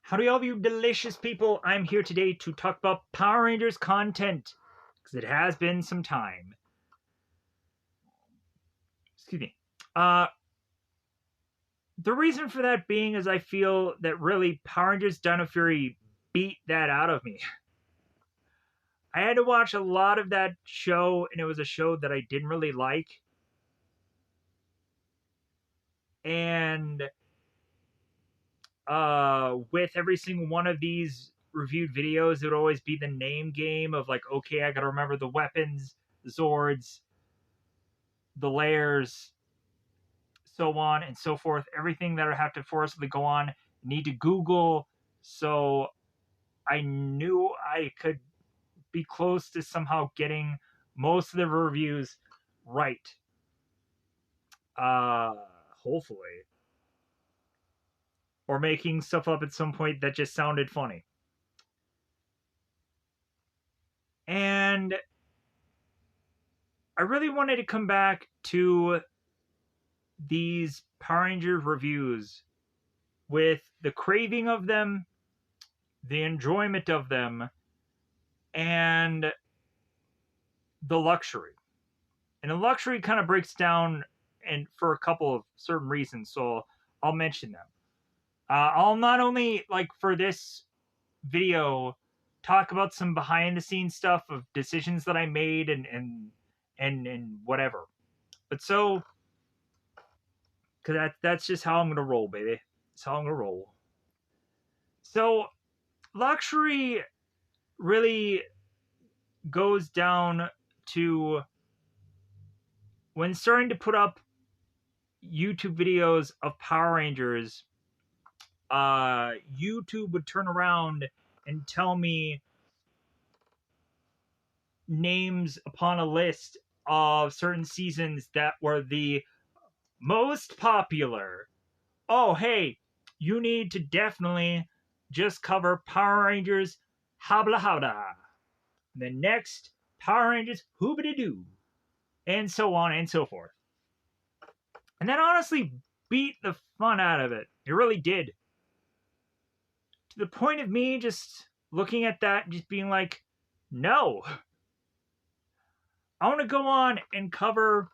Howdy all of you delicious people, I'm here today to talk about Power Rangers content, because it has been some time. Excuse me. The reason for that being is I feel that really Power Rangers Dino Fury beat that out of me. I had to watch a lot of that show, and it was a show that I didn't really like. And with every single one of these reviewed videos, it would always be the name game of like, okay, I gotta remember the weapons, the Zords, the layers, so on and so forth. Everything that I have to forcibly go on, need to Google. So I knew I could be close to somehow getting most of the reviews right. Hopefully. Or making stuff up at some point that just sounded funny. And I really wanted to come back to these Power Rangers reviews with the craving of them, the enjoyment of them, and the luxury. And the luxury kind of breaks down and for a couple of certain reasons, so I'll mention them. I'll not only, like, for this video, talk about some behind the scenes stuff of decisions that I made and whatever. But so, because that's just how I'm gonna roll, baby. That's how I'm gonna roll. So, luxury really goes down to when starting to put up YouTube videos of Power Rangers. YouTube would turn around and tell me names upon a list of certain seasons that were the most popular. Oh, hey, you need to definitely just cover Power Rangers Habla Habla. The next, Power Rangers Hoobity Doo. And so on and so forth. And that honestly beat the fun out of it. It really did. To the point of me just looking at that and just being like, no. I want to go on and cover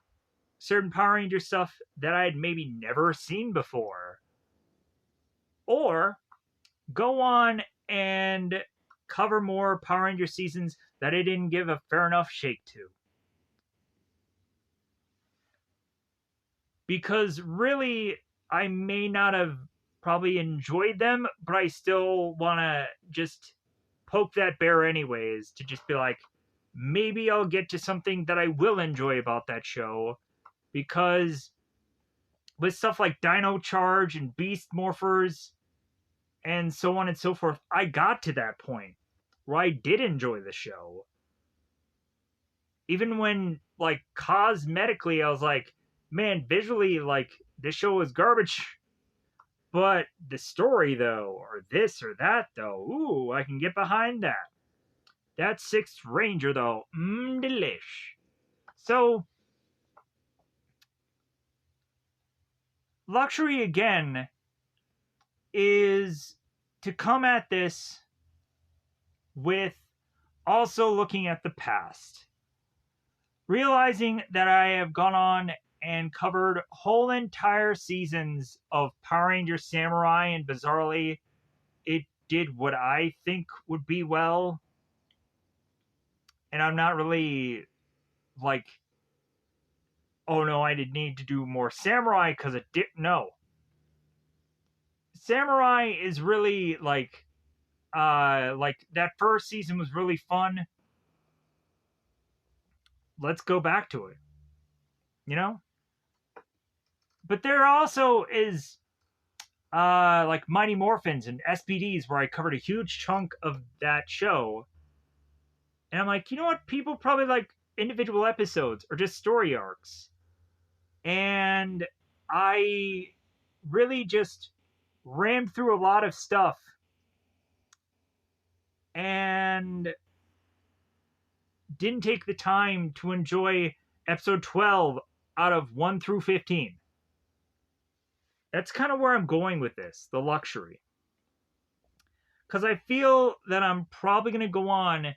certain Power Ranger stuff that I had maybe never seen before. Or go on and cover more Power Ranger seasons that I didn't give a fair enough shake to. Because really, I may not have probably enjoyed them, but I still want to just poke that bear anyways, to just be like, maybe I'll get to something that I will enjoy about that show. Because with stuff like Dino Charge and Beast Morphers and so on and so forth, I got to that point where I did enjoy the show. Even when, like, cosmetically, I was like, man, visually, like, this show is garbage. But the story, though, or this or that, though, ooh, I can get behind that. That Sixth Ranger, though, delish. So, luxury, again, is to come at this with also looking at the past. Realizing that I have gone on and covered whole entire seasons of Power Rangers Samurai, and bizarrely, it did what I think would be well. And I'm not really like, oh no, I did need to do more Samurai because it didn't. No. Samurai is really like that first season was really fun. Let's go back to it. You know? But there also is like Mighty Morphins and SPDs where I covered a huge chunk of that show. And I'm like, you know what? People probably like individual episodes or just story arcs. And I really just rammed through a lot of stuff. And didn't take the time to enjoy episode 12 out of 1 through 15. That's kind of where I'm going with this, the luxury. because I feel that I'm probably going to go on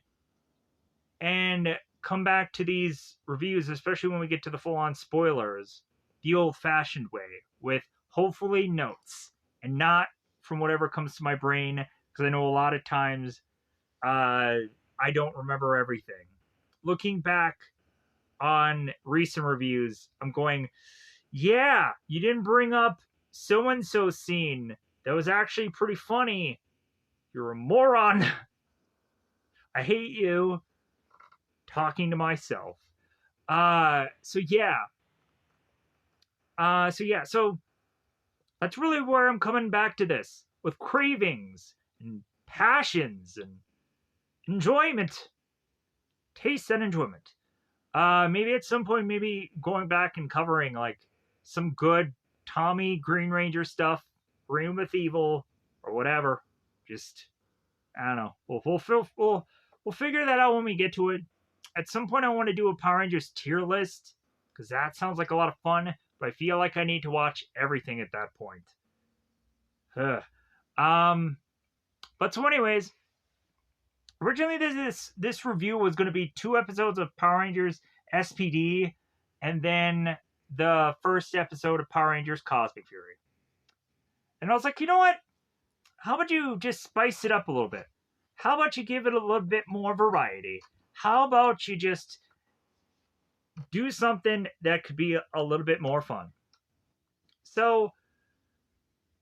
and come back to these reviews, especially when we get to the full-on spoilers, the old-fashioned way, with hopefully notes and not from whatever comes to my brain, because I know a lot of times I don't remember everything. Looking back on recent reviews, I'm going, yeah, you didn't bring up so-and-so scene. That was actually pretty funny. You're a moron. I hate you. Talking to myself. So yeah. So that's really where I'm coming back to this. With cravings and passions and enjoyment. Taste and enjoyment. Maybe at some point, maybe going back and covering like some good Tommy Green Ranger stuff, Reign with Evil, or whatever. Just I don't know. We'll figure that out when we get to it. At some point, I want to do a Power Rangers tier list because that sounds like a lot of fun. But I feel like I need to watch everything at that point. But so, anyways, originally this review was going to be 2 episodes of Power Rangers SPD, and then the first episode of Power Rangers Cosmic Fury. And I was like, you know what? How about you just spice it up a little bit? How about you give it a little bit more variety? How about you just do something that could be a little bit more fun? So,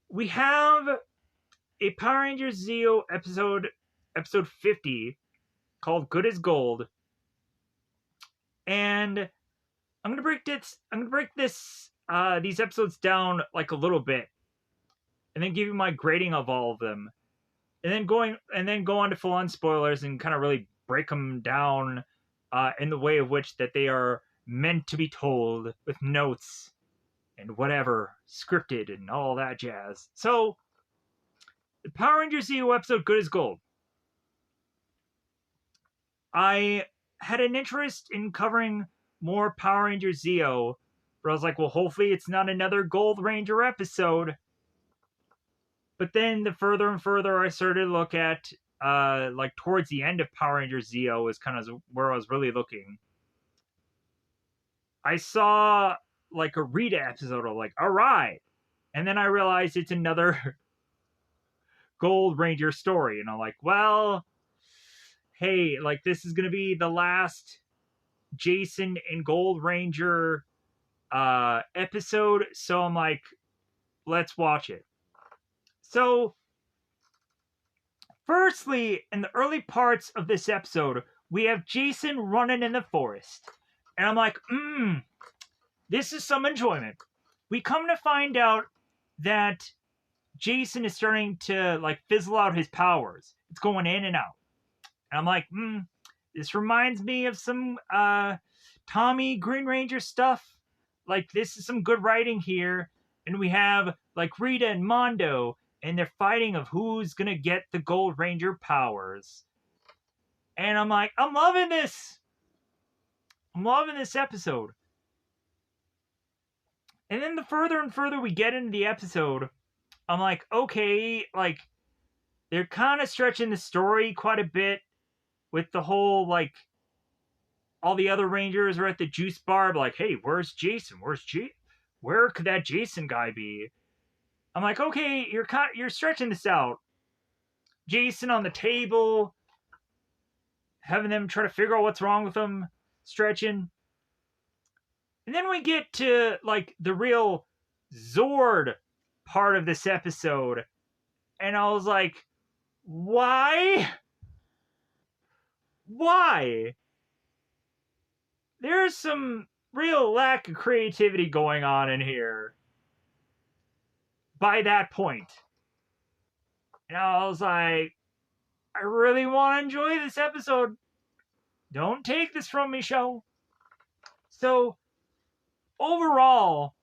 we have a Power Rangers Zeo episode 50, called Good as Gold. And I'm gonna break these episodes down like a little bit, and then give you my grading of all of them, and then go on to full on spoilers and kind of really break them down in the way of which that they are meant to be told, with notes and whatever scripted and all that jazz. So, the Power Rangers Zeo episode Good as Gold. I had an interest in covering more Power Rangers Zeo, but I was like, well, hopefully it's not another Gold Ranger episode. But then the further and further I started to look at, like towards the end of Power Rangers Zeo is kind of where I was really looking. I saw like a Rita episode of like, all right. And then I realized it's another Gold Ranger story. And I'm like, well, hey, like this is going to be the last Jason and Gold Ranger episode. So I'm like, let's watch it. So, firstly, in the early parts of this episode, we have Jason running in the forest. And I'm like, this is some enjoyment. We come to find out that Jason is starting to like fizzle out his powers. It's going in and out. And I'm like, this reminds me of some Tommy Green Ranger stuff. Like, this is some good writing here. And we have like Rita and Mondo, and they're fighting of who's gonna get the Gold Ranger powers. And I'm like, I'm loving this. I'm loving this episode. And then the further and further we get into the episode, I'm like, okay, like, they're kind of stretching the story quite a bit with the whole, like, all the other Rangers are at the juice bar, like, hey, where's Jason? Where could that Jason guy be? I'm like, okay, you're stretching this out. Jason on the table, having them try to figure out what's wrong with him, stretching. And then we get to, like, the real Zord part of this episode. And I was like, why? Why? There's some real lack of creativity going on in here by that point. And I was like, I really want to enjoy this episode. Don't take this from me, show. So, overall,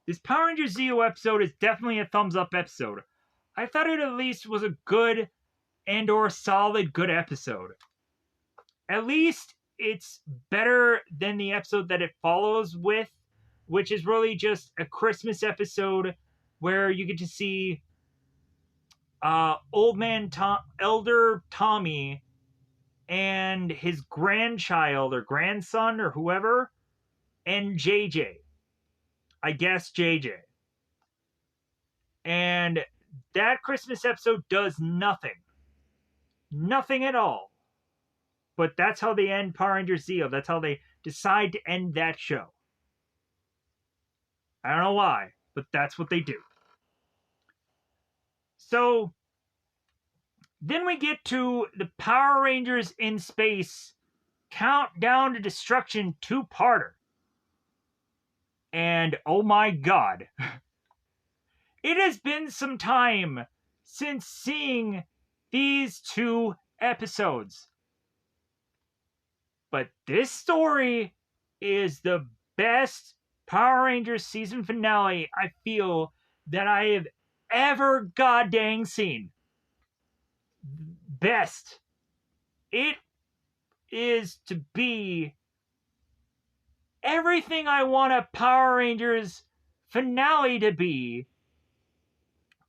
this Power Rangers Zeo episode is definitely a thumbs up episode. I thought it at least was a good and or solid good episode. At least it's better than the episode that it follows with, which is really just a Christmas episode where you get to see old man Elder Tommy and his grandchild or grandson or whoever, and JJ. I guess JJ. And that Christmas episode does nothing. Nothing at all. But that's how they end Power Rangers Zeo. That's how they decide to end that show. I don't know why, but that's what they do. So then we get to the Power Rangers in Space Countdown to Destruction 2-parter. And oh my god. It has been some time since seeing these 2 episodes. But this story is the best Power Rangers season finale I feel that I have ever goddamn seen. Best. It is to be everything I want a Power Rangers finale to be,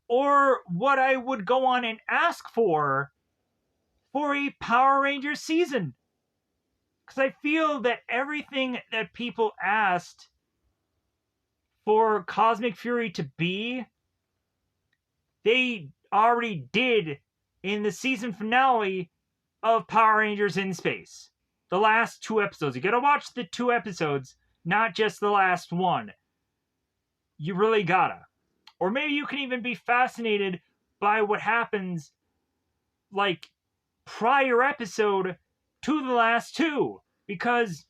or what I would go on and ask for a Power Rangers season. Because I feel that everything that people asked for Cosmic Fury to be, they already did in the season finale of Power Rangers in Space. The last 2 episodes. You gotta watch the 2 episodes, not just the last one. You really gotta. Or maybe you can even be fascinated by what happens, like, prior episode to the last 2. Because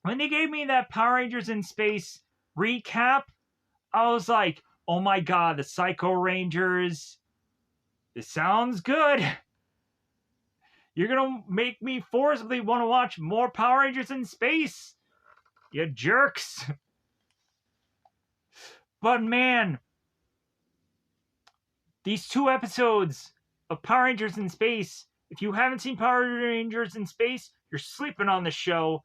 when they gave me that Power Rangers in Space recap, I was like, oh my god, the Psycho Rangers. This sounds good. You're gonna make me forcibly want to watch more Power Rangers in Space. You jerks. But man, these 2 episodes of Power Rangers in Space, if you haven't seen Power Rangers in Space, you're sleeping on the show.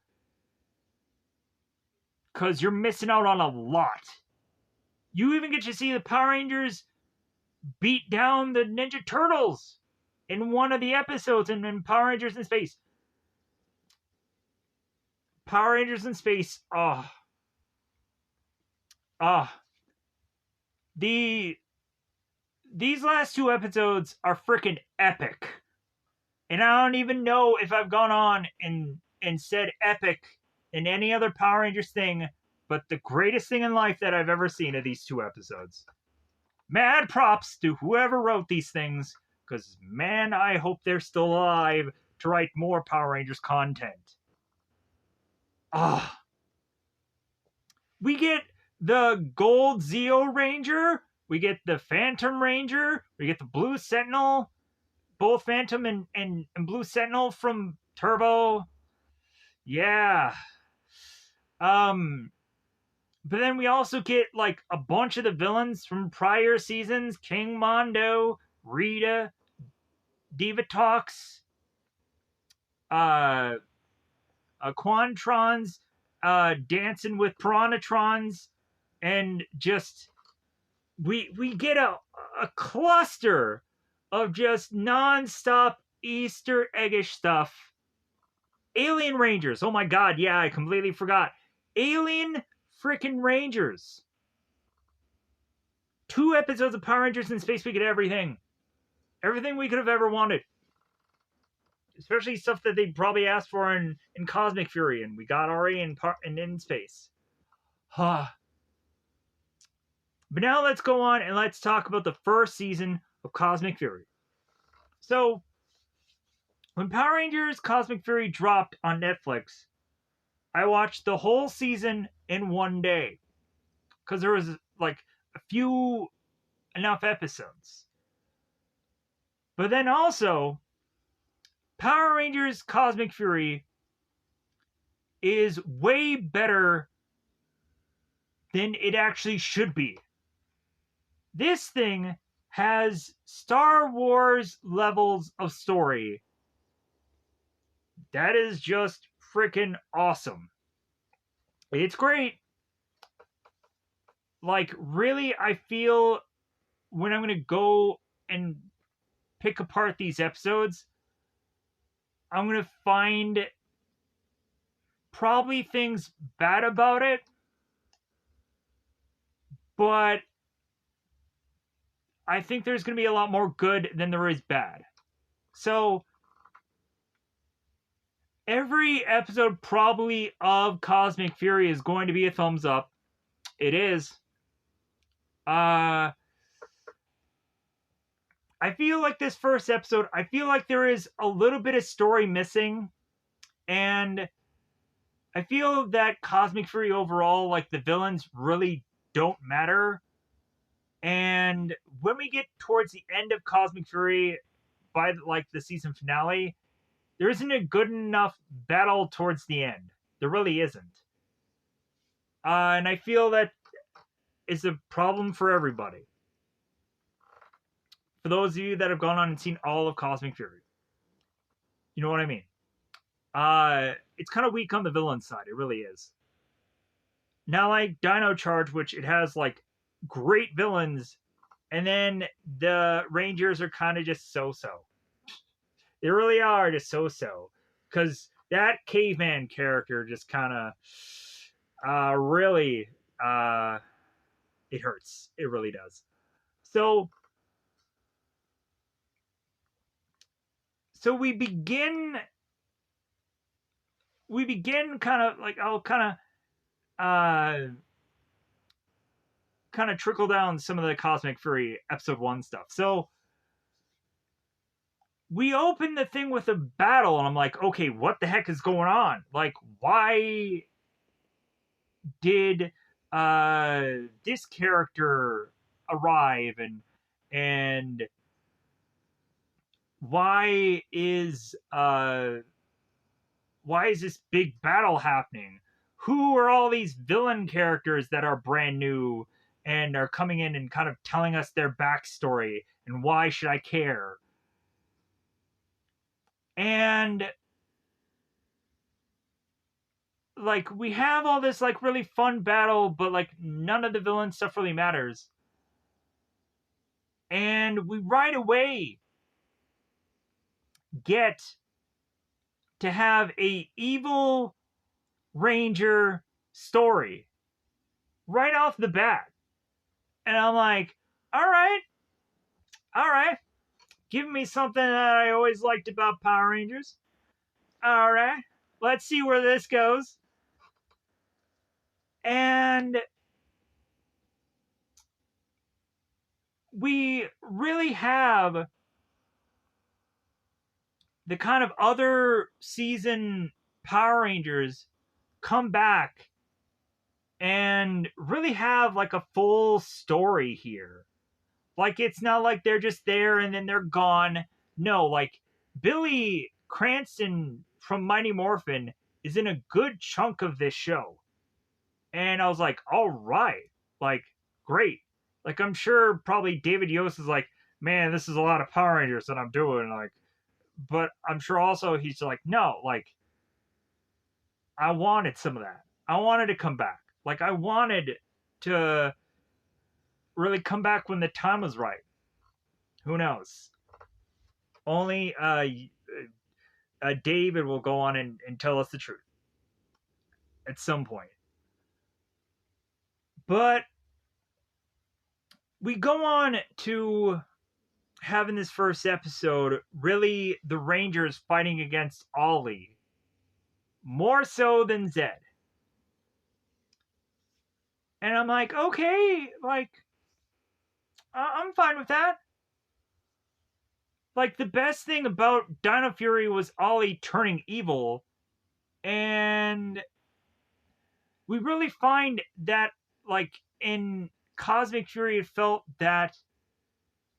Because you're missing out on a lot. You even get to see the Power Rangers beat down the Ninja Turtles in one of the episodes in Power Rangers in Space. Power Rangers in Space. These last 2 episodes are freaking epic. And I don't even know if I've gone on and said epic in any other Power Rangers thing, but the greatest thing in life that I've ever seen are these 2 episodes. Mad props to whoever wrote these things, because man, I hope they're still alive to write more Power Rangers content. We get the Gold Zeo Ranger, we get the Phantom Ranger, we get the Blue Sentinel, both Phantom and Blue Sentinel from Turbo. Yeah. But then we also get, like, a bunch of the villains from prior seasons. King Mondo, Rita, Divatox, Quantrons, dancing with Piranhatrons, and just, we get a cluster of just non-stop Easter eggish stuff. Alien Rangers, oh my god, yeah, I completely forgot. Alien freaking Rangers. 2 episodes of Power Rangers in Space, we get everything. Everything we could have ever wanted. Especially stuff that they probably asked for in Cosmic Fury, and we got already in Space. But now let's go on and let's talk about the first season of Cosmic Fury. So, when Power Rangers Cosmic Fury dropped on Netflix, I watched the whole season in one day. Because there was, like, a few enough episodes. But then also, Power Rangers Cosmic Fury is way better than it actually should be. This thing has Star Wars levels of story. That is just freaking awesome. It's great. Like, really, I feel when I'm going to go and pick apart these episodes, I'm going to find probably things bad about it, but I think there's going to be a lot more good than there is bad. So every episode probably of Cosmic Fury is going to be a thumbs up. It is. I feel like this first episode, I feel like there is a little bit of story missing. And I feel that Cosmic Fury overall, like the villains really don't matter. And when we get towards the end of Cosmic Fury, by like the season finale, there isn't a good enough battle towards the end. There really isn't. And I feel that is a problem for everybody. For those of you that have gone on and seen all of Cosmic Fury, you know what I mean. It's kind of weak on the villain side. It really is. Now, like Dino Charge, which it has like great villains, and then the Rangers are kind of just so-so. They really are just so-so. Because that caveman character just kind of really it hurts. It really does. So we begin kind of like I'll kind of trickle down some of the Cosmic Fury episode 1 stuff. So we open the thing with a battle, and I'm like, okay, what the heck is going on? Like, why did this character arrive, and why is this big battle happening? Who are all these villain characters that are brand new and are coming in and kind of telling us their backstory, and why should I care? And like we have all this like really fun battle, but like none of the villain stuff really matters. And we right away get to have a evil Ranger story right off the bat. And I'm like, all right. Give me something that I always liked about Power Rangers. All right. Let's see where this goes. And we really have the kind of other season Power Rangers come back and really have like a full story here. Like, it's not like they're just there and then they're gone. No, like Billy Cranston from Mighty Morphin is in a good chunk of this show. And I was like, all right, like, great. Like, I'm sure probably David Yost is like, man, this is a lot of Power Rangers that I'm doing. Like, but I'm sure also he's like, no, like, I wanted some of that. I wanted to come back. Like, I wanted to really come back when the time was right. Who knows? Only David will go on and tell us the truth at some point. But we go on to having this first episode, really the Rangers fighting against Ollie. More so than Zed. And I'm like, okay, like, I'm fine with that. Like, the best thing about Dino Fury was Ollie turning evil. And we really find that, like, in Cosmic Fury, it felt that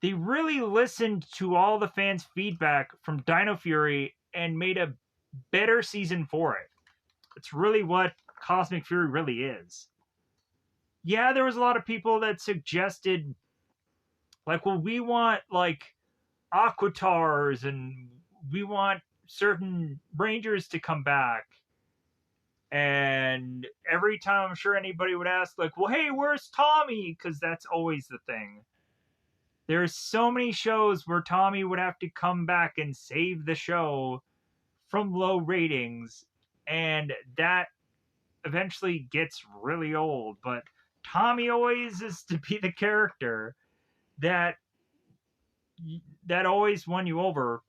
they really listened to all the fans' feedback from Dino Fury and made a better season for it. It's really what Cosmic Fury really is. Yeah, there was a lot of people that suggested, like, well, we want, like, Aquatars and we want certain Rangers to come back. And every time I'm sure anybody would ask, like, well, hey, where's Tommy? Because that's always the thing. There's so many shows where Tommy would have to come back and save the show from low ratings, and that eventually gets really old. But Tommy always is to be the character that always won you over,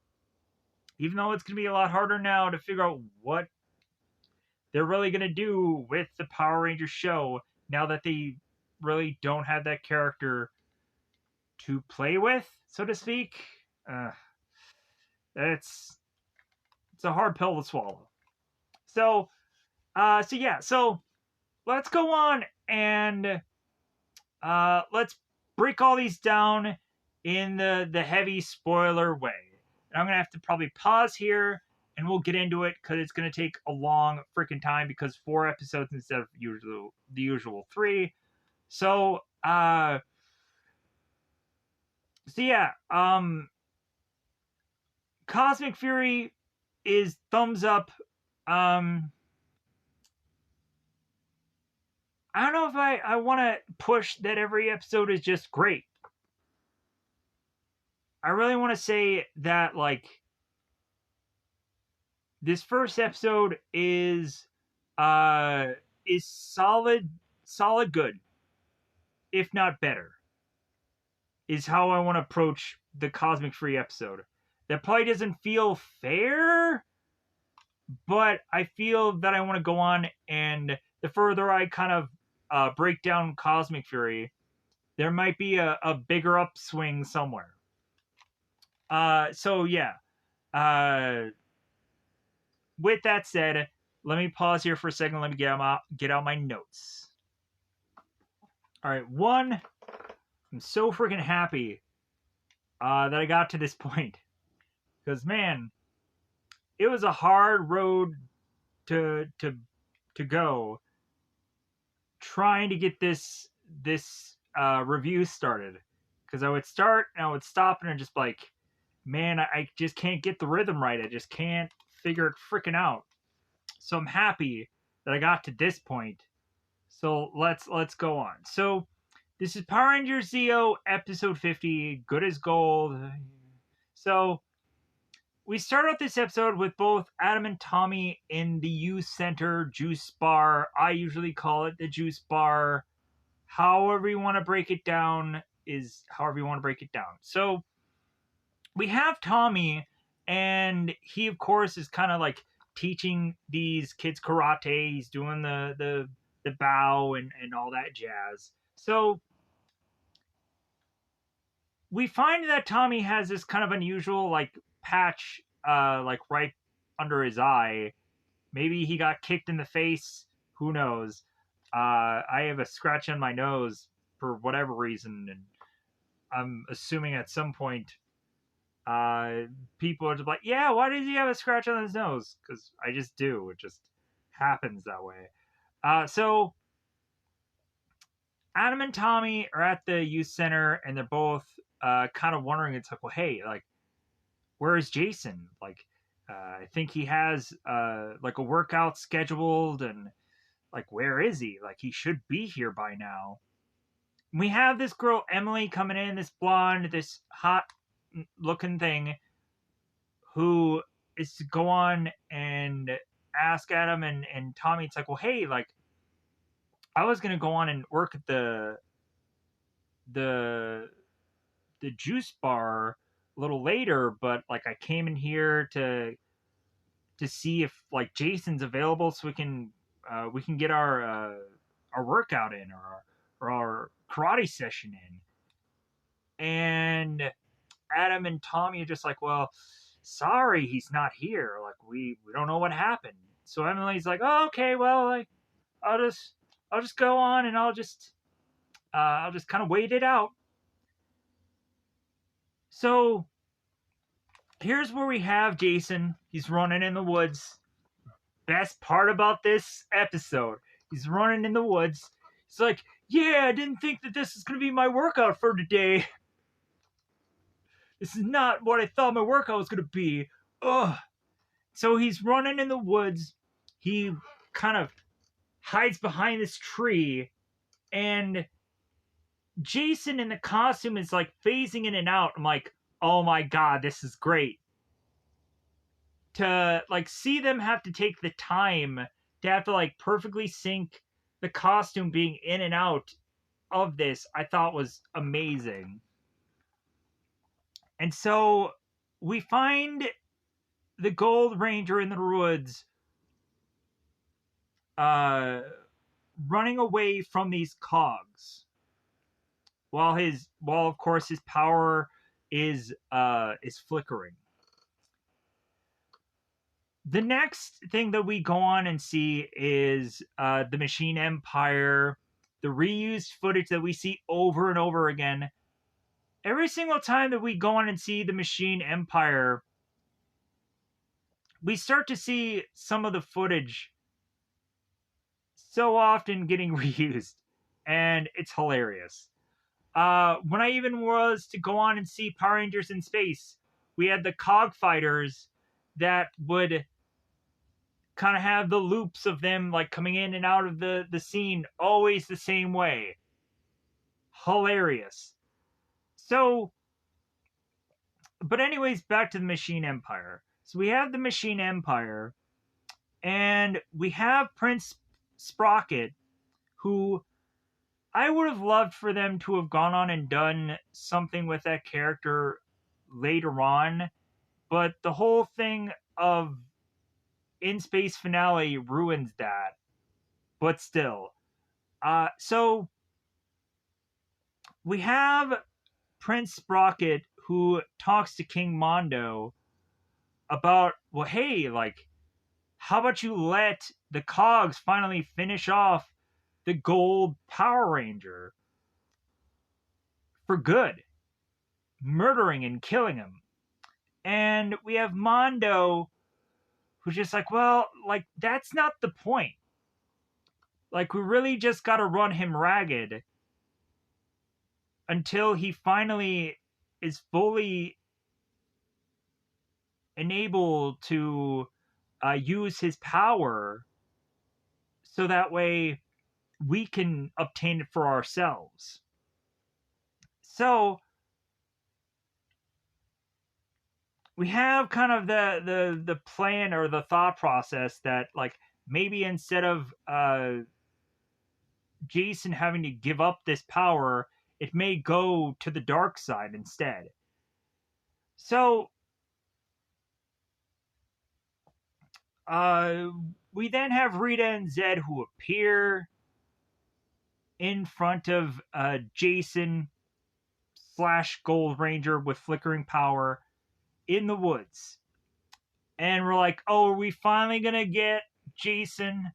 even though it's going to be a lot harder now to figure out what they're really going to do with the Power Rangers show now that they really don't have that character to play with, so to speak. It's a hard pill to swallow. So let's go on and let's break all these down in the heavy spoiler way. And I'm gonna have to probably pause here and we'll get into it because it's gonna take a long freaking time because 4 episodes instead of the usual 3. So Cosmic Fury is thumbs up. I don't know if I want to push that every episode is just great. I really want to say that, like, this first episode is solid good, if not better, is how I want to approach the Cosmic Fury episode. That probably doesn't feel fair, but I feel that I want to go on, and the further I kind of break down Cosmic Fury, there might be a bigger upswing somewhere. With that said, let me pause here for a second. Let me get out my notes. All right, one, I'm so freaking happy that I got to this point, because man, it was a hard road to go trying to get this review started, because I would start and I would stop and I'm just like, man, I just can't get the rhythm right. I just can't figure it freaking out. So I'm happy that I got to this point. So let's go on. So this is Power Rangers Zeo episode 50, Good as Gold. So we start out this episode with both Adam and Tommy in the youth center juice bar. I usually call it the juice bar. However you want to break it down is however you want to break it down. So we have Tommy, and he of course is kind of like teaching these kids karate. He's doing the bow and all that jazz. So we find that Tommy has this kind of unusual like patch like right under his eye. Maybe he got kicked in the face, who knows. I have a scratch on my nose for whatever reason, and I'm assuming at some point people are just like, yeah, why does he have a scratch on his nose? Because I just do. It just happens that way. So Adam and Tommy are at the youth center, and they're both kind of wondering. It's like, well, hey, like, where is Jason? Like, I think he has like a workout scheduled, and like, where is he? Like, he should be here by now. We have this girl Emily coming in, this blonde, this hot looking thing, who is to go on and ask Adam and Tommy. It's like, well, hey, like, I was gonna go on and work at the juice bar a little later, but like I came in here to see if like Jason's available so we can get our workout in, or our karate session in. And Adam and Tommy are just like, well, sorry, he's not here. Like, we don't know what happened. So Emily's like, oh, okay, well, like, I'll just go on and I'll just kind of wait it out. So here's where we have Jason. He's running in the woods. Best part about this episode, he's running in the woods. He's like, yeah, I didn't think that this is going to be my workout for today. This is not what I thought my workout was going to be. Ugh. So he's running in the woods. He kind of hides behind this tree, and Jason in the costume is like phasing in and out. I'm like, oh my god, this is great. To like see them have to take the time to have to like perfectly sync the costume being in and out of this, I thought was amazing. And so we find the Gold Ranger in the woods, uh, running away from these cogs, while of course his power is flickering. The next thing that we go on and see is the Machine Empire, the reused footage that we see over and over again. Every single time that we go on and see the Machine Empire, we start to see some of the footage so often getting reused, and it's hilarious. When I even was to go on and see Power Rangers in Space, we had the Cog Fighters that would kind of have the loops of them like coming in and out of the scene always the same way. Hilarious. So, but anyways, back to the Machine Empire. So we have the Machine Empire, and we have Prince Sprocket, who I would have loved for them to have gone on and done something with that character later on, but the whole thing of In Space finale ruins that. But still, so we have Prince Sprocket who talks to King Mondo about, well, hey, like, how about you let the Cogs finally finish off the Gold Power Ranger for good, murdering and killing him. And we have Mondo who's just like, well, like, that's not the point. Like, we really just got to run him ragged until he finally is fully enabled to use his power, so that way we can obtain it for ourselves. So we have kind of the plan or the thought process that, like, maybe instead of Jason having to give up this power, it may go to the dark side instead. So we then have Rita and Zed who appear in front of Jason / Gold Ranger with flickering power in the woods. And we're like, oh, are we finally going to get Jason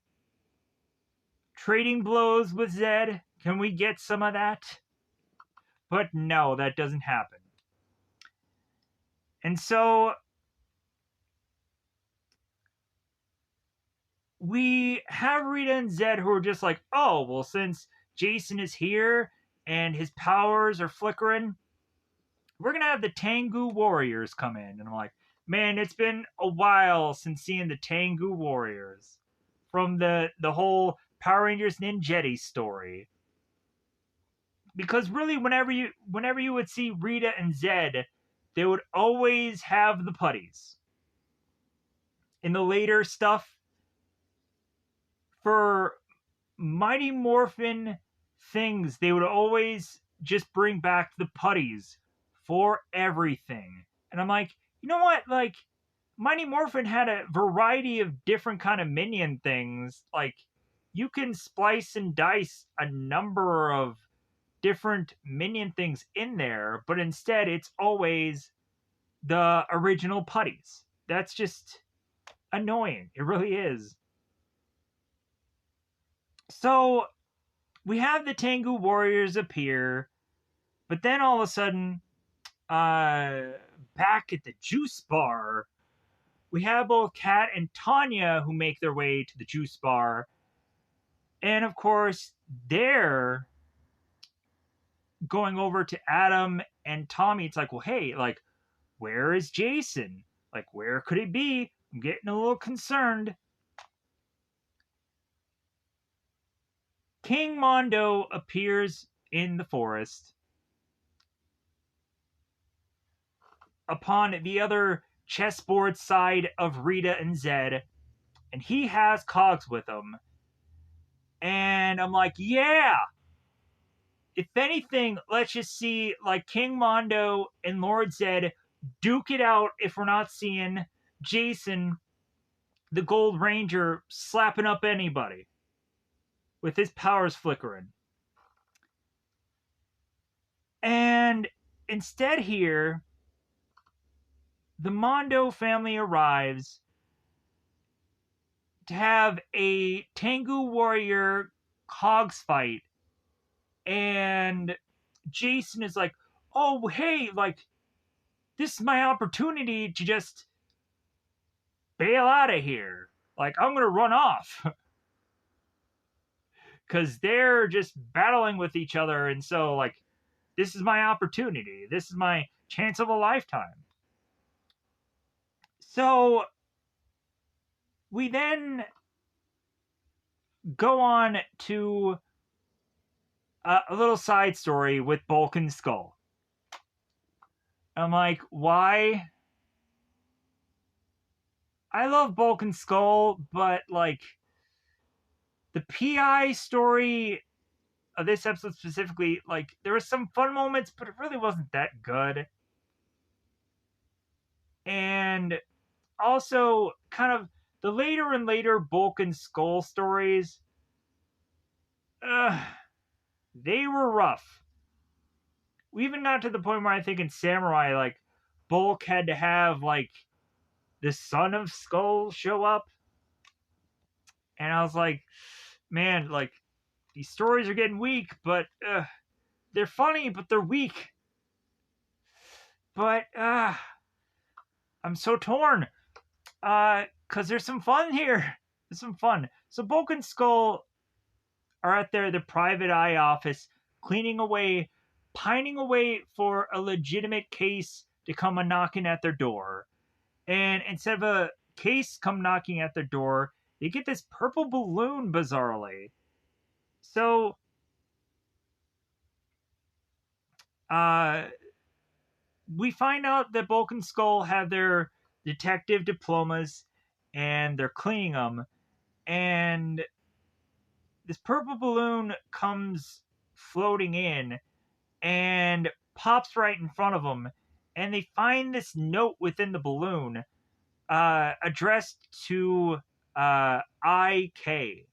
trading blows with Zed? Can we get some of that? But no, that doesn't happen. And so we have Rita and Zed who are just like, oh, well, since Jason is here and his powers are flickering, we're going to have the Tengu Warriors come in. And I'm like, man, it's been a while since seeing the Tengu Warriors from the whole Power Rangers Ninjetti story. Because really, whenever you would see Rita and Zed, they would always have the putties. In the later stuff, for Mighty Morphin things, they would always just bring back the putties for everything. And I'm like, you know what? Like, Mighty Morphin had a variety of different kind of minion things. Like, you can splice and dice a number of different minion things in there, but instead it's always the original putties. That's just annoying. It really is. So we have the Tengu Warriors appear, but then all of a sudden, back at the juice bar, we have both Kat and Tanya who make their way to the juice bar. And of course, they're going over to Adam and Tommy. It's like, well, hey, like, where is Jason? Like, where could he be? I'm getting a little concerned. King Mondo appears in the forest upon the other chessboard side of Rita and Zed, and he has Cogs with him. And I'm like, yeah! If anything, let's just see like King Mondo and Lord Zed duke it out if we're not seeing Jason, the Gold Ranger, slapping up anybody with his powers flickering. And instead here, the Mondo family arrives to have a Tengu warrior Cogs fight. And Jason is like, oh, hey, like, this is my opportunity to just bail out of here. Like, I'm going to run off. Because they're just battling with each other. And so, like, this is my opportunity. This is my chance of a lifetime. So, we then go on to a little side story with Bulk and Skull. I'm like, why? I love Bulk and Skull, but, like, the PI story of this episode specifically, like, there were some fun moments, but it really wasn't that good. And also, kind of, the later and later Bulk and Skull stories, they were rough. We even got to the point where I think in Samurai, like, Bulk had to have, like, the son of Skull show up. And I was like, man, like, these stories are getting weak, but they're funny, but they're weak. But I'm so torn. Because there's some fun here. There's some fun. So Bulk and Skull are at the private eye office, cleaning away, pining away for a legitimate case to come a knocking at their door. And instead of a case come knocking at their door, they get this purple balloon, bizarrely. So, we find out that Bulk and Skull have their detective diplomas, and they're cleaning them. And this purple balloon comes floating in and pops right in front of them. And they find this note within the balloon addressed to IK,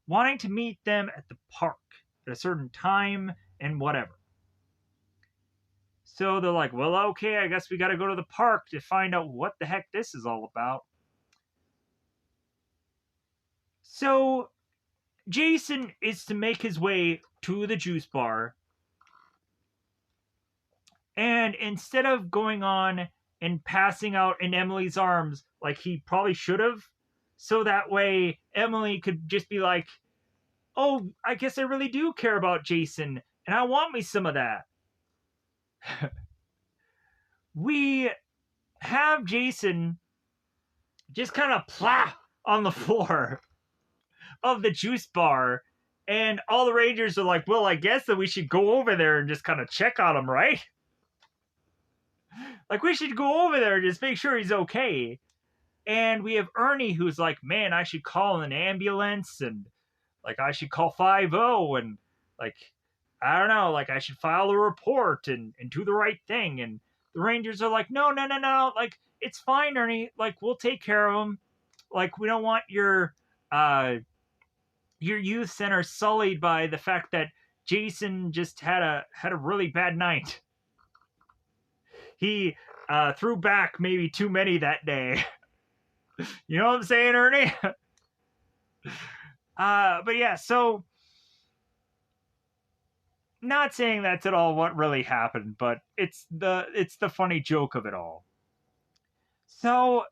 wanting to meet them at the park at a certain time and whatever. So they're like, well, okay, I guess we got to go to the park to find out what the heck this is all about. So Jason is to make his way to the juice bar. And instead of going on and passing out in Emily's arms like he probably should have, so that way Emily could just be like, oh, I guess I really do care about Jason, and I want me some of that. We have Jason just kind of plop on the floor of the juice bar, and all the Rangers are like, well, I guess that we should go over there and just kind of check on him, right? Like, we should go over there and just make sure he's okay. And we have Ernie, who's like, man, I should call an ambulance, and, like, I should call 5-0, and, like, I don't know, like, I should file a report and do the right thing. And the Rangers are like, no, like, it's fine, Ernie. Like, we'll take care of him. Like, we don't want your youth center sullied by the fact that Jason just had a really bad night. He threw back maybe too many that day. You know what I'm saying, Ernie? But yeah, so not saying that's at all what really happened, but it's the funny joke of it all. So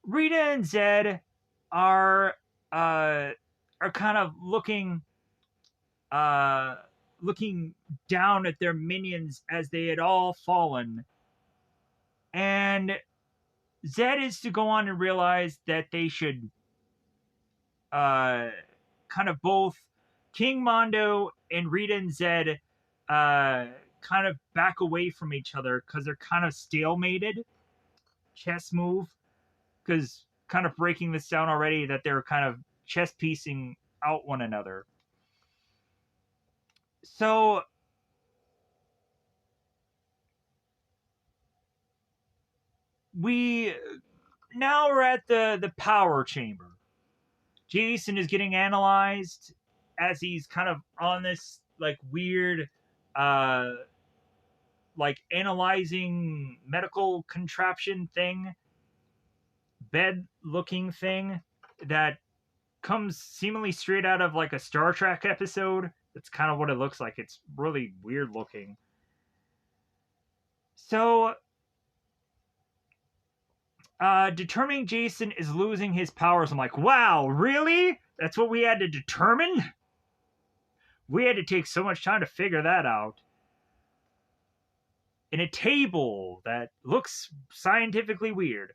Rita and Zed are kind of looking down at their minions as they had all fallen. And Zed is to go on and realize that they should kind kind of both King Mondo and Rita and Zed kind of back away from each other because they're kind of stalemated. Chess move, because kind of breaking this down already that they're kind of chess piecing out one another. So we now we're at the power chamber. Jason is getting analyzed as he's kind of on this like weird like analyzing medical contraption thing, bed looking thing that comes seemingly straight out of like a Star Trek episode. That's kind of what it looks like. It's really weird looking. So determining Jason is losing his powers. I'm like, wow, really? That's what we had to determine? We had to take so much time to figure that out. In a table that looks scientifically weird.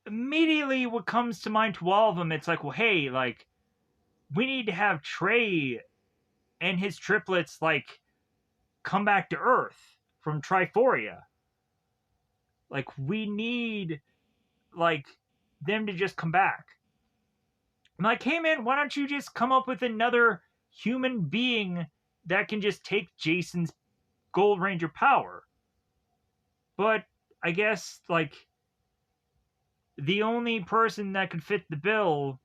Immediately what comes to mind to all of them, it's like, well, hey, like, we need to have Trey and his triplets, like, come back to Earth from Triforia. Like, we need, like, them to just come back. I'm like, hey, man, why don't you just come up with another human being that can just take Jason's Gold Ranger power? But I guess, like, the only person that could fit the bill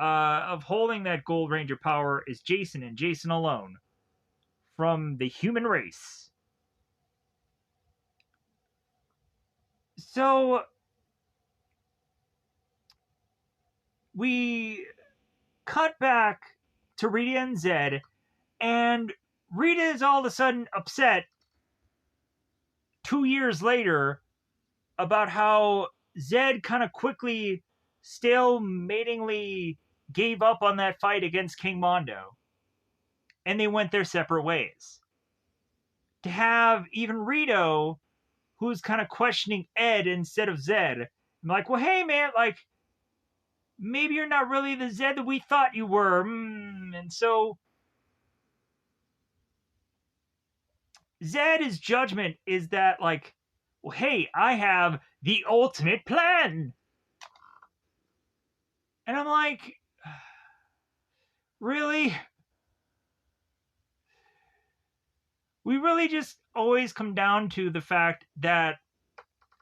of holding that Gold Ranger power is Jason, and Jason alone from the human race. So we cut back to Rita and Zed, and Rita is all of a sudden upset 2 years later about how Zed kind of quickly, stalematingly gave up on that fight against King Mondo. And they went their separate ways. To have even Rito, who's kind of questioning Ed instead of Zed, I'm like, well, hey, man, like, maybe you're not really the Zed that we thought you were. And so Zed's judgment is that, like, well, hey, I have the ultimate plan. And I'm like, really? We really just always come down to the fact that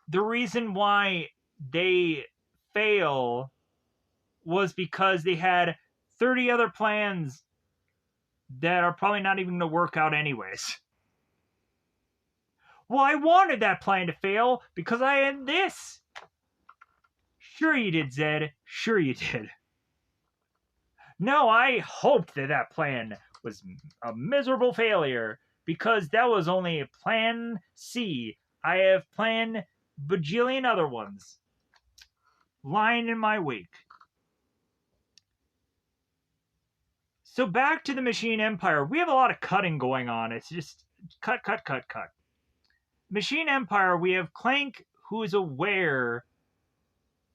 the reason why they fail was because they had 30 other plans that are probably not even going to work out anyways. Well, I wanted that plan to fail because I had this. Sure you did, Zed. Sure you did. No, I hoped that that plan was a miserable failure because that was only plan C. I have planned bajillion other ones lying in my wake. So back to the Machine Empire. We have a lot of cutting going on. It's just cut, cut, cut, cut. Machine Empire, we have Clank, who is aware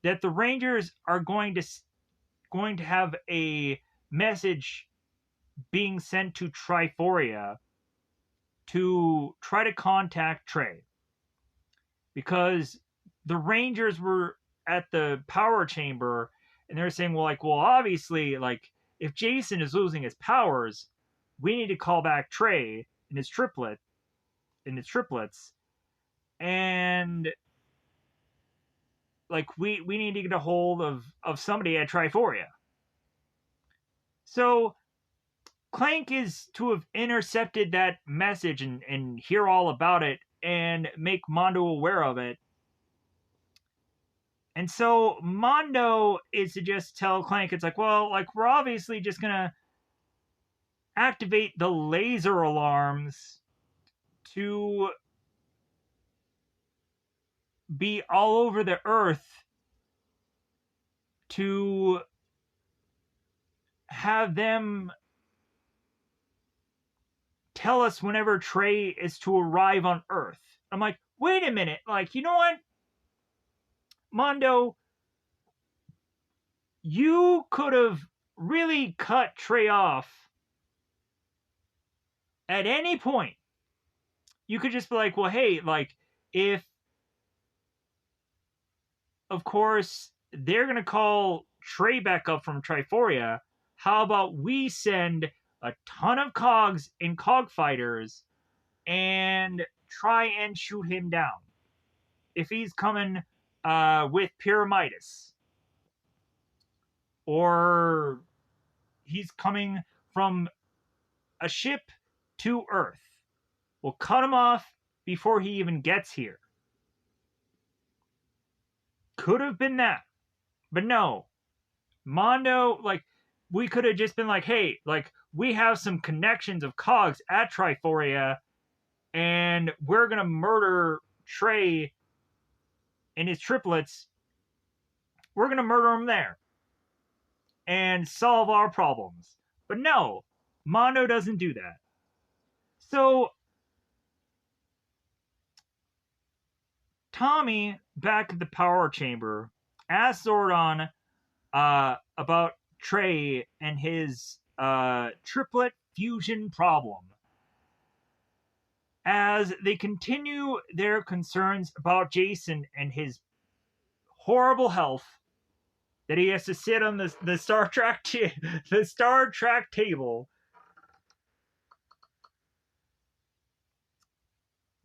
that the Rangers are going to have a message being sent to Triforia to try to contact Trey. Because the Rangers were at the power chamber and they're saying, well, obviously, like, if Jason is losing his powers, we need to call back Trey and his triplets, and like we need to get a hold of somebody at Triforia. So Clank is to have intercepted that message and hear all about it and make Mondo aware of it. And so Mondo is to just tell Clank, it's like, well, like, we're obviously just going to activate the laser alarms to be all over the Earth to have them tell us whenever Trey is to arrive on Earth. I'm like, wait a minute. Like, you know what? Mondo, you could have really cut Trey off at any point. You could just be like, well, hey, like, if, of course, they're going to call Trey back up from Triforia, how about we send a ton of cogs and cog fighters and try and shoot him down if he's coming with Pyramidas, or he's coming from a ship to Earth. We'll cut him off before he even gets here. Could have been that. But no. Mondo, like, we could have just been like, hey, like, we have some connections of cogs at Triforia, and we're going to murder Trey and his triplets. We're going to murder them there and solve our problems. But no, Mondo doesn't do that. So Tommy, back at the power chamber, asks Zordon about Trey and his triplet fusion problem. As they continue their concerns about Jason and his horrible health, that he has to sit on the Star Trek the Star Trek table.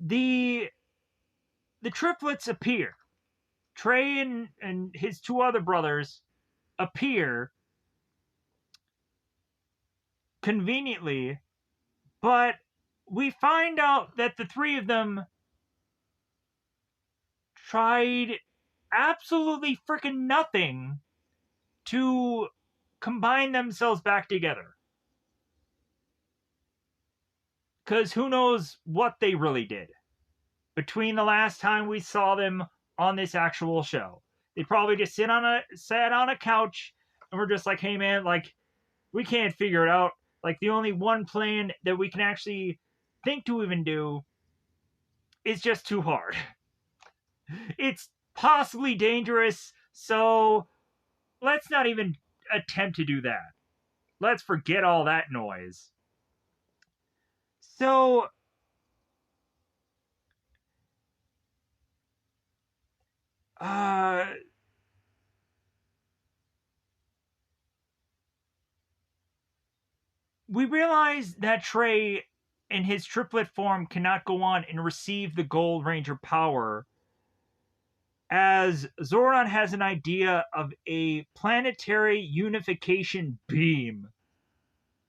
The triplets appear. Trey and his two other brothers appear conveniently, but we find out that the three of them tried absolutely freaking nothing to combine themselves back together. Because who knows what they really did between the last time we saw them on this actual show. They probably just sat on a couch and were just like, hey man, like, we can't figure it out. Like, the only one plan that we can actually think to even do is just too hard. It's possibly dangerous, so let's not even attempt to do that. Let's forget all that noise. So we realize that Trey in his triplet form cannot go on and receive the Gold Ranger power, as Zordon has an idea of a planetary unification beam.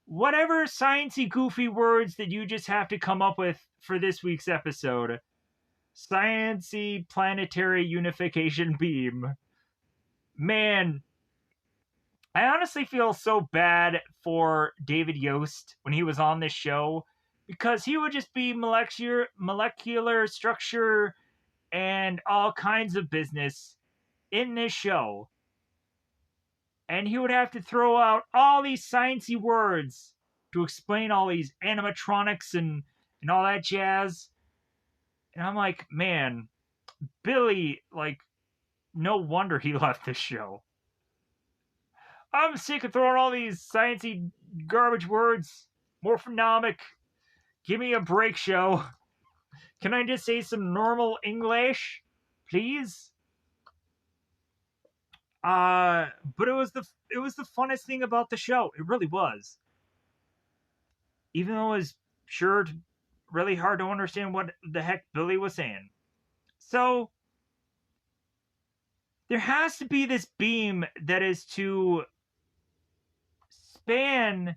Whatever sciencey goofy words that you just have to come up with for this week's episode. Sciencey planetary unification beam. Man, I honestly feel so bad for David Yost when he was on this show, because he would just be molecular structure and all kinds of business in this show. And he would have to throw out all these sciencey words to explain all these animatronics and all that jazz. And I'm like, man, Billy, like, no wonder he left this show. I'm sick of throwing all these sciencey garbage words. Morphonomic. Give me a break, show. Can I just say some normal English, please? But it was the funnest thing about the show. It really was. Even though it was sure really hard to understand what the heck Billy was saying. So there has to be this beam that is to span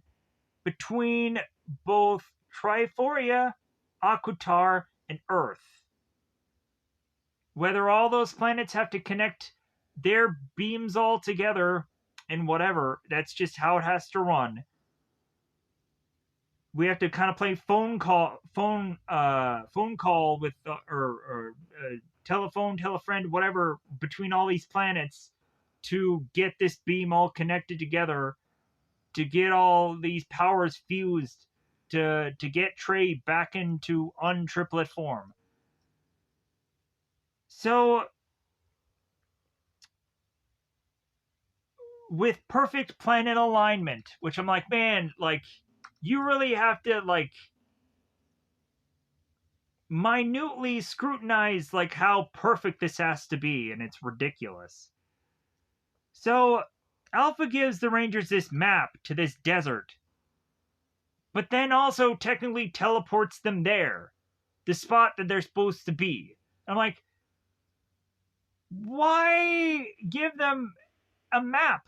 between both Triforia, Akutar, and Earth. Whether all those planets have to connect their beams all together and whatever, that's just how it has to run. We have to kind of play phone call with or telephone, tell a friend, whatever, between all these planets to get this beam all connected together, to get all these powers fused, to get Trey back into untriplet form. So with perfect planet alignment, which I'm like, man, like, you really have to, like, minutely scrutinize, like, how perfect this has to be, and it's ridiculous. So, Alpha gives the Rangers this map to this desert, but then also technically teleports them there, the spot that they're supposed to be. I'm like, why give them a map?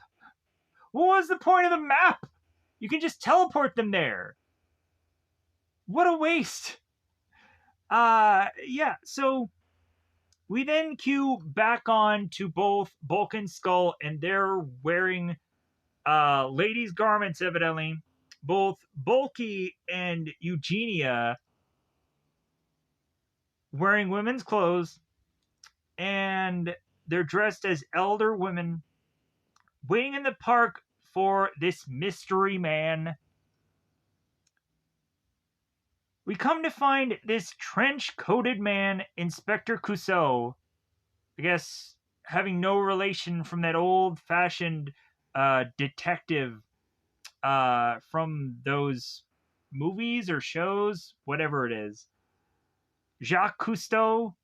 What was the point of the map? You can just teleport them there. What a waste. Yeah, so we then cue back on to both Bulk and Skull, and they're wearing ladies' garments, evidently. Both Bulky and Eugenia wearing women's clothes, and they're dressed as elder women waiting in the park for this mystery man. We come to find this trench-coated man, Inspector Clouseau, I guess having no relation from that old-fashioned detective from those movies or shows, whatever it is. Jacques Cousteau.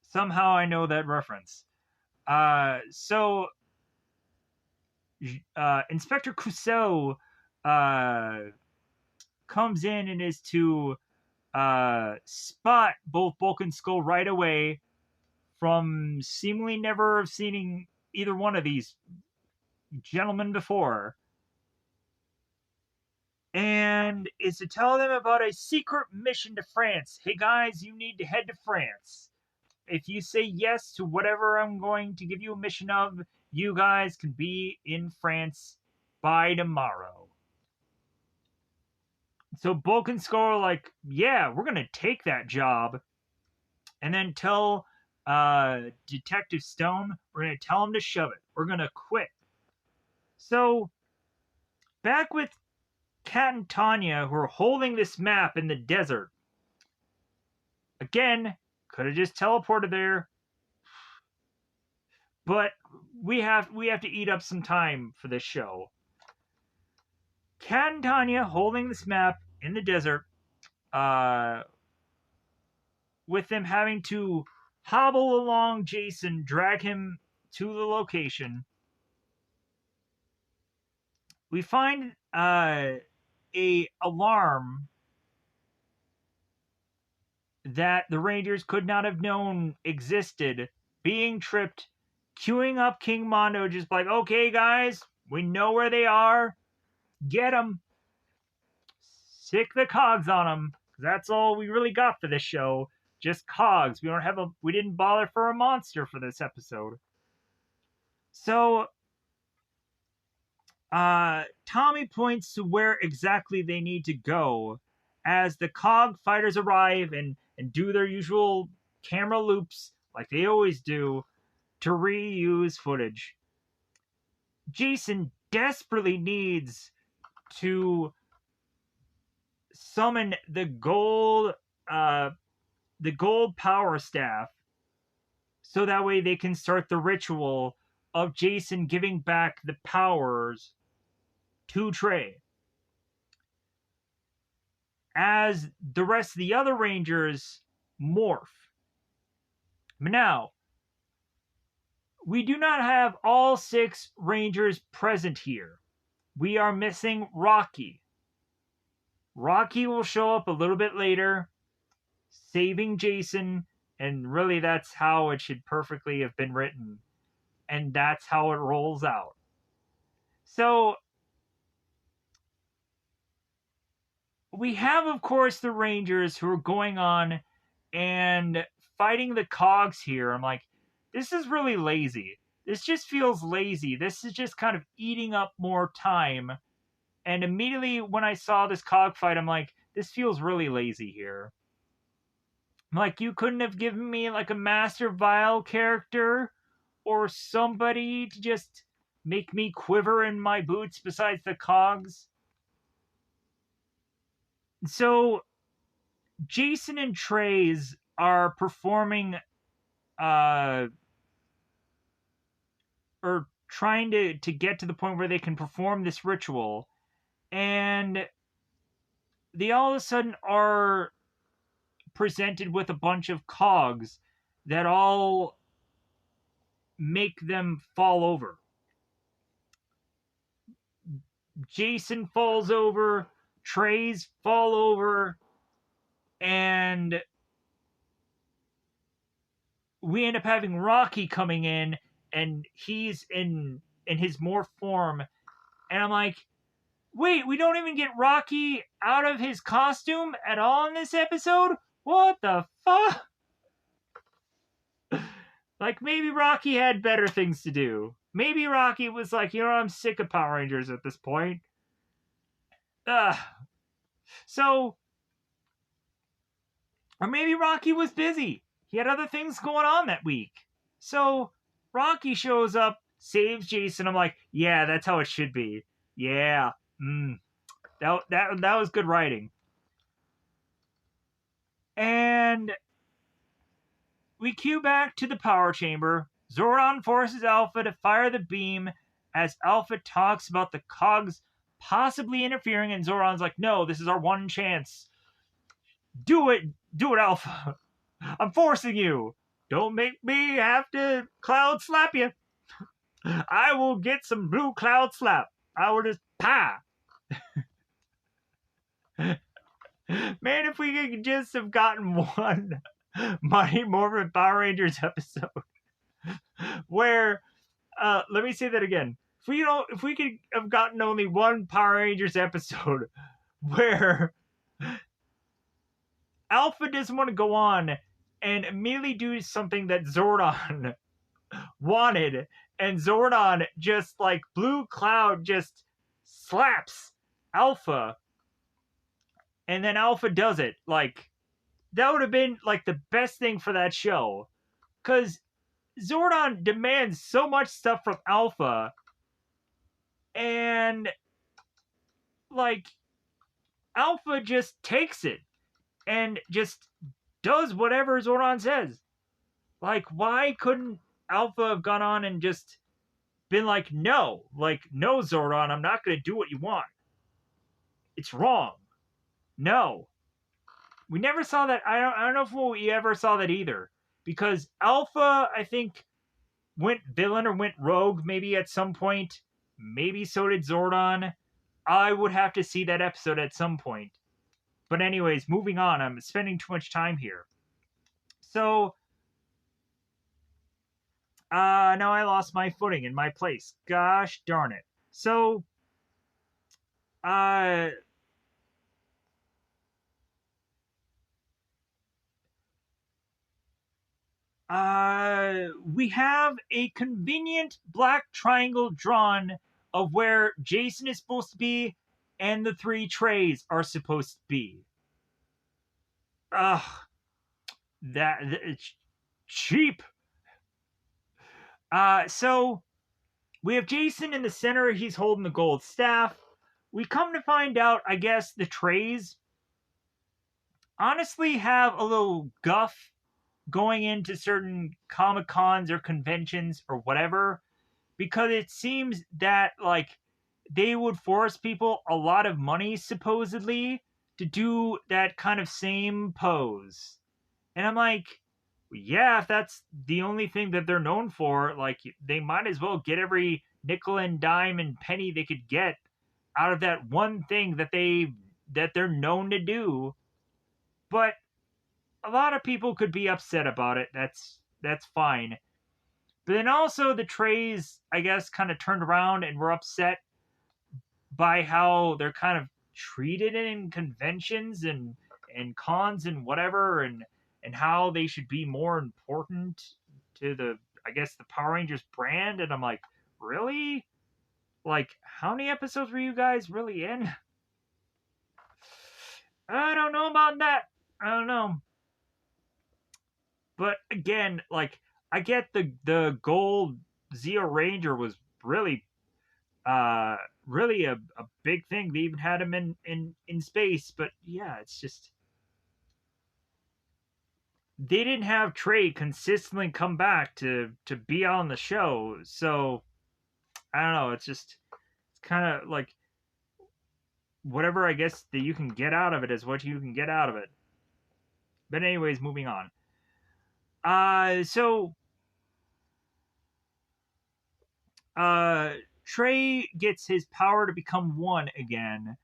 Somehow I know that reference. So Inspector Clouseau comes in and is to spot both Bulk and Skull right away from seemingly never seeing either one of these gentlemen before, and is to tell them about a secret mission to France. Hey guys, you need to head to France. If you say yes to whatever I'm going to give you a mission of, you guys can be in France by tomorrow. So Bulk and Skull are like, yeah, we're going to take that job. And then tell Detective Stone, we're going to tell him to shove it. We're going to quit. So back with Kat and Tanya, who are holding this map in the desert. Again, could have just teleported there. But we have to eat up some time for this show. Kat and Tanya holding this map in the desert, with them having to hobble along Jason, drag him to the location. We find a alarm that the Rangers could not have known existed being tripped, queuing up King Mondo, just like, okay, guys, we know where they are. Get them. Sick the cogs on them. That's all we really got for this show. Just cogs. We didn't bother for a monster for this episode. So, Tommy points to where exactly they need to go as the cog fighters arrive and do their usual camera loops like they always do to reuse footage. Jason desperately needs to summon the gold power staff so that way they can start the ritual of Jason giving back the powers to Trey. As the rest of the other Rangers morph. Now, we do not have all 6 Rangers present here. We are missing Rocky. Rocky will show up a little bit later, saving Jason, and really that's how it should perfectly have been written. And that's how it rolls out. So, we have, of course, the Rangers who are going on and fighting the cogs here. I'm like, this is really lazy. This just feels lazy. This is just kind of eating up more time. And immediately when I saw this cog fight, I'm like, this feels really lazy here. I'm like, you couldn't have given me like a Master Vile character or somebody to just make me quiver in my boots besides the cogs. So Jason and Trey's are performing or trying to get to the point where they can perform this ritual, and they all of a sudden are presented with a bunch of cogs that all make them fall over. Jason falls over, trays fall over, and we end up having Rocky coming in, and he's in his morph form, and I'm like, wait, we don't even get Rocky out of his costume at all in this episode? What the fuck? Like, maybe Rocky had better things to do. Maybe Rocky was like, you know, I'm sick of Power Rangers at this point. So, or maybe Rocky was busy. He had other things going on that week. So, Rocky shows up, saves Jason. I'm like, yeah, that's how it should be. Yeah. That was good writing. And we cue back to the power chamber. Zordon forces Alpha to fire the beam as Alpha talks about the cogs possibly interfering, and Zordon's like, no, this is our one chance. Do it, Alpha. I'm forcing you. Don't make me have to cloud slap you. I will get some blue cloud slap. I will just pa. Man, if we could just have gotten one Mighty Morphin Power Rangers episode where, let me say that again. If we could have gotten only one Power Rangers episode where Alpha doesn't want to go on and immediately do something that Zordon wanted, and Zordon just like Blue Cloud just slaps Alpha, and then Alpha does it. Like, that would have been like the best thing for that show, because Zordon demands so much stuff from Alpha, and like Alpha just takes it and just does whatever Zordon says. Like, why couldn't Alpha have gone on and just been like, no, Zordon, I'm not going to do what you want. It's wrong. No. We never saw that. I don't know if we ever saw that either. Because Alpha, I think, went villain or went rogue maybe at some point. Maybe so did Zordon. I would have to see that episode at some point. But anyways, moving on. I'm spending too much time here. So, now I lost my footing in my place. Gosh darn it. So, we have a convenient black triangle drawn of where Jason is supposed to be and the 3 trays are supposed to be. It's cheap. So we have Jason in the center. He's holding the gold staff. We come to find out, I guess, the trays honestly have a little guff going into certain Comic-Cons or conventions or whatever, because it seems that, like, they would force people a lot of money, supposedly, to do that kind of same pose. And I'm like, yeah, if that's the only thing that they're known for, like, they might as well get every nickel and dime and penny they could get out of that one thing that they're known to do. But a lot of people could be upset about it. That's fine. But then also the trays, I guess, kind of turned around and were upset by how they're kind of treated in conventions and cons and whatever, and how they should be more important to the, I guess, the Power Rangers brand. And I'm like, really? Like, how many episodes were you guys really in? I don't know about that. I don't know. But again, like, I get the gold Zeo Ranger was really really a big thing. They even had him in space, but yeah, it's just they didn't have Trey consistently come back to be on the show. So I don't know. It's kind of like whatever I guess that you can get out of it is what you can get out of it. But anyways, moving on. So Trey gets his power to become one again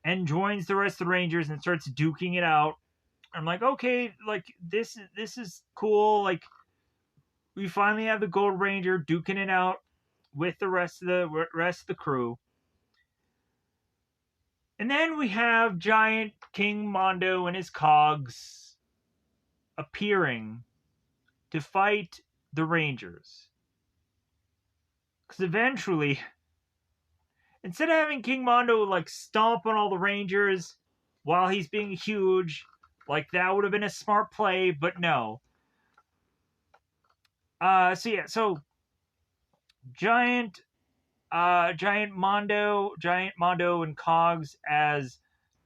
and joins the rest of the Rangers and starts duking it out. I'm like, okay, like this is cool. Like we finally have the Gold Ranger duking it out with the rest of the crew. And then we have giant King Mondo and his cogs appearing to fight the Rangers. Because eventually, instead of having King Mondo like stomp on all the Rangers while he's being huge, like that would have been a smart play, but no. So giant Mondo and Cogs as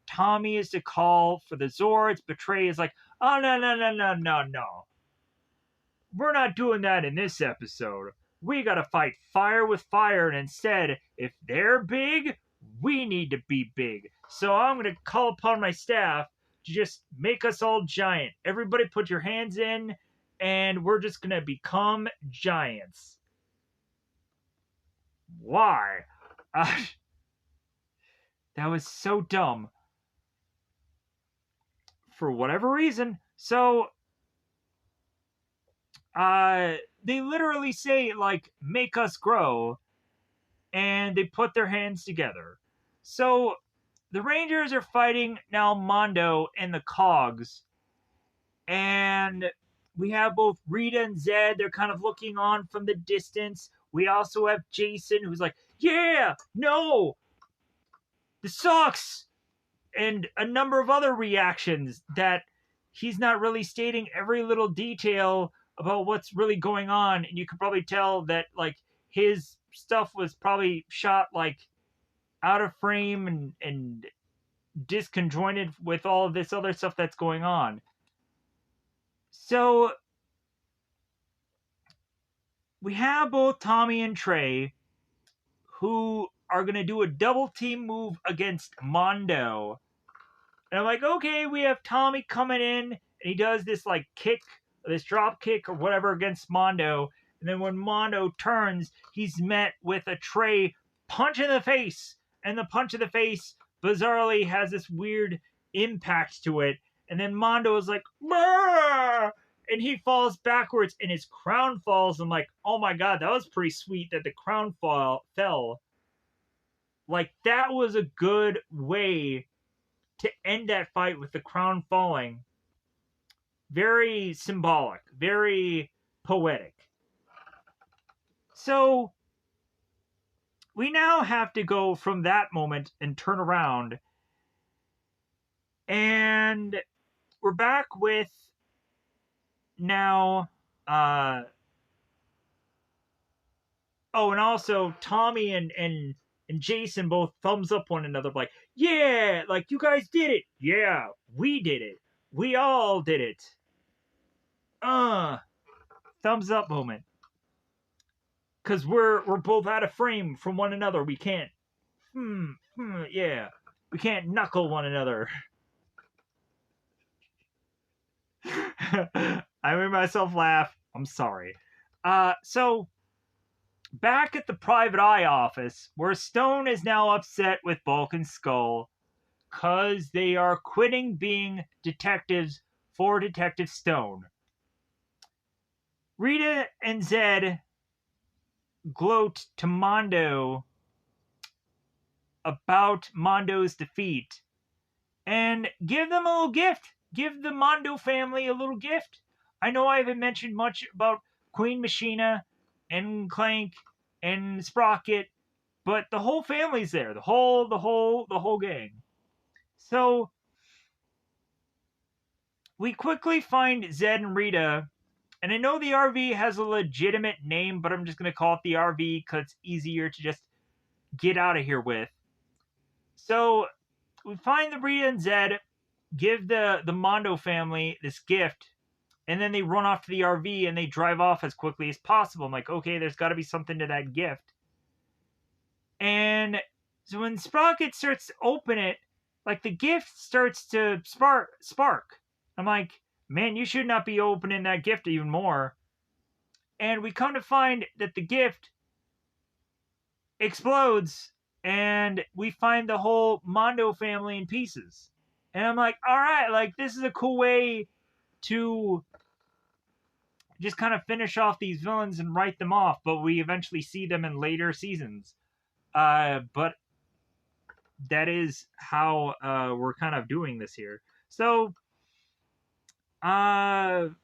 Tommy is to call for the Zords. Betray is like, oh no. We're not doing that in this episode. We gotta fight fire with fire, and instead, if they're big, we need to be big. So I'm gonna call upon my staff to just make us all giant. Everybody put your hands in, and we're just gonna become giants. Why? That was so dumb. For whatever reason. So, they literally say, like, make us grow, and they put their hands together. So, the Rangers are fighting now Mondo and the Cogs, and we have both Rita and Zed. They're kind of looking on from the distance. We also have Jason, who's like, yeah, no, this sucks. And a number of other reactions that he's not really stating every little detail about what's really going on. And you can probably tell that, like, his stuff was probably shot, like, out of frame and disconjointed with all of this other stuff that's going on. So we have both Tommy and Trey who are going to do a double team move against Mondo. And I'm like, okay, we have Tommy coming in, and he does this like kick, this drop kick or whatever against Mondo. And then when Mondo turns, he's met with a Trey punch in the face. And the punch in the face, bizarrely, has this weird impact to it. And then Mondo is like, "Brr!" And he falls backwards, and his crown falls. I'm like, oh my god, that was pretty sweet that the crown fell. Like, that was a good way to end that fight with the crown falling. Very symbolic, very poetic. So, we now have to go from that moment and turn around. And we're back with now, oh, and also Tommy and Jason both thumbs up one another, like, yeah, like, you guys did it. Yeah, we did it. We all did it. Thumbs up moment. Because we're both out of frame from one another. We can't, yeah. We can't knuckle one another. I made myself laugh. I'm sorry. So, back at the Private Eye office, where Stone is now upset with Bulk and Skull, because they are quitting being detectives for Detective Stone. Rita and Zed gloat to Mondo about Mondo's defeat and give them a little gift. Give the Mondo family a little gift. I know I haven't mentioned much about Queen Machina and Clank and Sprocket, but the whole family's there. The whole gang. So we quickly find Zed and Rita, and I know the RV has a legitimate name, but I'm just going to call it the RV because it's easier to just get out of here with. So we find the Rita and Zed, give the Mondo family this gift, and then they run off to the RV and they drive off as quickly as possible. I'm like, okay, there's got to be something to that gift. And so when Sprocket starts to open it, like the gift starts to spark. I'm like, man, you should not be opening that gift even more. And we come to find that the gift explodes and we find the whole Mondo family in pieces. And I'm like, all right, like this is a cool way to just kind of finish off these villains and write them off, but we eventually see them in later seasons. But that is how we're kind of doing this here. So, the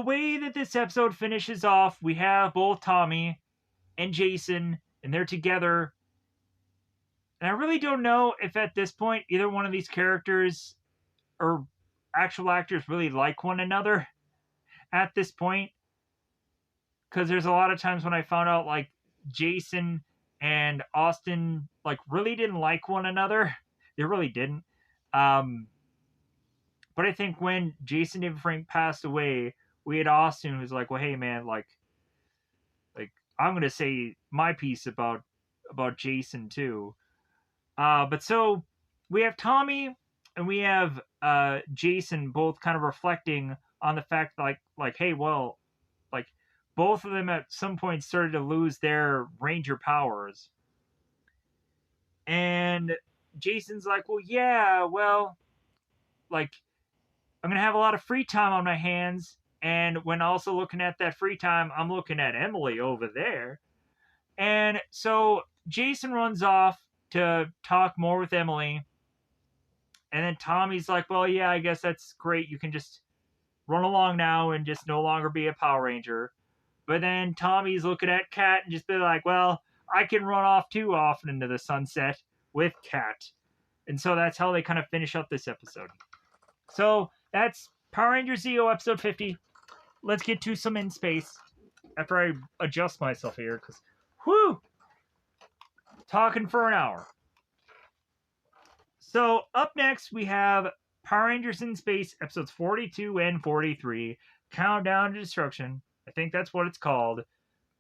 way that this episode finishes off, we have both Tommy and Jason, and they're together. And I really don't know if at this point either one of these characters or actual actors really like one another at this point. Because there's a lot of times when I found out like Jason and Austin like really didn't like one another. They really didn't. But I think when Jason David Frank passed away, we had Austin who's like, well, hey man, like I'm gonna say my piece about Jason too. But so we have Tommy and we have Jason both kind of reflecting on the fact like hey, well, like both of them at some point started to lose their ranger powers. And Jason's like, well, yeah, well, like I'm gonna have a lot of free time on my hands, and when also looking at that free time, I'm looking at Emily over there. And so Jason runs off to talk more with Emily. And then Tommy's like, well, yeah, I guess that's great. You can just run along now and just no longer be a Power Ranger. But then Tommy's looking at Kat and just be like, well, I can run off too often into the sunset with Kat. And so that's how they kind of finish up this episode. So that's Power Rangers Zeo episode 50. Let's get to some in space after I adjust myself here because, whew, talking for an hour. So up next we have Power Rangers in Space episodes 42 and 43, Countdown to Destruction. I think that's what it's called.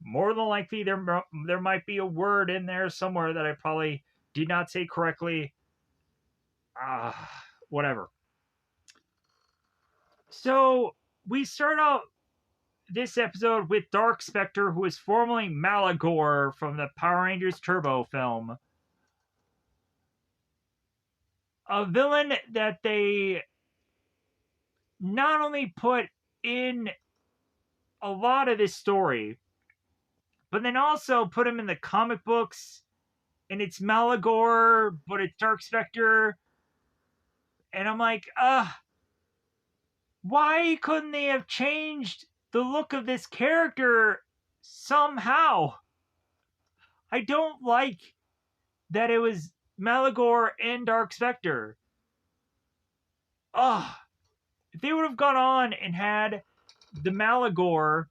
More than likely there might be a word in there somewhere that I probably did not say correctly. Whatever. So we start out this episode with Dark Spectre, who is formerly Malagor from the Power Rangers Turbo film. A villain that they not only put in a lot of this story, but then also put him in the comic books, and it's Malagor, but it's Dark Spectre. And I'm like, why couldn't they have changed the look of this character somehow? I don't like that it was Malagor and Dark Spectre. If they would have gone on and had the Malagor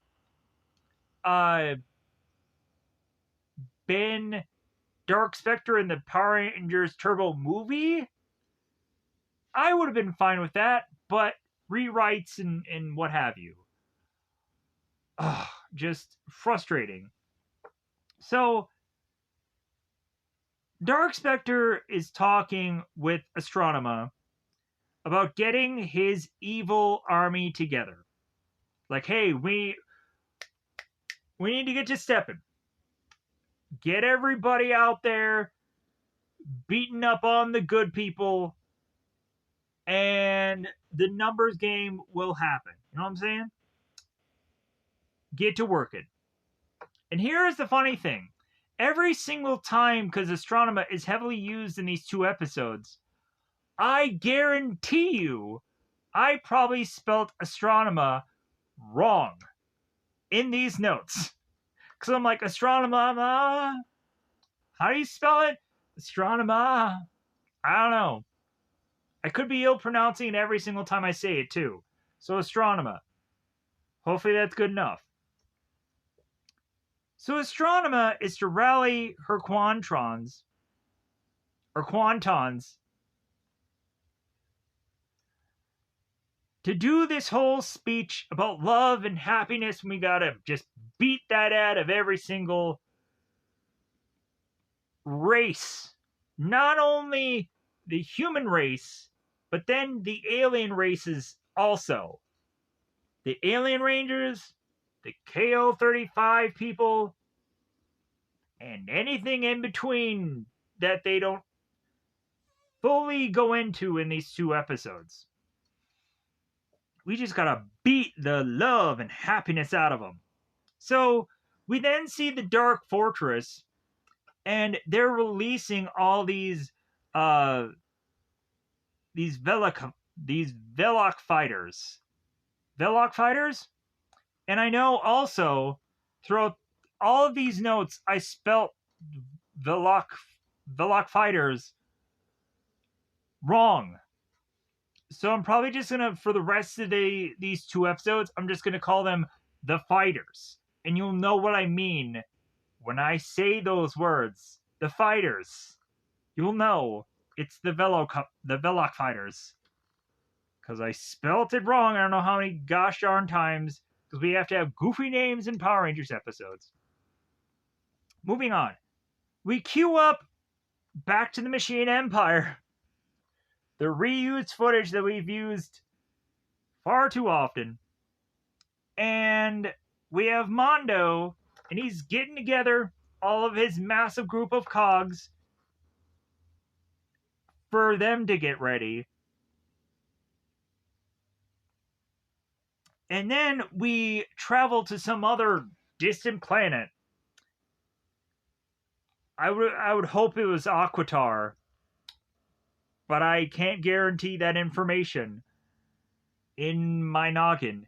been Dark Spectre in the Power Rangers Turbo movie, I would have been fine with that, but rewrites and what have you. Just frustrating. So, Dark Spectre is talking with Astronema about getting his evil army together. Like, hey, we need to get to stepping. Get everybody out there beating up on the good people, and the numbers game will happen. You know what I'm saying? Get to working. And here's the funny thing. Every single time, because Astronema is heavily used in these two episodes, I guarantee you I probably spelt Astronema wrong in these notes. Because I'm like, Astronema, how do you spell it? Astronema. I don't know. I could be ill pronouncing it every single time I say it, too. So, Astronema. Hopefully that's good enough. So, Astronema is to rally her Quantons, to to do this whole speech about love and happiness, we gotta just beat that out of every single race. Not only the human race, but then the alien races also. The Alien Rangers, the KO-35 people, and anything in between that they don't fully go into in these 2 episodes. We just gotta beat the love and happiness out of them. So we then see the Dark Fortress, and they're releasing all these Velok fighters. Velok fighters? And I know also throughout all of these notes I spelt Velok fighters wrong. So I'm probably just gonna, for the rest of these 2 episodes, I'm just gonna call them the fighters. And you'll know what I mean when I say those words. The fighters. You'll know it's the Velok fighters. Because I spelt it wrong, I don't know how many gosh darn times, because we have to have goofy names in Power Rangers episodes. Moving on. We queue up back to the Machine Empire. The reused footage that we've used far too often. And we have Mondo, and he's getting together all of his massive group of cogs for them to get ready. And then we travel to some other distant planet. I would hope it was Aquitar, but I can't guarantee that information in my noggin.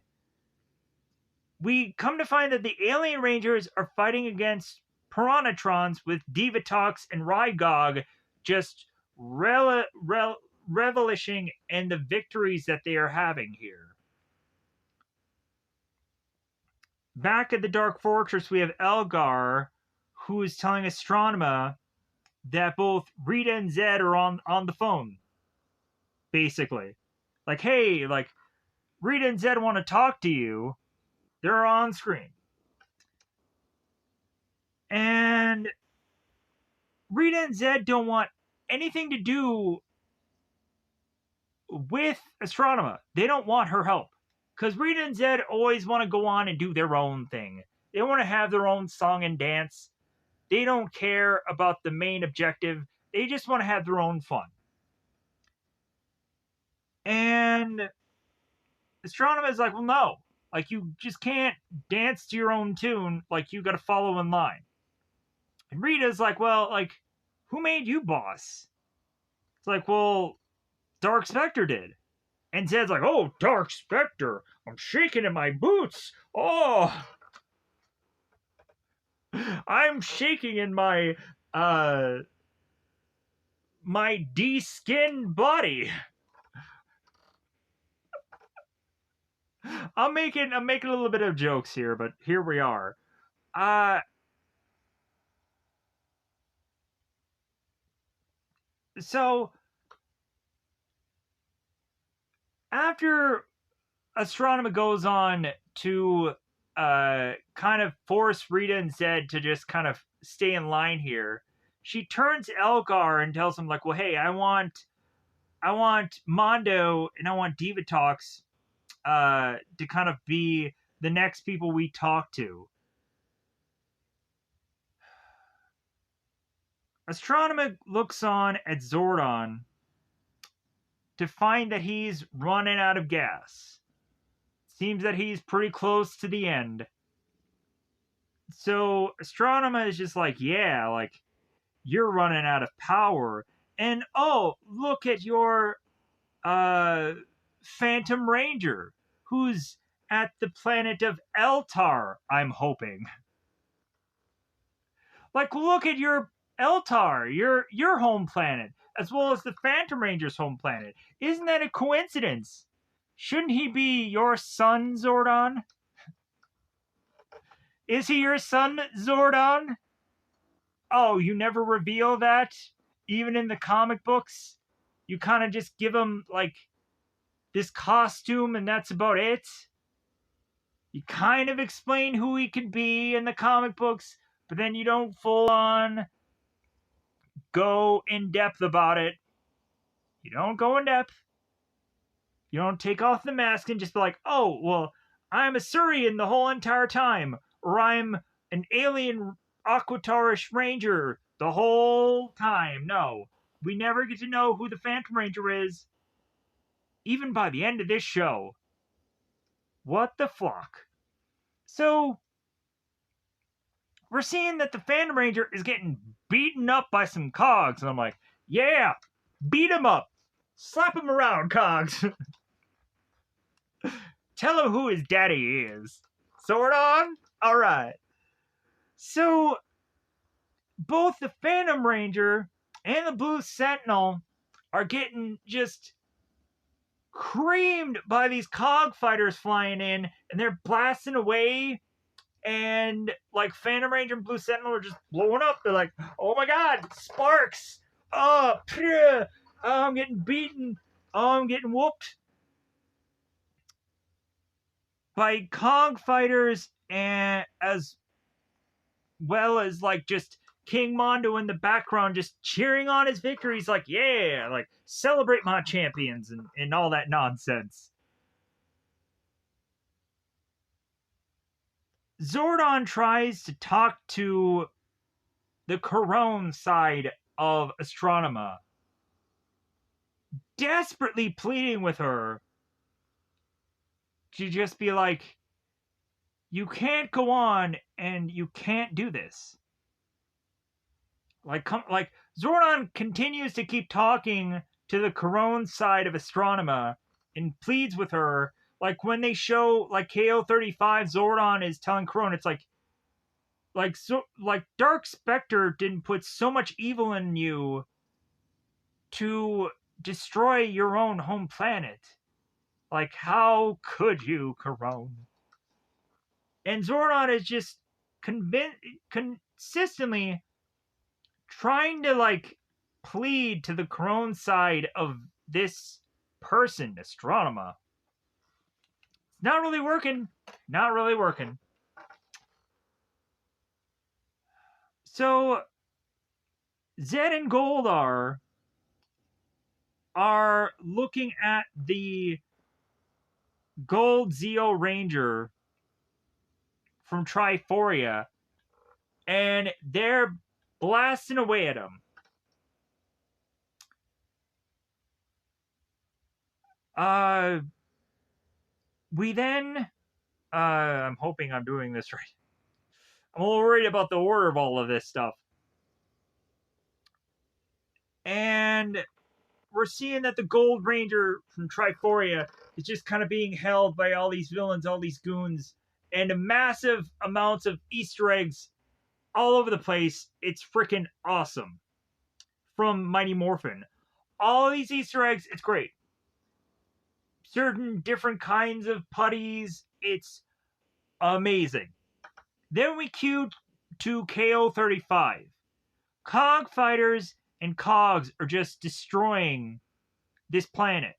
We come to find that the Alien Rangers are fighting against Piranhatrons with Divatox and Rygog just relishing in the victories that they are having here. Back at the Dark Fortress, we have Elgar, who is telling Astronema that both Rita and Zed are on the phone. Basically. Like, hey, like, Rita and Zed want to talk to you. They're on screen. And Rita and Zed don't want anything to do with Astronema. They don't want her help. Because Rita and Zed always want to go on and do their own thing. They want to have their own song and dance. They don't care about the main objective. They just want to have their own fun. And Astronema is like, well, no. Like, you just can't dance to your own tune. Like, you got to follow in line. And Rita's like, well, like, who made you boss? It's like, well, Dark Spectre did. And Zed's like, oh, Dark Spectre, I'm shaking in my boots. Oh, I'm shaking in my, my de-skinned body. I'm making a little bit of jokes here, but here we are. So after Astronema goes on to kind of force Rita and Zed to just kind of stay in line here, she turns to Elgar and tells him, like, well, hey, I want Mondo and I want Divatox to kind of be the next people we talk to. Astronema looks on at Zordon to find that he's running out of gas. Seems that he's pretty close to the end. So Astronema is just like, yeah, like, you're running out of power. And oh, look at your Phantom Ranger, who's at the planet of Eltar, I'm hoping. Like, look at your Eltar, your home planet, as well as the Phantom Ranger's home planet. Isn't that a coincidence? Shouldn't he be your son, Zordon? Is he your son, Zordon? Oh, you never reveal that? Even in the comic books? You kind of just give him, like, this costume and that's about it. You kind of explain who he could be in the comic books, but then you don't full on go in depth about it. You don't go in depth. You don't take off the mask and just be like, oh, well, I'm a Surian the whole entire time, or I'm an alien Aquatarish Ranger the whole time. No, we never get to know who the Phantom Ranger is, even by the end of this show. What the fuck? So, we're seeing that the Phantom Ranger is getting beaten up by some cogs, and I'm like, yeah, beat him up. Slap him around, cogs. Tell him who his daddy is. Zordon? Alright. So, both the Phantom Ranger and the Blue Sentinel are getting just creamed by these cog fighters flying in, and they're blasting away, and like Phantom Ranger and Blue Sentinel are just blowing up. They're like, oh my god, sparks! Oh, I'm getting beaten. Oh, I'm getting whooped by cog fighters, and as well as like just King Mondo in the background just cheering on his victories, like, yeah, like celebrate my champions and all that nonsense. Zordon tries to talk to the Corone side of Astronema, desperately pleading with her to just be like, you can't go on and you can't do this. Like Zordon continues to keep talking to the Corone side of Astronema and pleads with her. Like when they show like KO-35, Zordon is telling Corone, it's like Dark Spectre didn't put so much evil in you to destroy your own home planet. Like, how could you, Corone? And Zordon is just consistently trying to like plead to the Corone side of this person, Astronema. It's not really working. Not really working. So Zed and Goldar are looking at the Gold Zeo Ranger from Triforia, and they're blasting away at him. We then, I'm hoping I'm doing this right. I'm a little worried about the order of all of this stuff. And we're seeing that the Gold Ranger from Triforia is just kind of being held by all these villains, all these goons, and massive amounts of Easter eggs all over the place. It's freaking awesome. From Mighty Morphin. All of these Easter eggs, it's great. Certain different kinds of putties, it's amazing. Then we cue to KO-35. Cog fighters and cogs are just destroying this planet.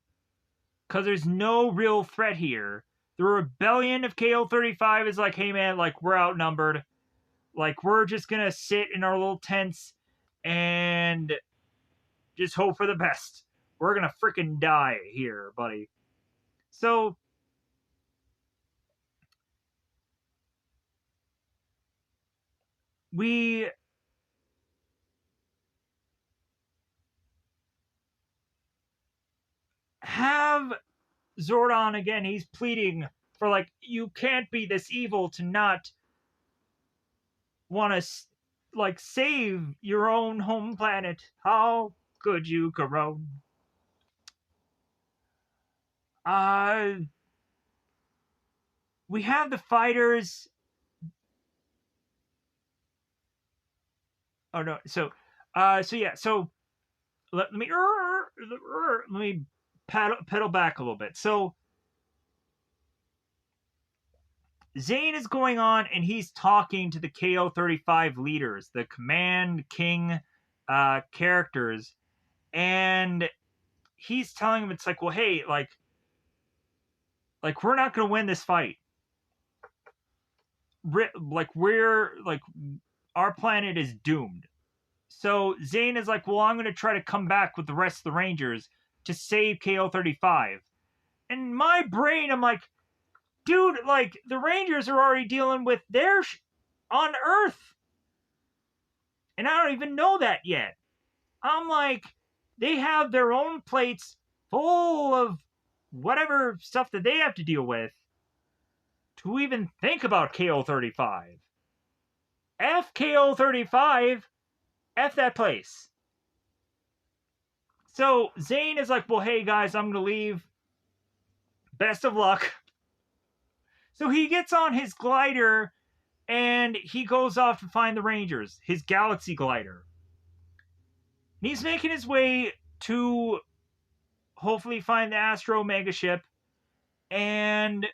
Because there's no real threat here. The rebellion of KO-35 is like, hey man, like we're outnumbered. Like we're just gonna sit in our little tents and just hope for the best. We're gonna freaking die here, buddy. So we have Zordon again. He's pleading for like, you can't be this evil to not want to like save your own home planet. How could you, Corone? We have the fighters. Oh no, so yeah, so let me pedal back a little bit. So Zane is going on and he's talking to the KO-35 leaders, the Command King characters, and he's telling them, it's like, well, hey, like, like, we're not going to win this fight. Like, our planet is doomed. So Zane is like, well, I'm going to try to come back with the rest of the Rangers to save KO-35. And in my brain, I'm like, dude, like, the Rangers are already dealing with their on Earth. And I don't even know that yet. I'm like, they have their own plates full of whatever stuff that they have to deal with to even think about KO-35. F KO-35, F that place. So Zane is like, well, hey guys, I'm going to leave. Best of luck. So he gets on his glider and he goes off to find the Rangers, his Galaxy glider. And he's making his way to hopefully find the Astro Megaship. And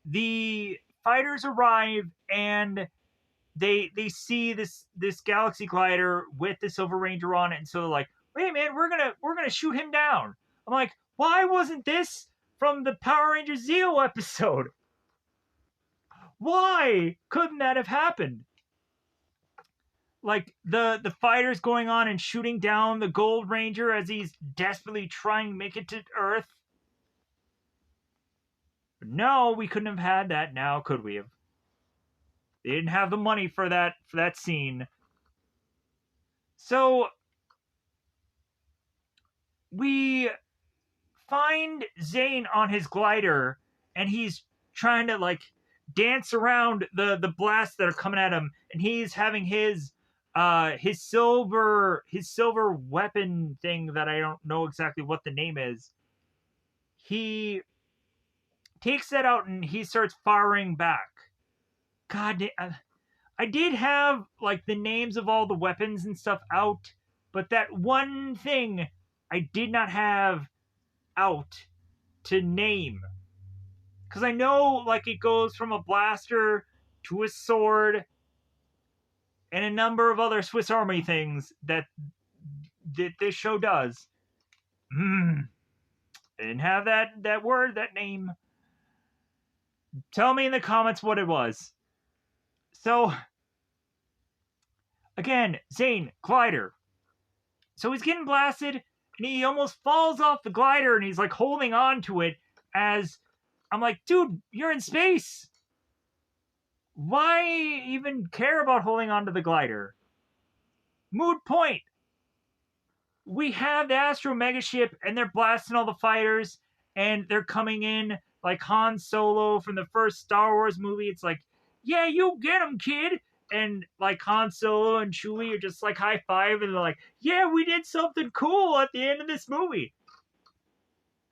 the fighters arrive and they see this Galaxy glider with the Silver Ranger on it, and so they're like, wait man, we're gonna shoot him down. I'm like, why wasn't this from the Power Rangers Zeo episode? Why couldn't that have happened? Like, the fighters going on and shooting down the Gold Ranger as he's desperately trying to make it to Earth. But no, we couldn't have had that now, could we have? They didn't have the money for that scene. So we find Zane on his glider, and he's trying to like dance around the blasts that are coming at him, and he's having his silver weapon thing that I don't know exactly what the name is. He takes that out and he starts firing back. God, I did have like the names of all the weapons and stuff out, but that one thing I did not have out to name. Because I know like it goes from a blaster to a sword and a number of other Swiss Army things that this show does. I didn't have that word, that name. Tell me in the comments what it was. So, again, Zane, glider. So he's getting blasted, and he almost falls off the glider, and he's like holding on to it as I'm like, dude, you're in space. Why even care about holding on to the glider? Moot point. We have the Astro Megaship, and they're blasting all the fighters, and they're coming in like Han Solo from the first Star Wars movie. It's like, yeah, you get him, kid. And like Han Solo and Chewie are just like high five, and they're like, yeah, we did something cool at the end of this movie.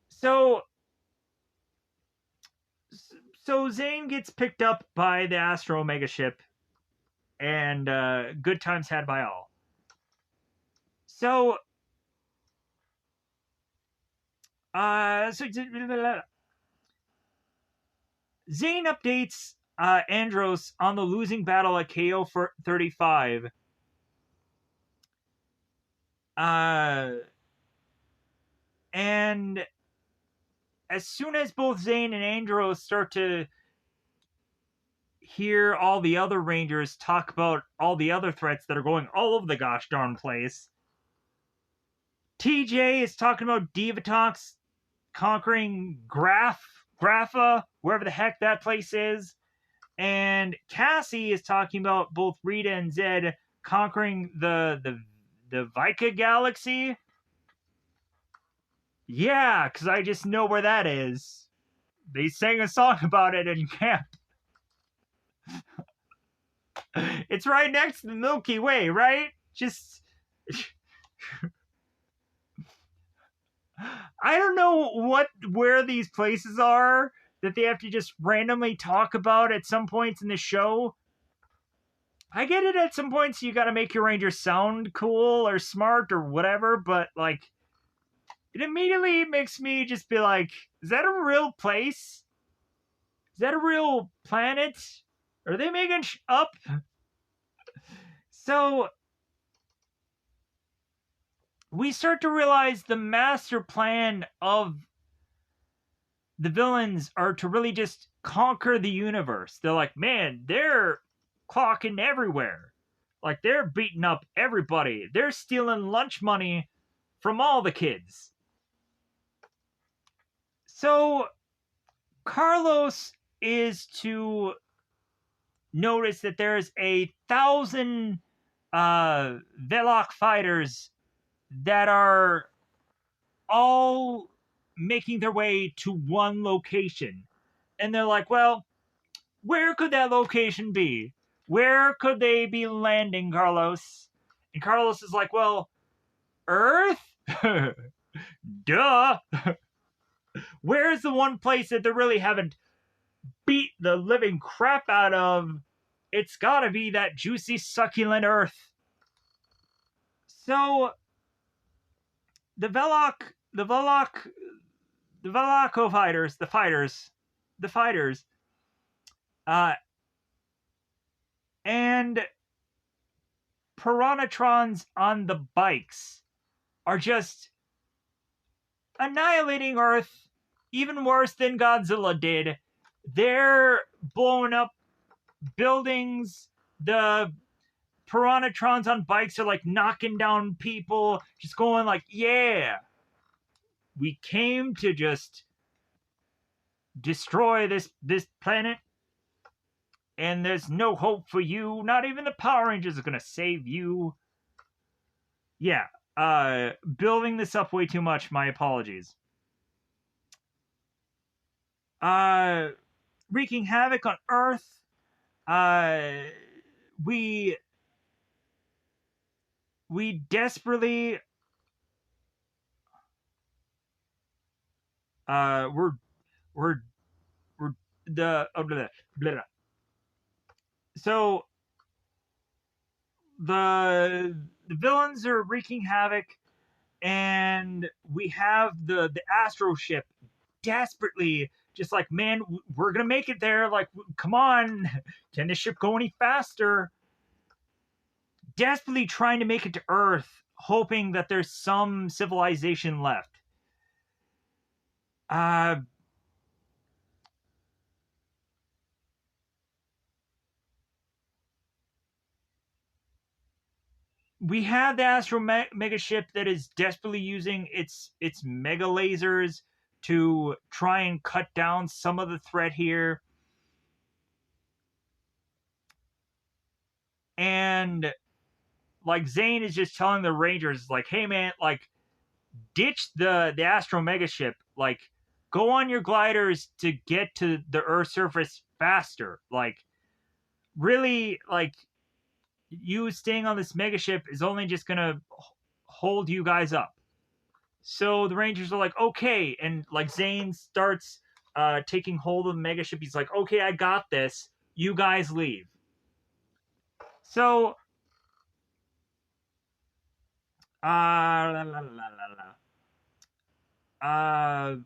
So Zane gets picked up by the Astro Megaship, and good times had by all. So Zane updates Andros on the losing battle at KO-35. And as soon as both Zane and Andros start to hear all the other Rangers talk about all the other threats that are going all over the gosh darn place, TJ is talking about Divatox conquering Grapha, wherever the heck that place is. And Cassie is talking about both Rita and Zed conquering the Vika Galaxy. Yeah, because I just know where that is. They sang a song about it in camp. It's right next to the Milky Way, right? Just... I don't know where these places are that they have to just randomly talk about at some points in the show. I get it, at some points you gotta make your Rangers sound cool or smart or whatever, but like, it immediately makes me just be like, is that a real place? Is that a real planet? Are they making up? So we start to realize the master plan of the villains are to really just conquer the universe. They're like, man, they're clocking everywhere. Like, they're beating up everybody. They're stealing lunch money from all the kids. So, Carlos is to notice that there's 1,000 Velok fighters that are all making their way to one location. And they're like, well, where could that location be? Where could they be landing, Carlos? And Carlos is like, well, Earth? Duh. Where's the one place that they really haven't beat the living crap out of? It's gotta be that juicy, succulent Earth. So, the Velocco fighters, and Piranhatrons on the bikes are just annihilating Earth even worse than Godzilla did. They're blowing up buildings. The Piranhatrons on bikes are like knocking down people, just going like, yeah, we came to just destroy this planet, and there's no hope for you. Not even the Power Rangers are gonna save you. Yeah, building this up way too much. My apologies. Wreaking havoc on Earth. We desperately we're the blah, blah. So the villains are wreaking havoc, and we have the Astro ship desperately just like, man, we're gonna make it there. Like, come on, can the ship go any faster? Desperately trying to make it to Earth, hoping that there's some civilization left. We have the Astro Mega ship that is desperately using its mega lasers to try and cut down some of the threat here. And like, Zane is just telling the Rangers, like, hey man, like, ditch the Astro Mega ship. Like, go on your gliders to get to the Earth's surface faster. Like, really, like, you staying on this mega ship is only just gonna hold you guys up. So the Rangers are like, okay, and like, Zane starts taking hold of the mega ship. He's like, okay, I got this. You guys leave. So la, la, la,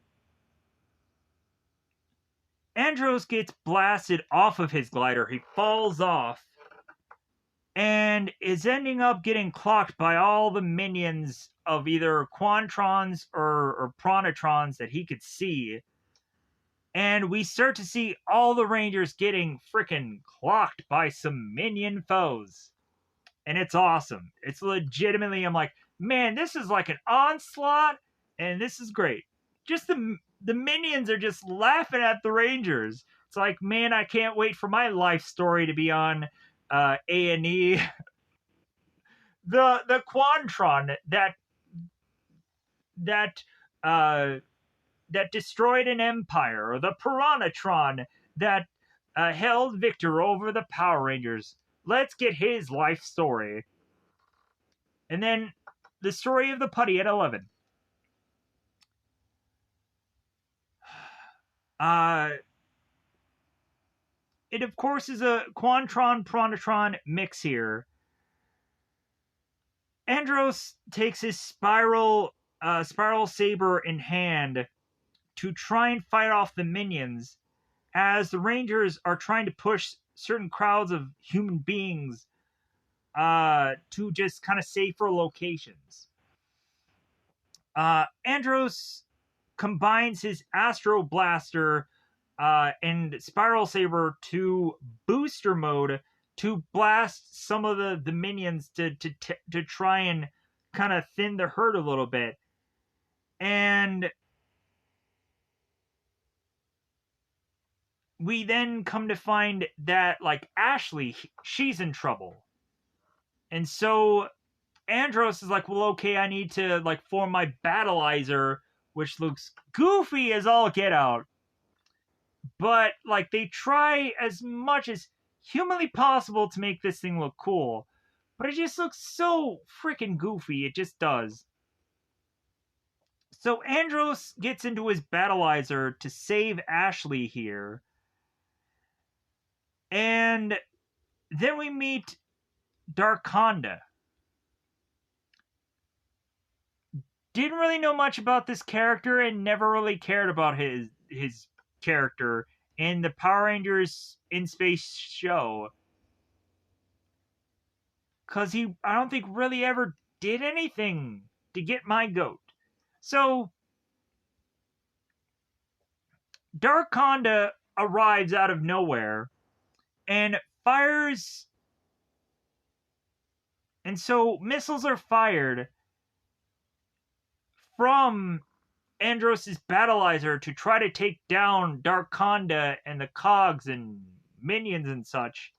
Andros gets blasted off of his glider. He falls off and is ending up getting clocked by all the minions of either Quantrons or Piranhatrons that he could see. And we start to see all the Rangers getting freaking clocked by some minion foes. And it's awesome. It's legitimately, I'm like, man, this is like an onslaught, and this is great. Just the minions are just laughing at the Rangers. It's like, man, I can't wait for my life story to be on A&E. The Quantron that destroyed an empire, or the Piranhatron that held victor over the Power Rangers. Let's get his life story. And then the story of the putty at 11. It, of course, is a Quantron-Piranhatron mix here. Andros takes his spiral saber in hand to try and fight off the minions, as the Rangers are trying to push certain crowds of human beings to just kind of safer locations. Andros combines his Astro Blaster and Spiral Saber to booster mode to blast some of the minions to try and kind of thin the herd a little bit. And we then come to find that, like, Ashley, she's in trouble. And so Andros is like, well, okay, I need to, like, form my Battleizer, which looks goofy as all get out. But, like, they try as much as humanly possible to make this thing look cool. But it just looks so freaking goofy. It just does. So Andros gets into his Battleizer to save Ashley here. And then we meet Darkonda. Didn't really know much about this character and never really cared about his character in the Power Rangers in Space show. Because I don't think really ever did anything to get my goat. So, Darkonda arrives out of nowhere and fires. And so, missiles are fired from Andros' Battleizer to try to take down Darkonda and the Cogs and minions and such.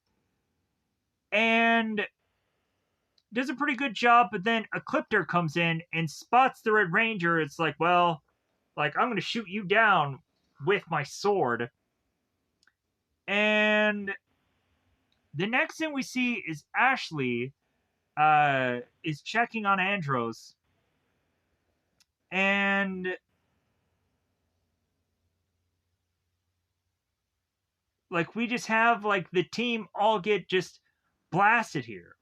And does a pretty good job, but then Ecliptor comes in and spots the Red Ranger. It's like, well, like, I'm going to shoot you down with my sword. And the next thing we see is Ashley is checking on Andros. And like, we just have, like, the team all get just blasted here.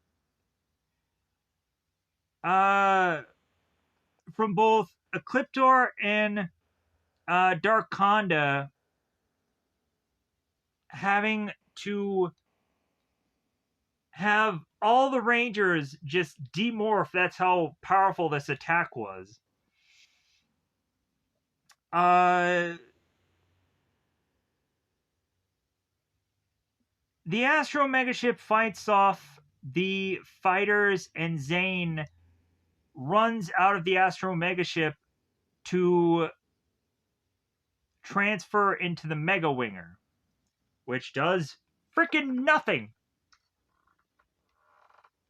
From both Ecliptor and Darkonda having to have all the Rangers just demorph. That's how powerful this attack was. The Astro Megaship fights off the fighters, and Zane runs out of the Astro Megaship to transfer into the Mega Winger, which does freaking nothing.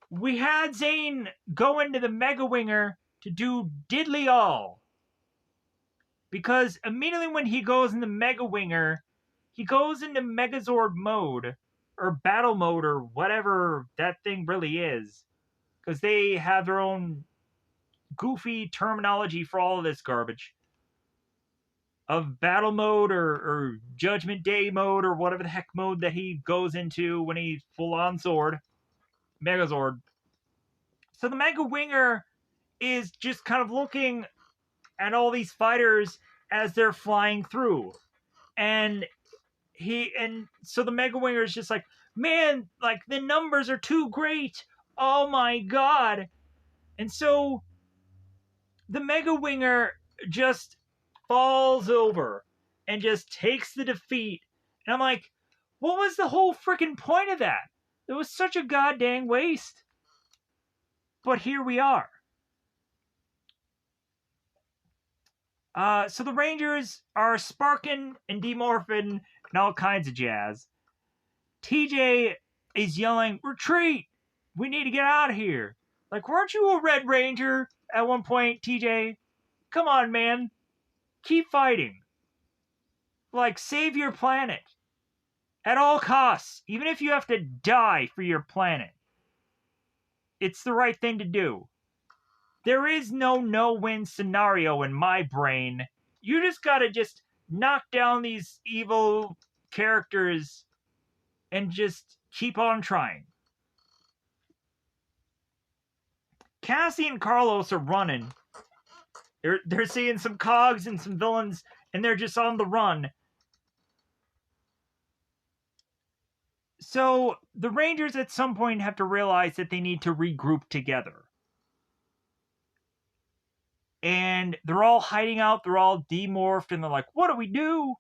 We had Zane go into the Mega Winger to do diddly all. Because immediately when he goes in the Mega Winger, he goes into Megazord mode, or battle mode, or whatever that thing really is. Because they have their own goofy terminology for all of this garbage. Of battle mode, or Judgment Day mode, or whatever the heck mode that he goes into when he's full on Zord. Megazord. So the Mega Winger is just kind of looking at all these fighters as they're flying through. And so the Mega Winger is just like, man, like, the numbers are too great. Oh my god. And so the Mega Winger just falls over and just takes the defeat. And I'm like, what was the whole freaking point of that? It was such a goddamn waste. But here we are. So the Rangers are sparking and demorphing and all kinds of jazz. TJ is yelling, retreat! We need to get out of here. Like, weren't you a Red Ranger at one point, TJ? Come on, man. Keep fighting. Like, save your planet. At all costs. Even if you have to die for your planet. It's the right thing to do. There is no no-win scenario in my brain. You just gotta just knock down these evil characters and just keep on trying. Cassie and Carlos are running. They're seeing some cogs and some villains, and they're just on the run. So the Rangers at some point have to realize that they need to regroup together. and they're all hiding out, they're all demorphed, and they're like, what do we do?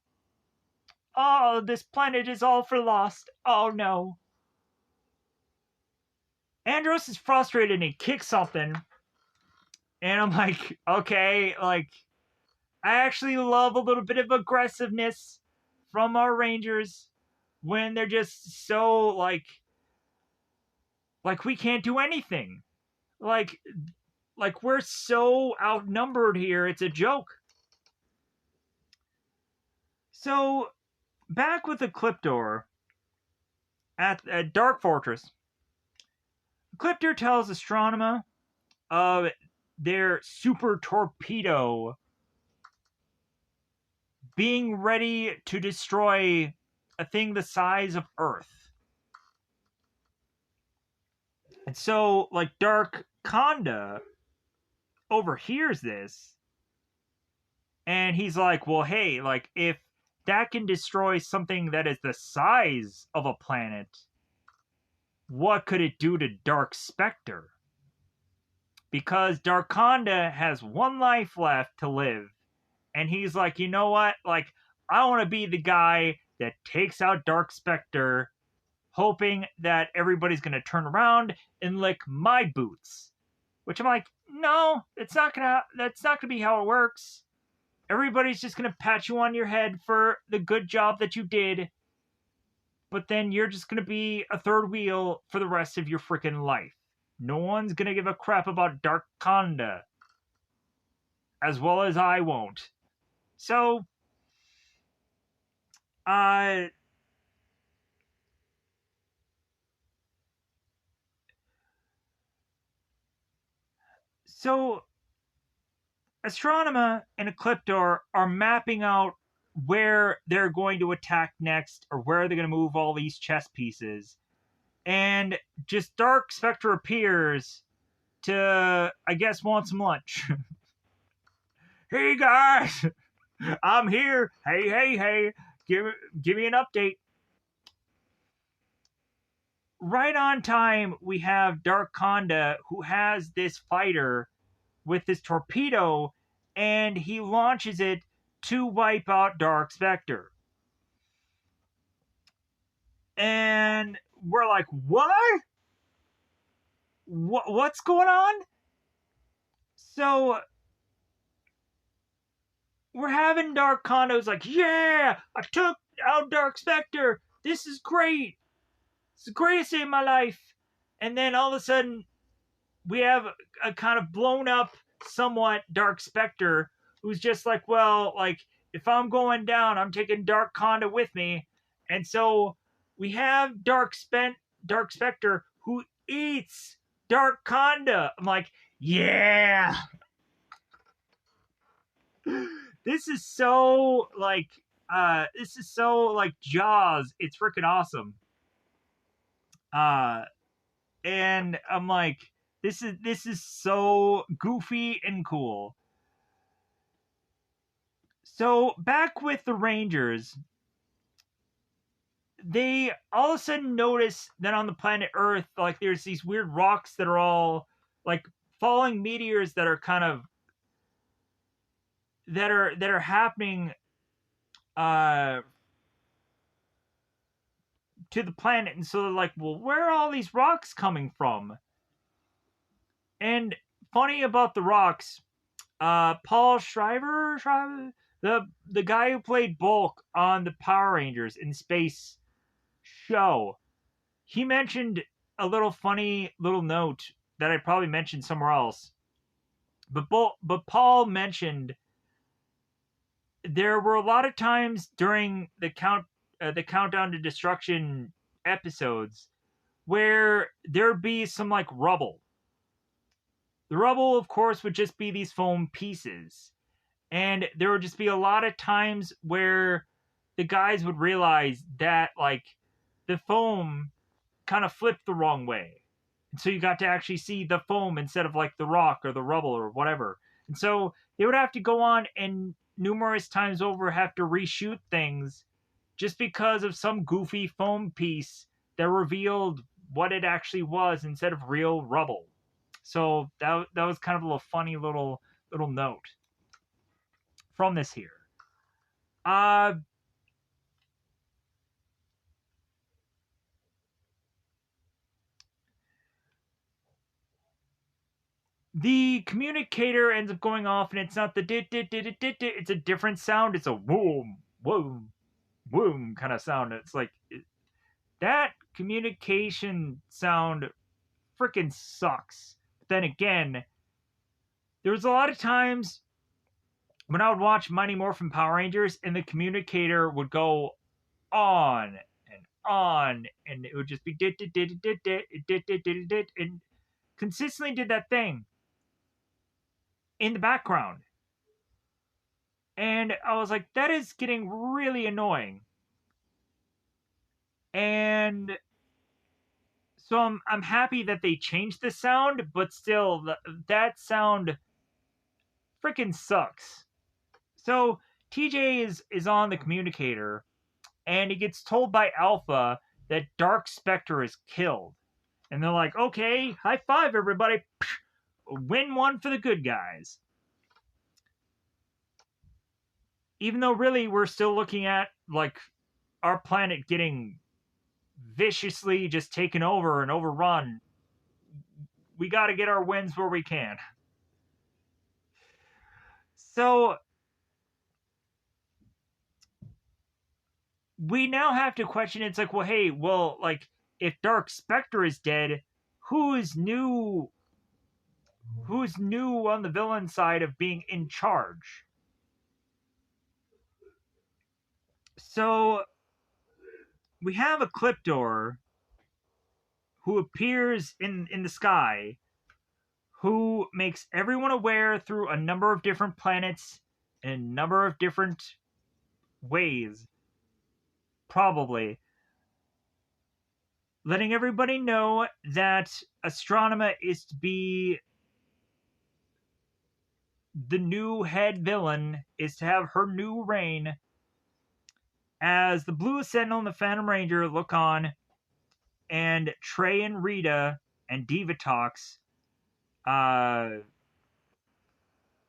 Oh, this planet is all for lost. Oh no. Andros is frustrated and he kicks something. And I'm like, okay, like, I actually love a little bit of aggressiveness from our Rangers when they're just so, like we can't do anything. Like we're so outnumbered here, it's a joke. So, back with Ecliptor at Dark Fortress, Ecliptor tells Astronema of their super torpedo being ready to destroy a thing the size of Earth. And so, like, Dark Conda overhears this, and he's like, well, hey, like, if that can destroy something that is the size of a planet, what could it do to Dark Spectre? Because Darkonda has one life left to live. And he's like, you know what? Like, I want to be the guy that takes out Dark Spectre, hoping that everybody's going to turn around and lick my boots. Which I'm like, no, that's not gonna be how it works. Everybody's just gonna pat you on your head for the good job that you did, but then you're just gonna be a third wheel for the rest of your freaking life. No one's gonna give a crap about Dark Conda, as well as I won't. So, Astronema and Ecliptor are mapping out where they're going to attack next, or where they're going to move all these chess pieces. And just Dark Spectre appears to, I guess, want some lunch. Hey guys, I'm here. Hey, give me an update. Right on time, we have Dark Conda, who has this fighter with this torpedo, and he launches it to wipe out Dark Spectre. And we're like, what? What's going on? So we're having Dark Condo's like, yeah, I took out Dark Spectre. This is great. It's the greatest day of my life. And then all of a sudden, we have a kind of blown up, somewhat Dark Spectre, who's just like, well, like, if I'm going down, I'm taking Dark Conda with me. And so we have Dark Spectre who eats Dark Conda. I'm like, yeah. This is so like Jaws. It's freaking awesome. And I'm like, this is so goofy and cool. So back with the Rangers, they all of a sudden notice that on the planet Earth, like, there's these weird rocks that are all like falling meteors that are kind of that are happening to the planet. And so they're like, well, where are all these rocks coming from? And funny about the rocks, Paul Schreiber, the guy who played Bulk on the Power Rangers in Space show, he mentioned a little funny little note that I probably mentioned somewhere else. But Paul mentioned there were a lot of times during the Countdown to Destruction episodes where there'd be some like rubble. The rubble, of course, would just be these foam pieces. And there would just be a lot of times where the guys would realize that, like, the foam kind of flipped the wrong way. And so you got to actually see the foam instead of, like, the rock or the rubble or whatever. And so they would have to go on and numerous times over have to reshoot things just because of some goofy foam piece that revealed what it actually was instead of real rubble. So that was kind of a little funny little little note from this here. Uh, the communicator ends up going off, and it's not the dit dit dit dit dit. It's a different sound. It's a boom, boom, boom kind of sound. It's like that communication sound freaking sucks. But then again, there was a lot of times when I would watch Mighty Morphin Power Rangers, and the communicator would go on and on, and it would just be dit dit dit dit dit dit dit dit dit, and consistently did that thing in the background. And I was like, that is getting really annoying. And so I'm happy that they changed the sound, but still, that sound freaking sucks. So TJ is on the communicator, and he gets told by Alpha that Dark Spectre is killed. And they're like, okay, high five, everybody. Win one for the good guys. Even though really we're still looking at like our planet getting viciously just taken over and overrun. We got to get our wins where we can. So we now have to question, it's like, well, hey, well, like, if Dark Spectre is dead, who's new on the villain side of being in charge? So we have Ecliptor, who appears in the sky, who makes everyone aware through a number of different planets in a number of different ways, probably, letting everybody know that Astronema is to be the new head villain, is to have her new reign, as the Blue Sentinel and the Phantom Ranger look on, and Trey and Rita and Divatox are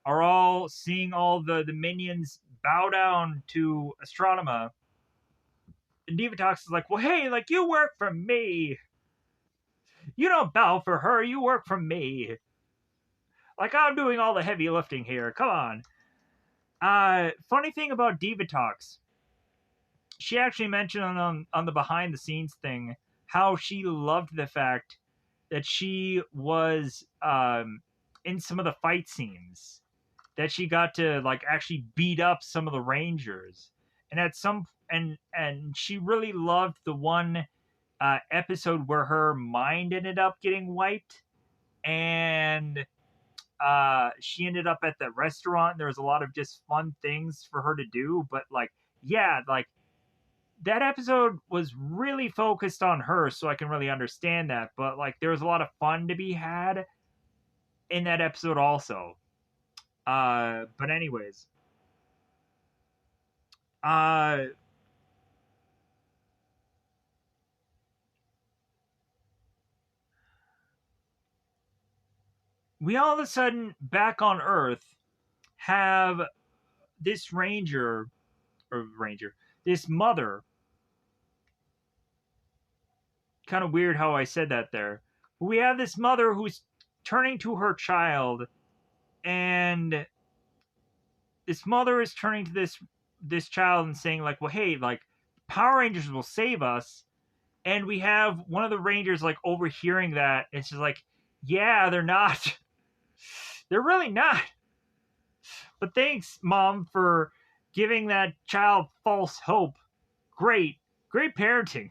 all seeing all the minions bow down to Astronema. And Divatox is like, well, hey, like, you work for me. You don't bow for her, you work for me. Like, I'm doing all the heavy lifting here. Come on. Funny thing about Divatox, she actually mentioned on the behind the scenes thing how she loved the fact that she was in some of the fight scenes, that she got to like actually beat up some of the Rangers, and at some and she really loved the one episode where her mind ended up getting wiped, and she ended up at the restaurant. There was a lot of just fun things for her to do, but like, yeah, like that episode was really focused on her, so I can really understand that. But like, there was a lot of fun to be had in that episode also. But anyways, uh, we all of a sudden back on Earth have this this mother. Kind of weird how I said that there. But we have this mother who's turning to her child, and this mother is turning to this child and saying like, well, hey, like, Power Rangers will save us. And we have one of the Rangers like overhearing that, and she's like, yeah, they're not. They're really not. But thanks, Mom, for giving that child false hope. Great parenting.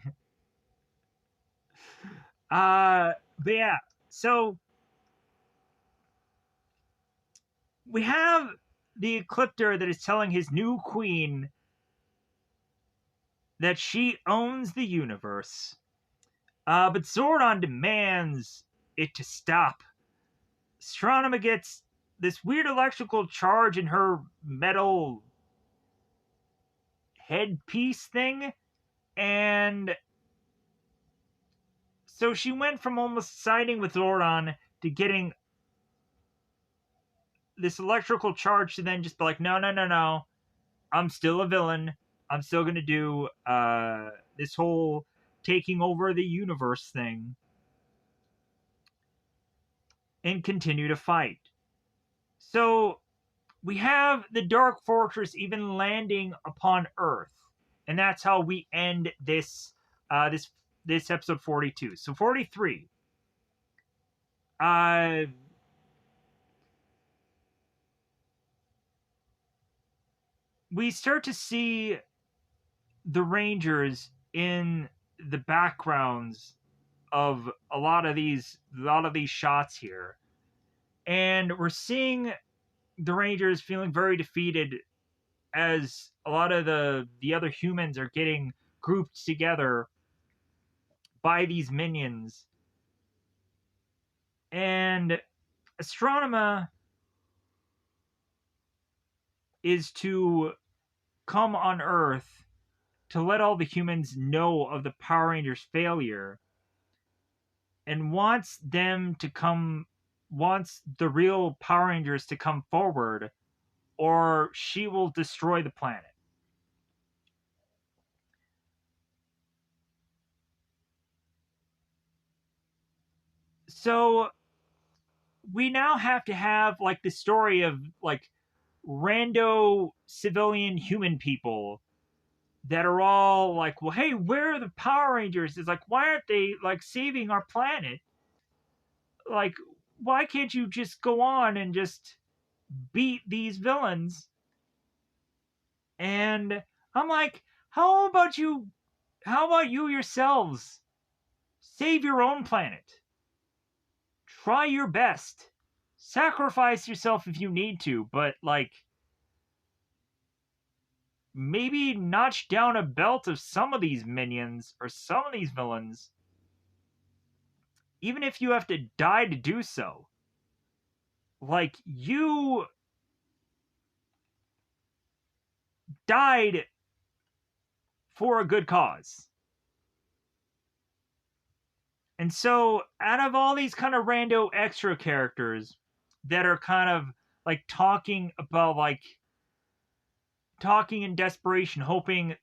But yeah, so we have the Ecliptor that is telling his new queen that she owns the universe. But Zordon demands it to stop. Astronema gets this weird electrical charge in her metal headpiece thing, and so she went from almost siding with Zordon to getting this electrical charge to then just be like, no, no, no, no, I'm still a villain. I'm still gonna do this whole taking over the universe thing and continue to fight. So we have the Dark Fortress even landing upon Earth, and that's how we end this episode 42. So 43. Uh, we start to see the Rangers in the backgrounds of a lot of these shots here, and we're seeing the Rangers feeling very defeated as a lot of the other humans are getting grouped together by these minions. And Astronema is to come on Earth to let all the humans know of the Power Rangers' failure and wants the real Power Rangers to come forward, or she will destroy the planet. So we now have to have like the story of like rando civilian human people that are all like, well, hey, where are the Power Rangers? It's like, why aren't they like saving our planet? Like, why can't you just go on and just beat these villains? And I'm like, how about you? How about you yourselves? Save your own planet. Try your best. Sacrifice yourself if you need to, but like, maybe notch down a belt of some of these minions or some of these villains, even if you have to die to do so. Like, you died for a good cause. And so, out of all these kind of rando extra characters that are kind of like talking about, like, talking in desperation, hoping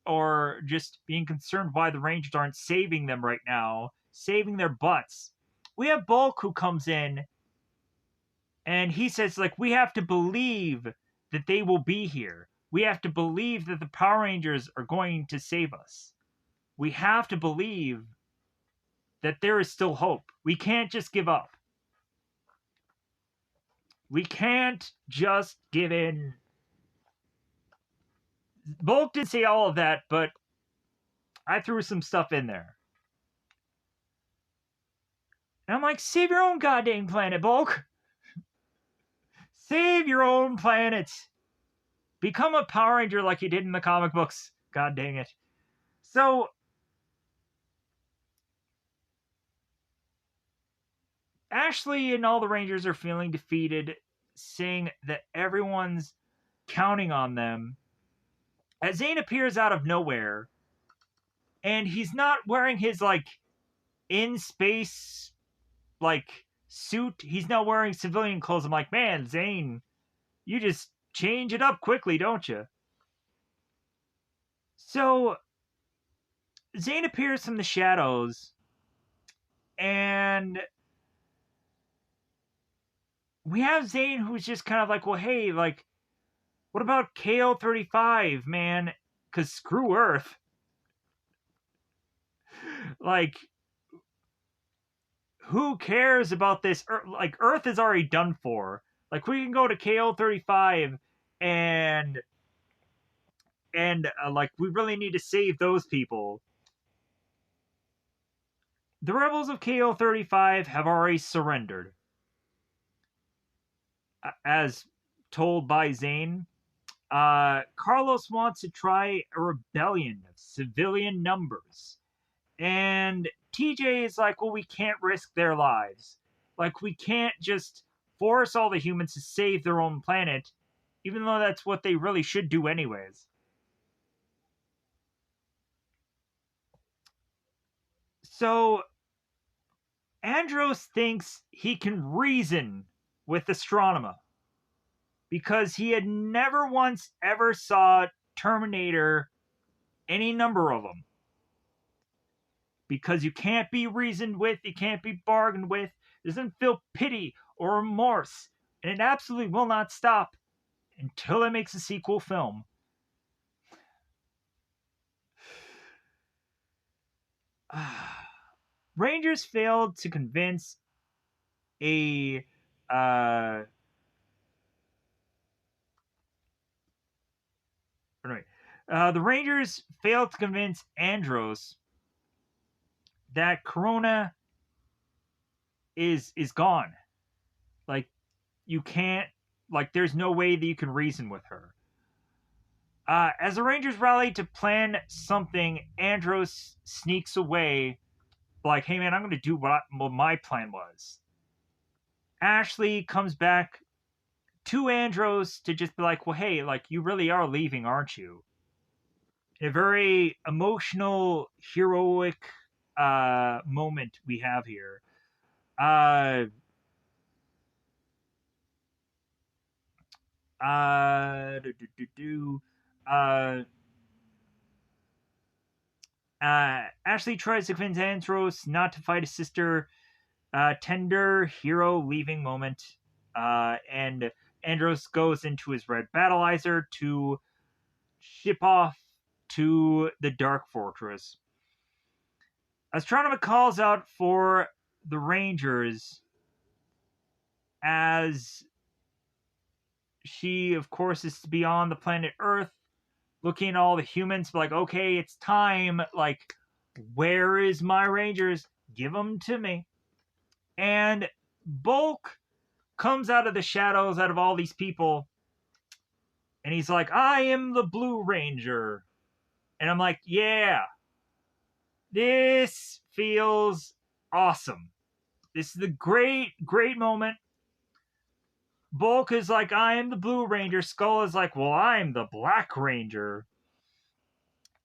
or just being concerned why the Rangers aren't saving them right now, saving their butts, we have Bulk who comes in and he says, like, we have to believe that they will be here. We have to believe that the Power Rangers are going to save us. We have to believe that there is still hope. We can't just give up. We can't just give in. Bulk didn't say all of that, but I threw some stuff in there. And I'm like, save your own goddamn planet, Bulk. Save your own planet. Become a Power Ranger like you did in the comic books. God dang it. So, Ashley and all the Rangers are feeling defeated, seeing that everyone's counting on them. As Zane appears out of nowhere, and he's not wearing his, like, in space, like, suit. He's now wearing civilian clothes. I'm like, man, Zane, you just change it up quickly, don't you? So, Zane appears from the shadows, and we have Zane who's just kind of like, well, hey, like, what about KO-35, man? Because screw Earth. Like, who cares about this? Like, Earth is already done for. Like, we can go to KO-35 and like, we really need to save those people. The rebels of KO-35 have already surrendered. As told by Zane, Carlos wants to try a rebellion of civilian numbers. And TJ is like, well, we can't risk their lives. Like, we can't just force all the humans to save their own planet, even though that's what they really should do anyways. So, Andros thinks he can reason with Astronema. because he had never once ever saw Terminator, any number of them. Because you can't be reasoned with, you can't be bargained with, doesn't feel pity or remorse, and it absolutely will not stop until it makes a sequel film. Rangers failed to convince a the Rangers failed to convince Andros that Corona is gone. Like, you can't, like, there's no way that you can reason with her. As the Rangers rally to plan something, Andros sneaks away, like, hey man, I'm going to do what my plan was. Ashley comes back to Andros to just be like, well, hey, like, you really are leaving, aren't you? In a very emotional, heroic moment we have here. Ashley tries to convince Andros not to fight his sister. Tender hero leaving moment. And Andros goes into his red battleizer to ship off to the Dark Fortress. Astronema calls out for the Rangers as she, of course, is to be on the planet Earth, looking at all the humans, like, okay, it's time. Like, where is my Rangers? Give them to me. And Bulk comes out of the shadows, out of all these people, and he's like, I am the Blue Ranger. And I'm like, yeah, this feels awesome. This is a great, great moment. Bulk is like, I am the Blue Ranger. Skull is like, well, I'm the Black Ranger.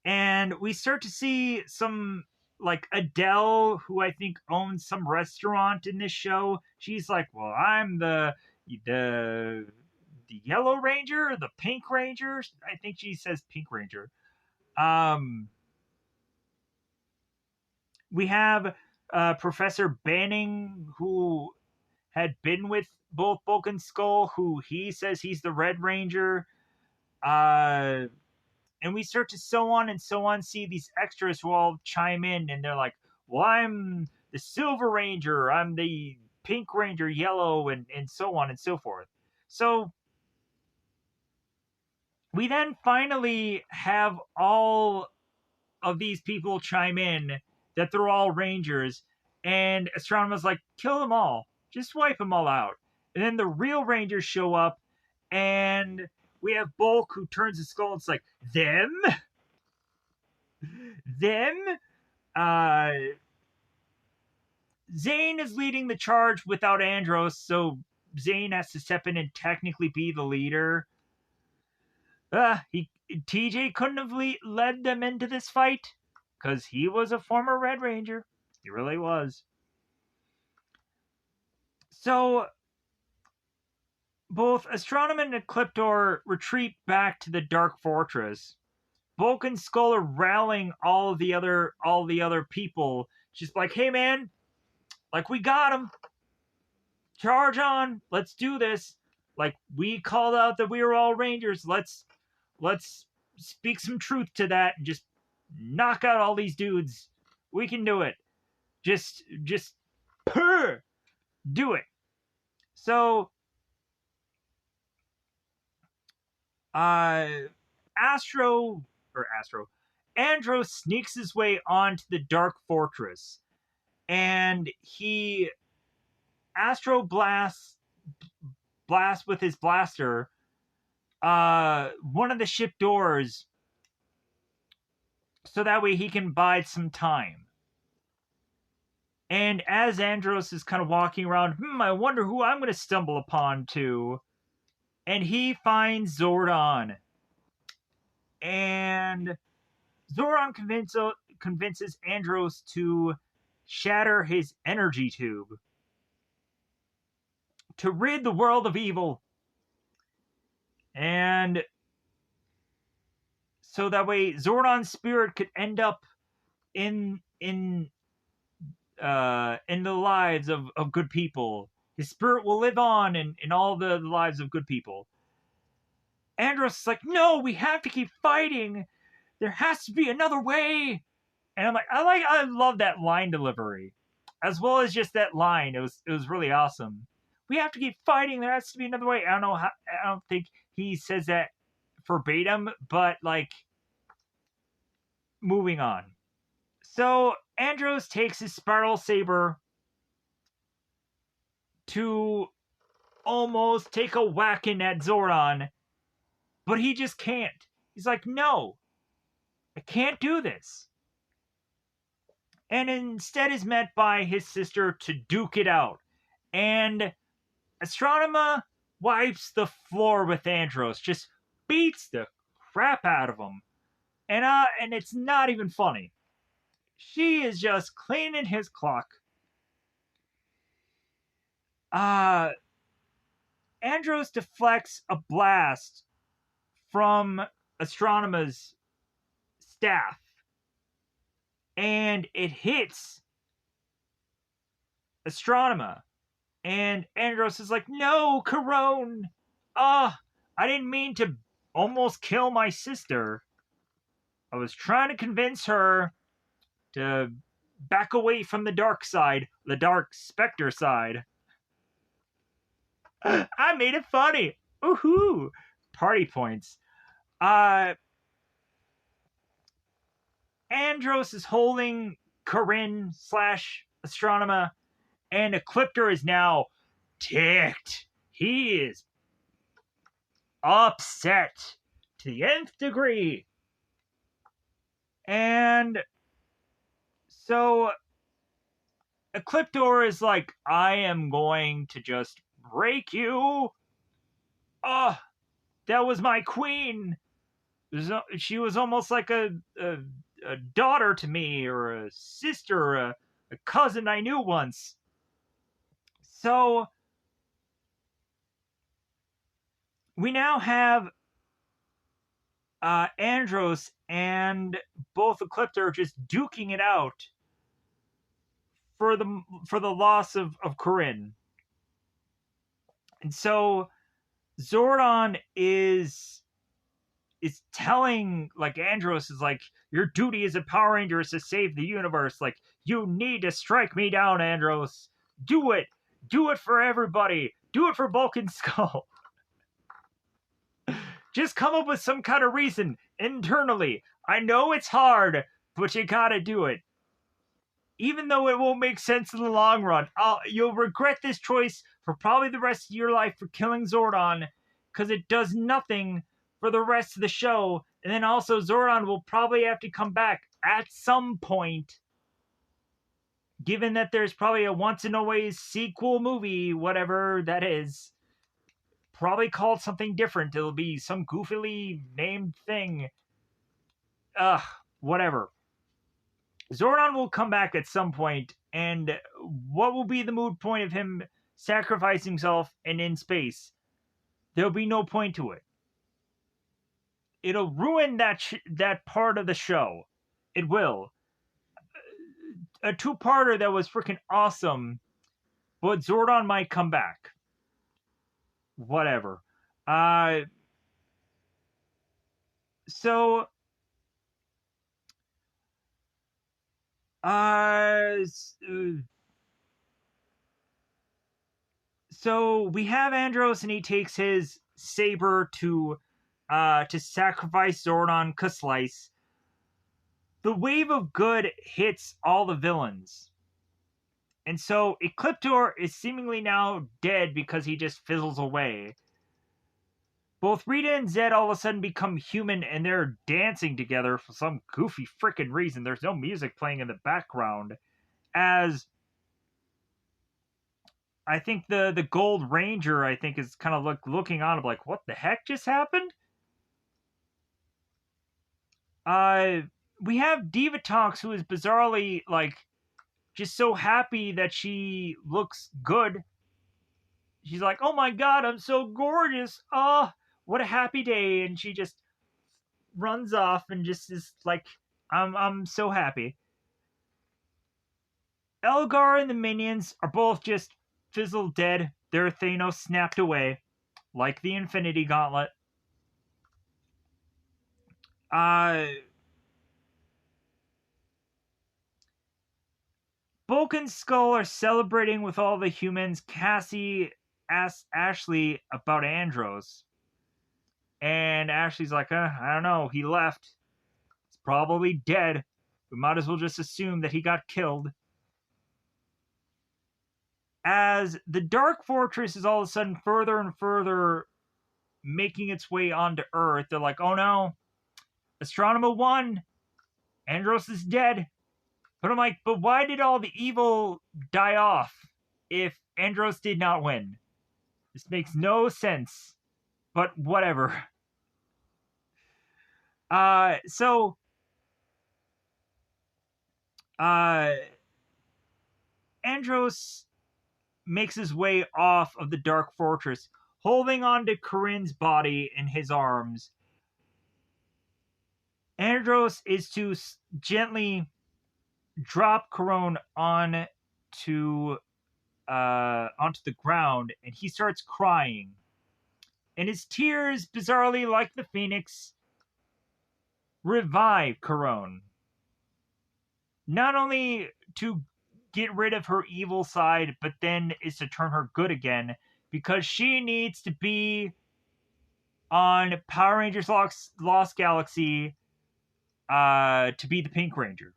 And we start to see some, like, Adele, who I think owns some restaurant in this show. She's like, well, I'm the Yellow Ranger, the Pink Ranger. I think she says Pink Ranger. We have Professor Banning, who had been with both Bulk and Skull, who he says he's the Red Ranger. And we start to so on see these extras who all chime in, and they're like, well, I'm the Silver Ranger, I'm the Pink Ranger, Yellow, and so on and so forth. So we then finally have all of these people chime in that they're all Rangers, and Astronema's like, kill them all. Just wipe them all out. And then the real Rangers show up, and we have Bulk, who turns his skull and it's like, them? Them? Zane is leading the charge without Andros, so Zane has to step in and technically be the leader. TJ couldn't have led them into this fight, because he was a former Red Ranger. He really was. So both Astronema and Ecliptor retreat back to the Dark Fortress. Bulk and Skull are rallying all the other people, just like, hey man, like, we got him. Charge on. Let's do this. Like, we called out that we were all Rangers. Let's speak some truth to that and just knock out all these dudes. We can do it. Just do it. So Andros sneaks his way onto the Dark Fortress, and Astro blasts with his blaster one of the ship doors, so that way he can buy some time. And as Andros is kind of walking around, I wonder who I'm going to stumble upon too. And he finds Zordon. And Zordon convinces Andros to shatter his energy tube to rid the world of evil. And so that way Zordon's spirit could end up in the lives of good people. His spirit will live on in all the lives of good people. Andros is like, no, we have to keep fighting. There has to be another way. And I'm like, I love that line delivery, as well as just that line. It was really awesome. We have to keep fighting. There has to be another way. I don't think he says that verbatim, but like, moving on. So Andros takes his spiral saber to almost take a whacking at Zordon, but he just can't. He's like, no, I can't do this. And instead is met by his sister to duke it out. And Astronema wipes the floor with Andros, just beats the crap out of him. And it's not even funny. She is just cleaning his clock. Andros deflects a blast from Astronema's staff, and it hits Astronema. And Andros is like, no, Corone! I didn't mean to almost kill my sister. I was trying to convince her to back away from the dark side, the dark specter side. I made it funny. Woohoo! Party points. Andros is holding Corinne / Astronema, and Ecliptor is now ticked. He is upset to the nth degree. And so Ecliptor is like, I am going to just break you. That was my queen. She was almost like a daughter to me, or a sister, a cousin I knew once. So we now have Andros and both Ecliptor just duking it out for the loss of Corinne. And so Zordon is telling, like, Andros is like, your duty as a Power Ranger is to save the universe. Like, you need to strike me down, Andros. Do it. Do it for everybody. Do it for Bulk and Skull. Just come up with some kind of reason internally. I know it's hard, but you gotta do it. Even though it won't make sense in the long run, you'll regret this choice for probably the rest of your life for killing Zordon, because it does nothing for the rest of the show. And then also Zordon will probably have to come back at some point, given that there's probably a Once and Always sequel movie, whatever that is, probably called something different. It'll be some goofily named thing. Whatever. Zordon will come back at some point, and what will be the mood point of him sacrificing himself and in space? There'll be no point to it. It'll ruin that part of the show. It will. A two-parter that was freaking awesome, but Zordon might come back. Whatever. So we have Andros, and he takes his saber to sacrifice Zordon Ka-Slice. The wave of good hits all the villains. And so Ecliptor is seemingly now dead because he just fizzles away. Both Rita and Zed all of a sudden become human, and they're dancing together for some goofy freaking reason. There's no music playing in the background, as I think the Gold Ranger, I think, is kind of looking on, like, what the heck just happened? We have Divatox, who is bizarrely, like, just so happy that she looks good. She's like, oh my god, I'm so gorgeous. what a happy day, and she just runs off and just is like, I'm so happy. Elgar and the minions are both just fizzled dead. Their Thanos snapped away, like the Infinity Gauntlet. Bulk and Skull are celebrating with all the humans. Cassie asks Ashley about Andros. And Ashley's like, I don't know, he left. He's probably dead. We might as well just assume that he got killed. As the Dark Fortress is all of a sudden further and further making its way onto Earth, they're like, oh no, Astronema won. Andros is dead. But I'm like, but why did all the evil die off if Andros did not win? This makes no sense. But whatever. So Andros makes his way off of the Dark Fortress, holding on to Corinne's body in his arms. Andros is to gently drop Corone onto the ground, and he starts crying. And his tears, bizarrely like the Phoenix, revive Corone. Not only to get rid of her evil side, but then is to turn her good again, because she needs to be on Power Rangers Lost Galaxy to be the Pink Ranger.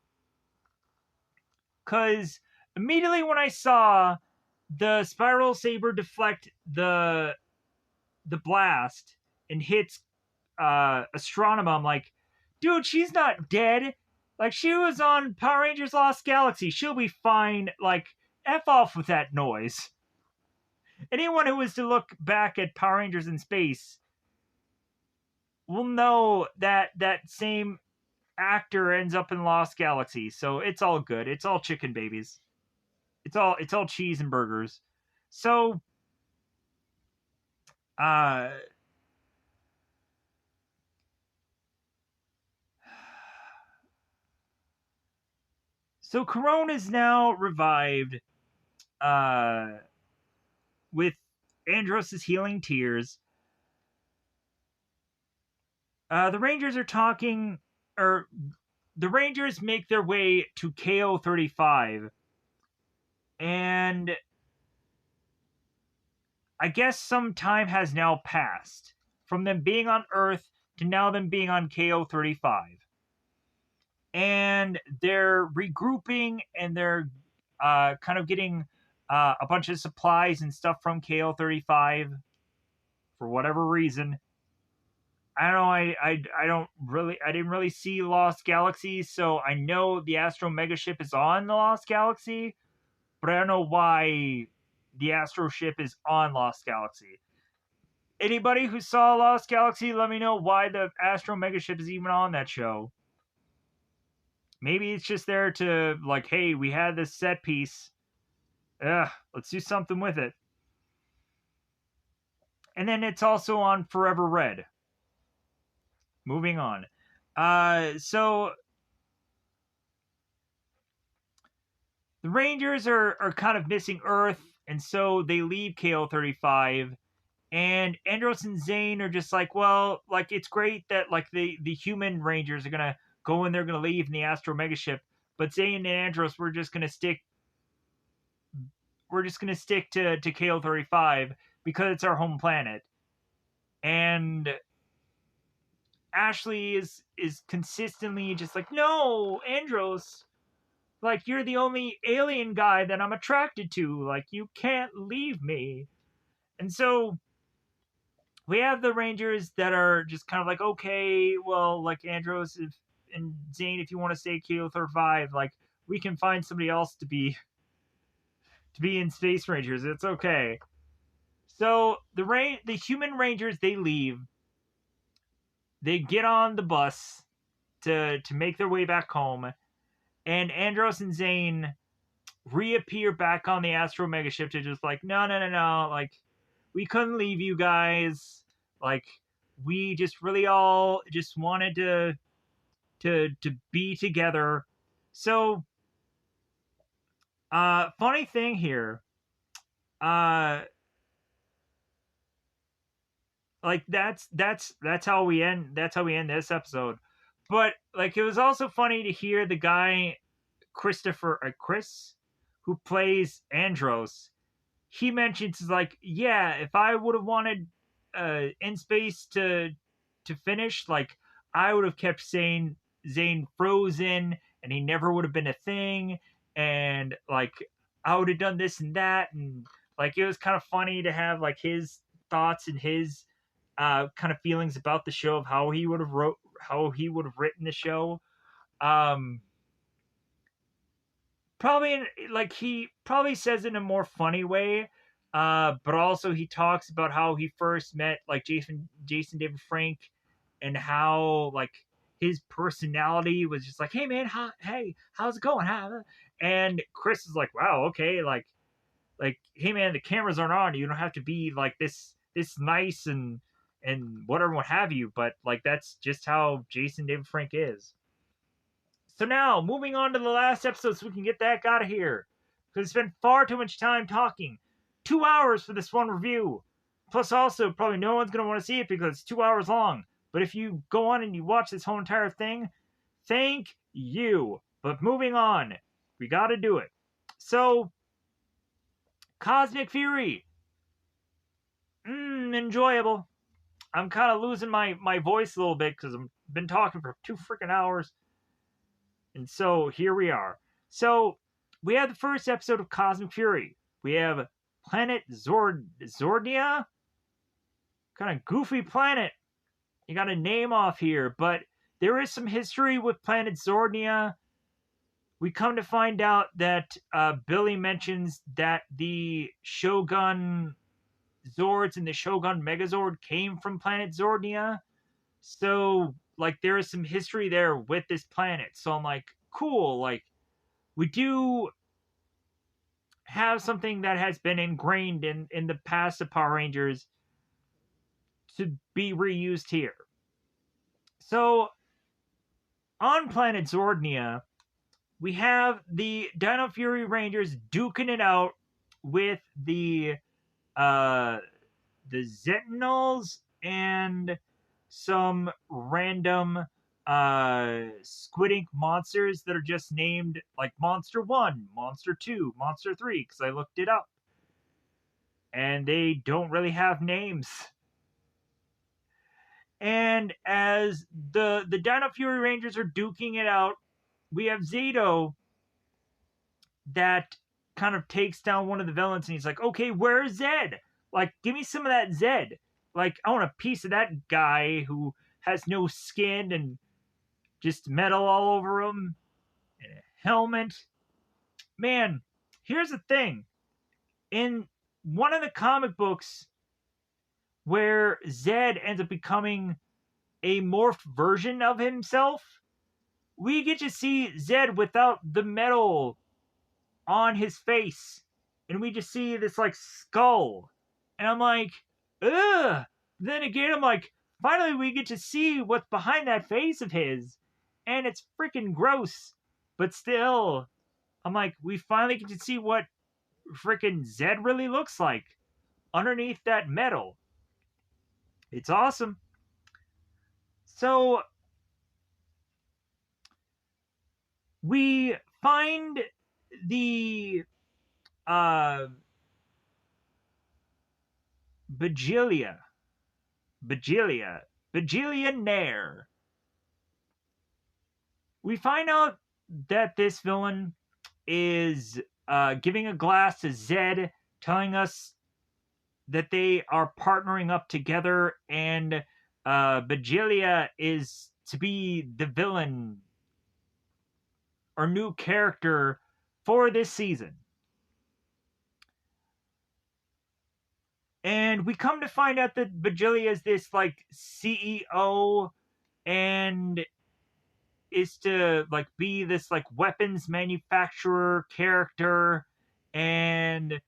Because immediately when I saw the Spiral Saber deflect the blast and hits Astronema, I'm like, dude, she's not dead. Like, she was on Power Rangers Lost Galaxy. She'll be fine. Like, F off with that noise. Anyone who was to look back at Power Rangers in space will know that that same actor ends up in Lost Galaxy. So it's all good. It's all chicken babies. It's all cheese and burgers. So so Corone is now revived with Andros' healing tears. The Rangers are talking, or the Rangers make their way to KO-35, and I guess some time has now passed from them being on Earth to now them being on KO-35. And they're regrouping, and they're kind of getting a bunch of supplies and stuff from KO-35 for whatever reason. I don't know. I didn't really see Lost Galaxy, so I know the Astro Mega Ship is on the Lost Galaxy, but I don't know why the Astro Ship is on Lost Galaxy. Anybody who saw Lost Galaxy, let me know why the Astro Mega Ship is even on that show. Maybe it's just there to, like, hey, we had this set piece. Let's do something with it. And then it's also on Forever Red. Moving on. So the Rangers are kind of missing Earth, and so they leave KO-35. And Andros and Zane are just like, well, like, it's great that, like, the human Rangers are gonna go and they're gonna leave in the Astro Mega Ship, but Zane and Andros, we're just gonna stick to KO-35 because it's our home planet. And Ashley is consistently just like, no, Andros, like, you're the only alien guy that I'm attracted to. Like, you can't leave me. And so we have the Rangers that are just kind of like, okay, well, like, Andros and Zane, if you want to stay KO-35, like, we can find somebody else to be in Space Rangers. It's okay. So the human Rangers, they leave. They get on the bus to make their way back home, and Andros and Zane reappear back on the Astro Mega Ship to just like, no, like, we couldn't leave you guys. Like, we just really all just wanted to be together. So, funny thing here, uh, like that's how we end. That's how we end this episode. But like, it was also funny to hear the guy Chris, who plays Andros. He mentions like, yeah, if I would have wanted In Space to finish, like I would have kept saying Zane frozen, and he never would have been a thing, and like I would have done this and that, and like it was kind of funny to have like his thoughts and his kind of feelings about the show of how he would have written the show. Um, probably like he probably says it in a more funny way, but also he talks about how he first met like Jason David Frank, and how like his personality was just like, hey man, hey, how's it going, and Chris is like, wow, okay, like hey man, the cameras aren't on, you don't have to be like this nice and whatever, what have you, but like that's just how Jason David Frank is. So now, moving on to the last episode so we can get that out of here. Because it's been far too much time talking. 2 hours for this one review. Plus, also, probably no one's going to want to see it because it's 2 hours long. But if you go on and you watch this whole entire thing, thank you. But moving on, we got to do it. So, Cosmic Fury. Enjoyable. I'm kind of losing my voice a little bit because I've been talking for 2 freaking hours. And so here we are. So we have the first episode of Cosmic Fury. We have planet Zordia. Kind of goofy planet. You got a name off here, but there is some history with planet Zordia. We come to find out that Billy mentions that the Shogun Zords and the Shogun Megazord came from planet Zordia. So, like, there is some history there with this planet. So I'm like, cool. Like, we do have something that has been ingrained in the past of Power Rangers to be reused here. So, on planet Zordnia, we have the Dino Fury Rangers duking it out with the Sentinels and some random Squid Ink monsters that are just named like Monster 1, Monster 2, Monster 3, because I looked it up. And they don't really have names. And as the Dino Fury Rangers are duking it out, we have Zito that kind of takes down one of the villains, and he's like, okay, where's Zed? Like, give me some of that Zed. Like, I want a piece of that guy who has no skin and just metal all over him and a helmet. Man, here's the thing. In one of the comic books where Zed ends up becoming a morphed version of himself, we get to see Zed without the metal on his face. And we just see this like skull. And I'm like, ugh. Then again, I'm like, finally we get to see what's behind that face of his. And it's freaking gross. But still, I'm like, we finally get to see what freaking Zed really looks like underneath that metal. It's awesome. So we find the Bajillionaire. We find out that this villain is giving a glass to Zed, telling us that they are partnering up together, and Bajilia is to be the villain or new character for this season. And we come to find out that Bajilia is this like CEO and is to like be this like weapons manufacturer character, and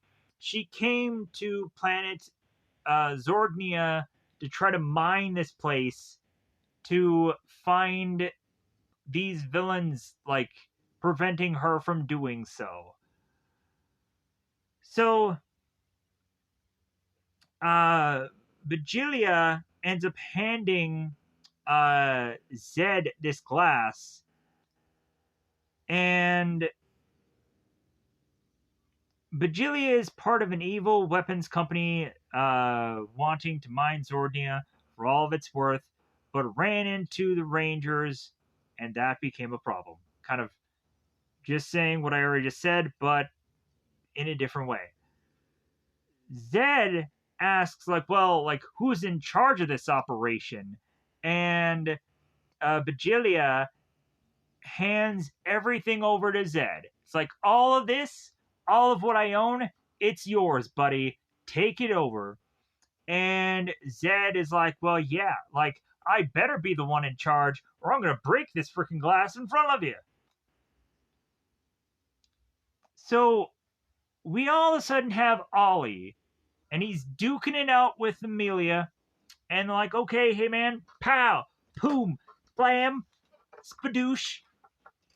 she came to planet Zordnia to try to mine this place to find these villains, like preventing her from doing so. So, Vigilia ends up handing Zed this glass, and Vigilia is part of an evil weapons company wanting to mine Zornia for all of its worth, but ran into the Rangers, and that became a problem. Kind of just saying what I already just said, but in a different way. Zed asks, like, well, like, who's in charge of this operation? And Vigilia hands everything over to Zed. It's like, all of this, all of what I own, it's yours, buddy. Take it over. And Zed is like, well, yeah, like, I better be the one in charge, or I'm going to break this freaking glass in front of you. So we all of a sudden have Ollie, and he's duking it out with Amelia, and they're like, okay, hey man, pow, boom, blam, spadoosh.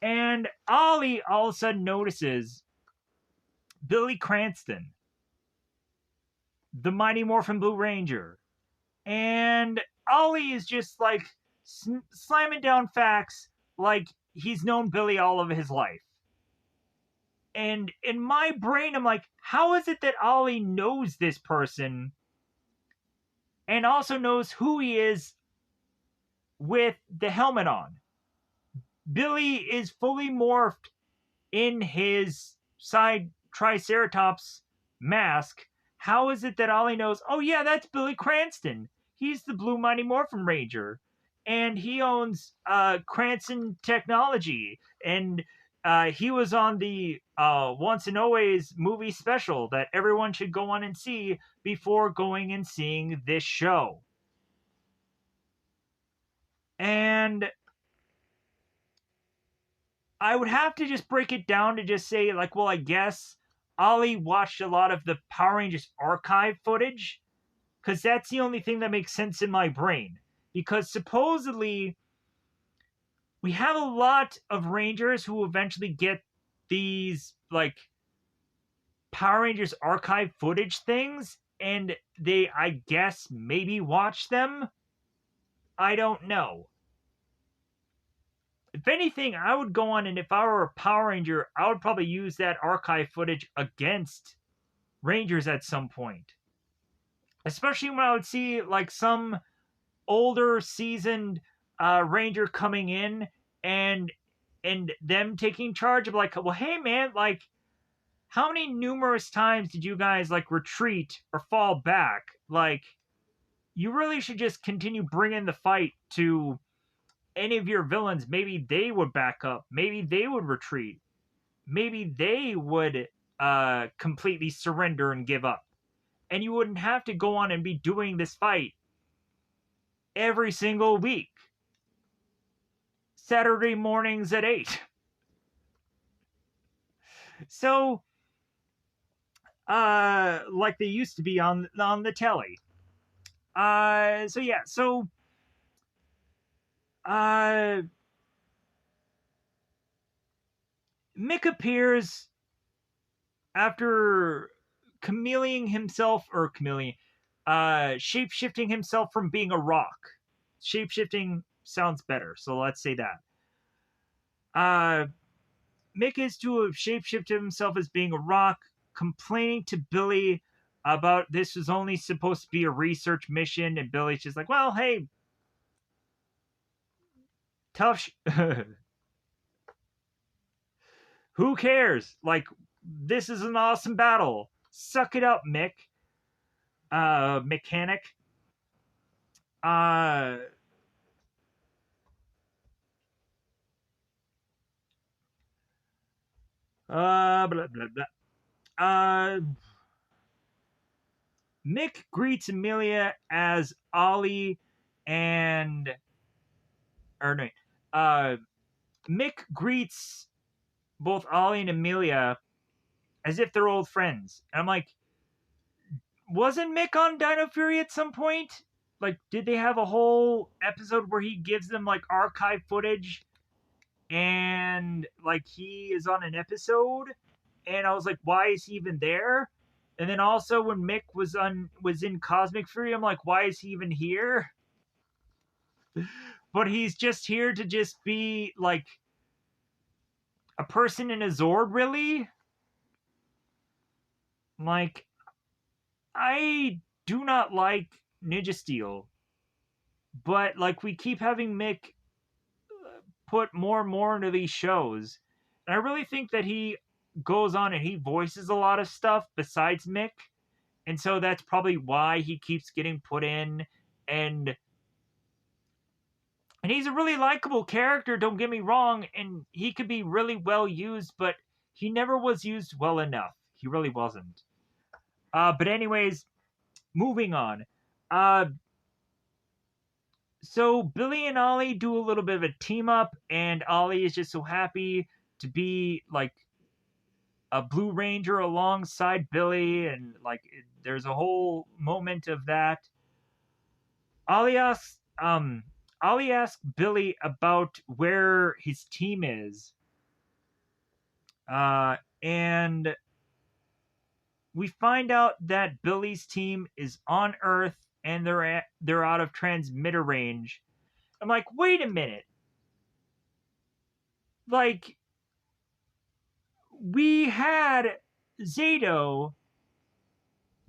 And Ollie all of a sudden notices Billy Cranston, the Mighty Morphin Blue Ranger. And Ollie is just like slamming down facts like he's known Billy all of his life. And in my brain, I'm like, how is it that Ollie knows this person and also knows who he is with the helmet on? Billy is fully morphed in his side Triceratops mask. How is it that Ollie knows, oh yeah, that's Billy Cranston. He's the Blue Mighty Morphin Ranger. And he owns Cranston Technology. And he was on the Once and Always movie special that everyone should go on and see before going and seeing this show. And I would have to just break it down to just say, like, well, I guess Ollie watched a lot of the Power Rangers archive footage, because that's the only thing that makes sense in my brain. Because supposedly, we have a lot of Rangers who eventually get these, like, Power Rangers archive footage things, and they, I guess, maybe watch them? I don't know. If anything, I would go on, and if I were a Power Ranger, I would probably use that archive footage against Rangers at some point. Especially when I would see, like, some older, seasoned Ranger coming in and them taking charge of, like, well, hey, man, like, how many numerous times did you guys, like, retreat or fall back? Like, you really should just continue bringing the fight to any of your villains. Maybe they would back up. Maybe they would retreat. Maybe they would completely surrender and give up. And you wouldn't have to go on and be doing this fight every single week. Saturday mornings at 8. So, like they used to be on the telly. So yeah, so Mick appears after chameleoning himself, or shape-shifting himself from being a rock. Shape-shifting sounds better, so let's say that. Mick is to have shape-shifted himself as being a rock, complaining to Billy about this was only supposed to be a research mission, and Billy's just like, well, hey, tough who cares? Like, this is an awesome battle. Suck it up, Mick. Mechanic. Blah, blah, blah. Mick greets Amelia as Ollie and... Or no. Mick greets both Ollie and Amelia as if they're old friends. And I'm like, wasn't Mick on Dino Fury at some point? like, did they have a whole episode where he gives them like archive footage and like he is on an episode? And I was like, why is he even there? And then also when Mick was in Cosmic Fury, I'm like, why is he even here? But he's just here to just be like a person in a Zord, really? Like, I do not like Ninja Steel, but like we keep having Mick put more and more into these shows. And I really think that he goes on and he voices a lot of stuff besides Mick. And so that's probably why he keeps getting put in. And he's a really likable character, don't get me wrong, and he could be really well used, but he never was used well enough. He really wasn't. But anyways, moving on. So Billy and Ollie do a little bit of a team up, and Ollie is just so happy to be like a Blue Ranger alongside Billy, and like there's a whole moment of that. Ollie asks, Ollie asks Billy about where his team is, and we find out that Billy's team is on Earth and they're out of transmitter range. I'm like, wait a minute, like we had Zato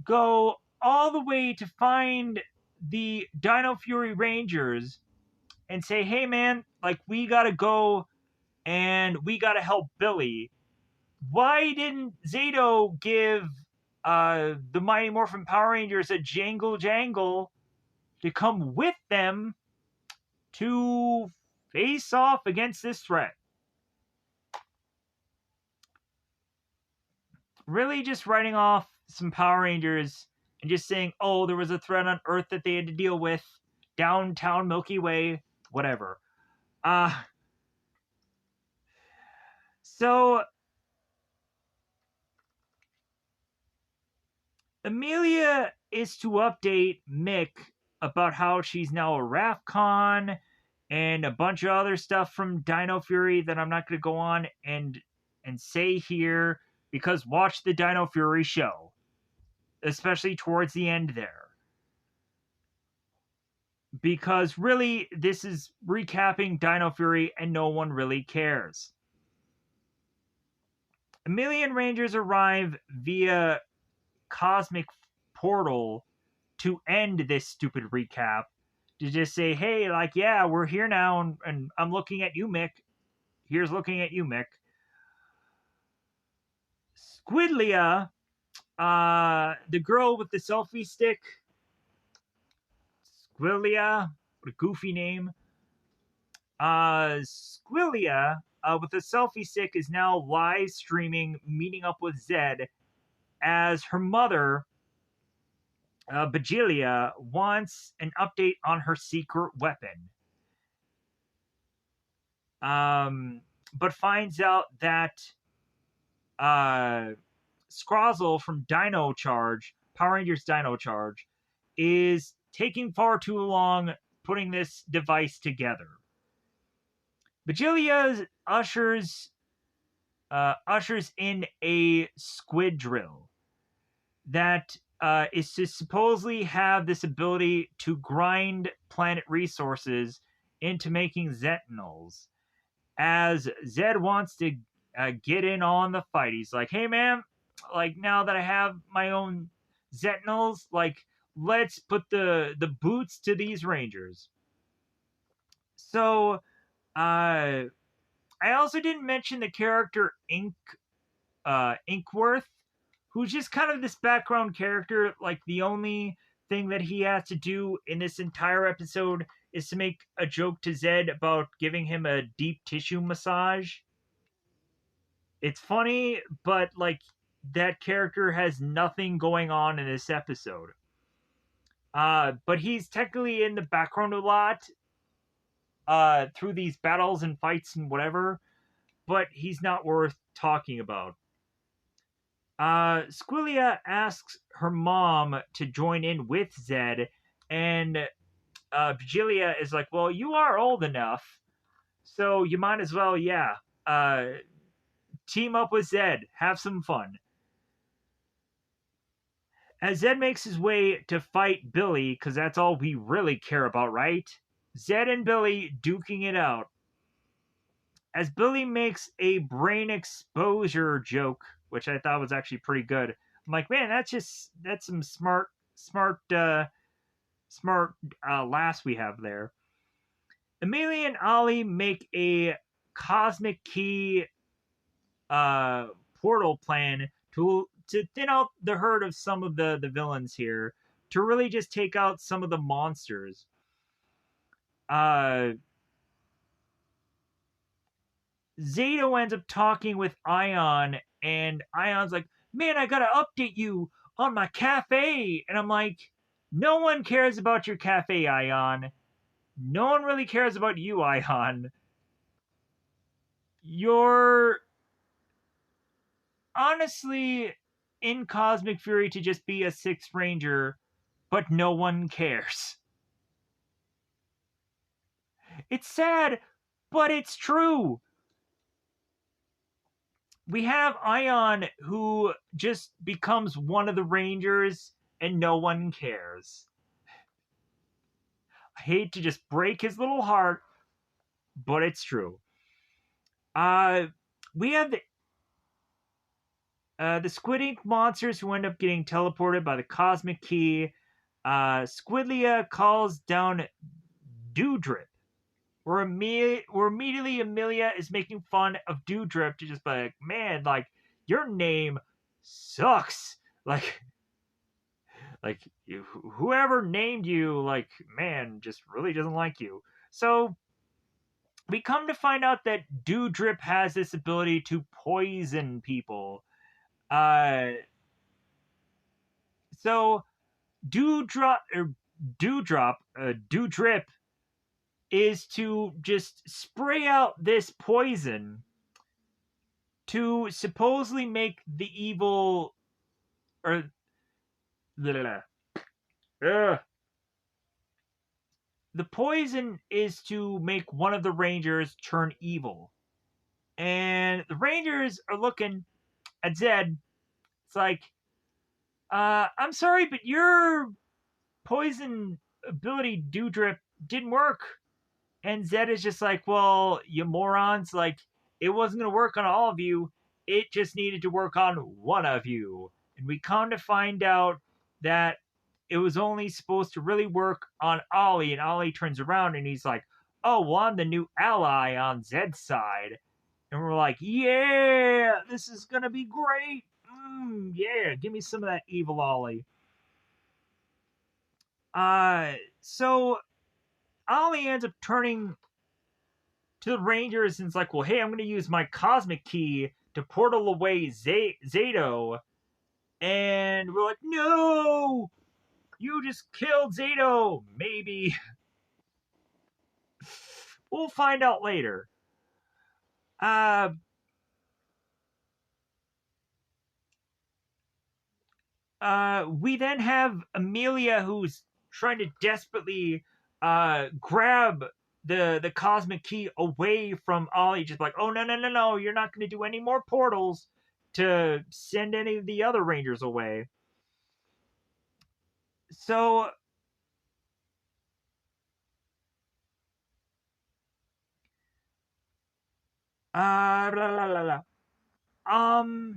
go all the way to find the Dino Fury Rangers and say, hey man, like we gotta go and we gotta help Billy. Why didn't Zato give the Mighty Morphin Power Rangers a jangle to come with them to face off against this threat? Really just writing off some Power Rangers and just saying, oh, there was a threat on Earth that they had to deal with, downtown Milky Way, whatever. So Amelia is to update Mick about how she's now a RAFCON and a bunch of other stuff from Dino Fury that I'm not going to go on and say here, because watch the Dino Fury show, especially towards the end there. Because really, this is recapping Dino Fury and no one really cares. Amelia and Rangers arrive via Cosmic Portal to end this stupid recap, to just say, hey, like, yeah, we're here now, and I'm looking at you, Mick. Here's looking at you, Mick. Squidlia, the girl with the selfie stick, Squidlia, what a goofy name. Squidlia, with the selfie stick, is now live streaming, meeting up with Zed, as her mother, Bajilia, wants an update on her secret weapon. But finds out that Scrozzle from Dino Charge, Power Rangers Dino Charge, is taking far too long putting this device together. Bajilia ushers in a squid drill that is to supposedly have this ability to grind planet resources into making Zetanols. As Zed wants to get in on the fight, he's like, hey man, like now that I have my own Zetanols, like let's put the boots to these Rangers. So I also didn't mention the character Inkworth, who's just kind of this background character. Like the only thing that he has to do in this entire episode is to make a joke to Zed about giving him a deep tissue massage. It's funny, but like that character has nothing going on in this episode. But he's technically in the background a lot through these battles and fights and whatever, but he's not worth talking about. Squidlia asks her mom to join in with Zed, and Vigilia is like, well, you are old enough, so you might as well, yeah, uh, team up with Zed, have some fun. As Zed makes his way to fight Billy, because that's all we really care about, right? Zed and Billy duking it out. As Billy makes a brain exposure joke, which I thought was actually pretty good. I'm like, man, that's some smart laughs we have there. Amelia and Ollie make a cosmic key uh, portal plan to thin out the herd of some of the villains here, to really just take out some of the monsters. Uh, Zato ends up talking with Ion, and Ion's like, "Man, I gotta update you on my cafe," and I'm like, "No one cares about your cafe, Ion. No one really cares about you, Ion. You're honestly in Cosmic Fury to just be a Sixth Ranger, but no one cares." It's sad, but it's true. We have Ion who just becomes one of the Rangers and no one cares. I hate to just break his little heart, but it's true. Uh, we have the Squid Ink monsters who end up getting teleported by the Cosmic Key. Squidlia calls down Dewdrip. Where immediately Amelia is making fun of Dewdrip to just be like, man, like, your name sucks. Like whoever named you, like, man, just really doesn't like you. So we come to find out that Dewdrip has this ability to poison people. Uh, so Dewdrip is to just spray out this poison to supposedly make the evil or the poison is to make one of the Rangers turn evil. And the Rangers are looking at Zed. It's like, I'm sorry, but your poison ability, Dewdrip, didn't work. And Zed is just like, well, you morons, like, it wasn't going to work on all of you. It just needed to work on one of you. And we come to find out that it was only supposed to really work on Ollie. And Ollie turns around and he's like, oh, well, I'm the new ally on Zed's side. And we're like, yeah, this is going to be great. Yeah, give me some of that evil Ollie. So Ollie ends up turning to the Rangers and it's like, well, hey, I'm going to use my cosmic key to portal away Zato. And we're like, no, you just killed Zato. Maybe. We'll find out later. Uh, we then have Amelia who's trying to desperately grab the cosmic key away from Ollie, just like, oh no, you're not going to do any more portals to send any of the other Rangers away. So blah, blah, blah, blah.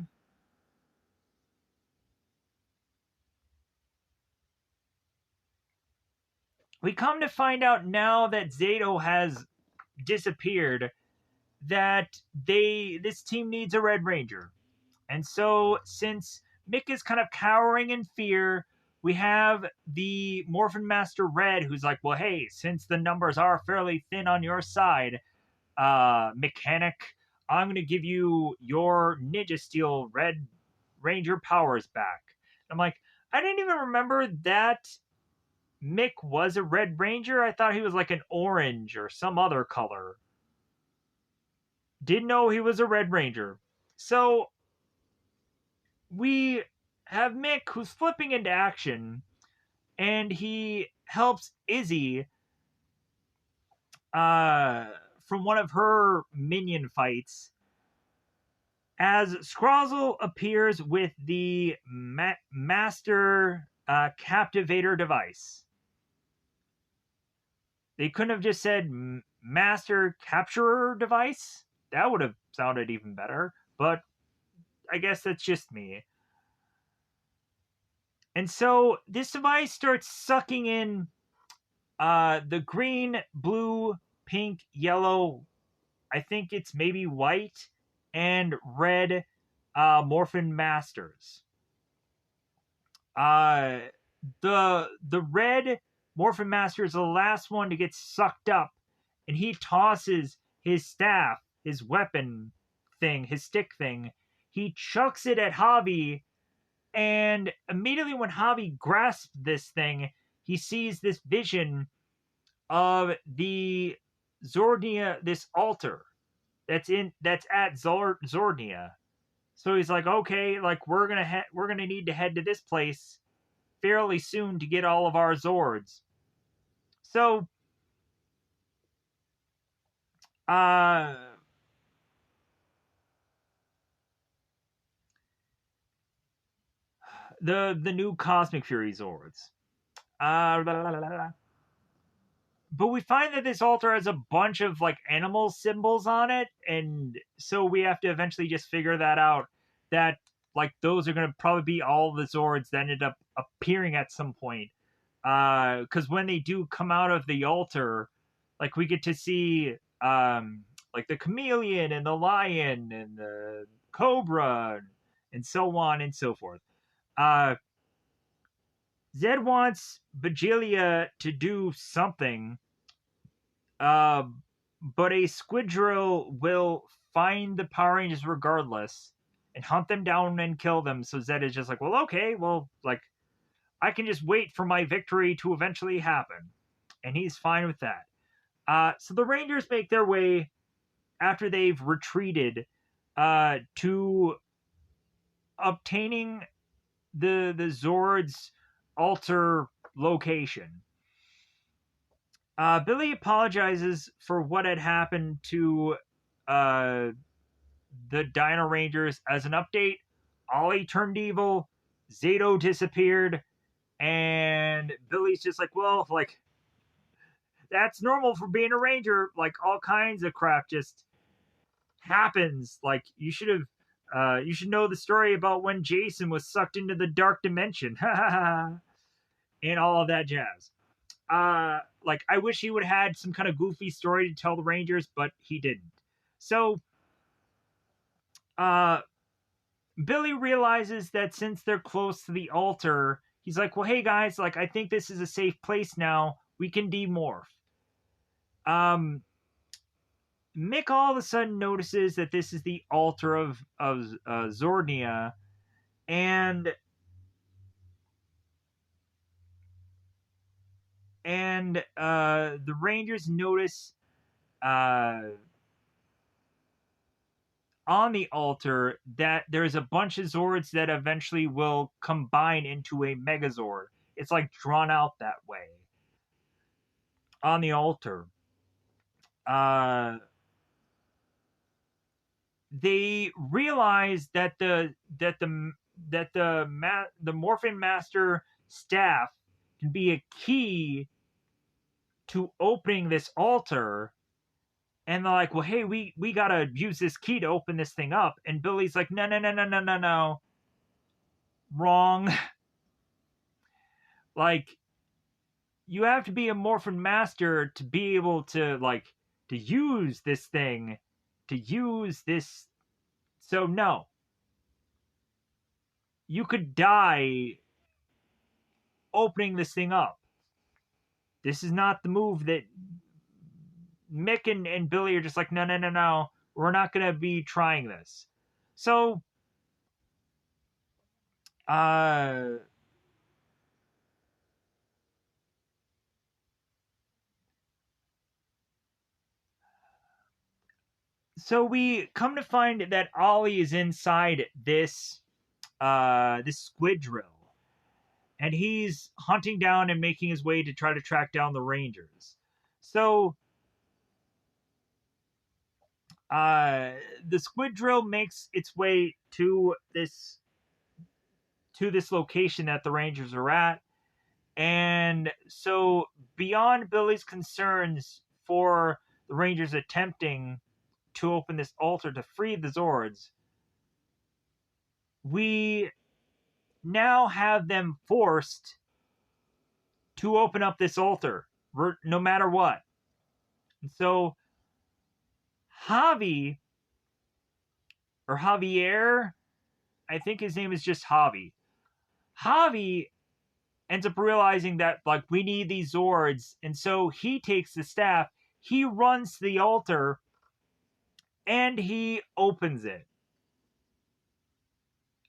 We come to find out now that Zato has disappeared that this team needs a Red Ranger. And so, since Mick is kind of cowering in fear, we have the Morphin Master Red, who's like, well, hey, since the numbers are fairly thin on your side, Mechanic, I'm going to give you your Ninja Steel Red Ranger powers back. I'm like, I didn't even remember that Mick was a Red Ranger. I thought he was like an orange or some other color. Didn't know he was a Red Ranger. So we have Mick who's flipping into action and he helps Izzy from one of her minion fights as Scrozzle appears with the Master Captivator device. They couldn't have just said Master Capturer device? That would have sounded even better, but I guess that's just me. And so this device starts sucking in the green, blue, pink, yellow, I think it's maybe white, and red Morphin Masters. The red Morphin Master is the last one to get sucked up, and he tosses his staff, his weapon thing, his stick thing. He chucks it at Javi, and immediately when Javi grasps this thing, he sees this vision of the Zordnia, this altar that's at Zordnia. So he's like, okay, like we're gonna need to head to this place fairly soon to get all of our Zords. So, the new Cosmic Fury Zords. But we find that this altar has a bunch of like animal symbols on it, and so we have to eventually just figure that out. That like those are going to probably be all the Zords that ended up appearing at some point. Because when they do come out of the altar, like we get to see like the chameleon and the lion and the cobra and so on and so forth. Zed wants Bajilia to do something, but a Squidrill will find the Power Rangers regardless and hunt them down and kill them. So Zed is just like, well, okay, well, like, I can just wait for my victory to eventually happen. And he's fine with that. So the Rangers make their way after they've retreated to obtaining the Zord's altar location. Billy apologizes for what had happened to the Dino Rangers. As an update, Ollie turned evil, Zato disappeared, and Billy's just like, well, like, that's normal for being a ranger. Like, all kinds of crap just happens. Like, you should know the story about when Jason was sucked into the dark dimension. And all of that jazz. Like, I wish he would have had some kind of goofy story to tell the Rangers, but he didn't. So, Billy realizes that since they're close to the altar, he's like, well, hey guys, like, I think this is a safe place now. We can demorph. Mick all of a sudden notices that this is the altar of Zordnia, and the Rangers notice on the altar that there's a bunch of Zords that eventually will combine into a Megazord. It's like drawn out that way on the altar. They realize that the Morphin Master staff can be a key to opening this altar. And they're like, well, hey, we gotta use this key to open this thing up. And Billy's like, no. Wrong. Like, you have to be a Morphin Master to be able to, like, to use this thing, to use this. So, no. You could die opening this thing up. This is not the move that Mick and Billy are just like, no. We're not going to be trying this. So, so we come to find that Ollie is inside this Squidrill, and he's hunting down and making his way to try to track down the Rangers. So the squid drill makes its way to this location that the Rangers are at. And so, beyond Billy's concerns for the Rangers attempting to open this altar to free the Zords, we now have them forced to open up this altar, no matter what. And so, Javi, or Javier, I think his name is just Javi. Javi ends up realizing that, like, we need these Zords, and so he takes the staff, he runs to the altar, and he opens it.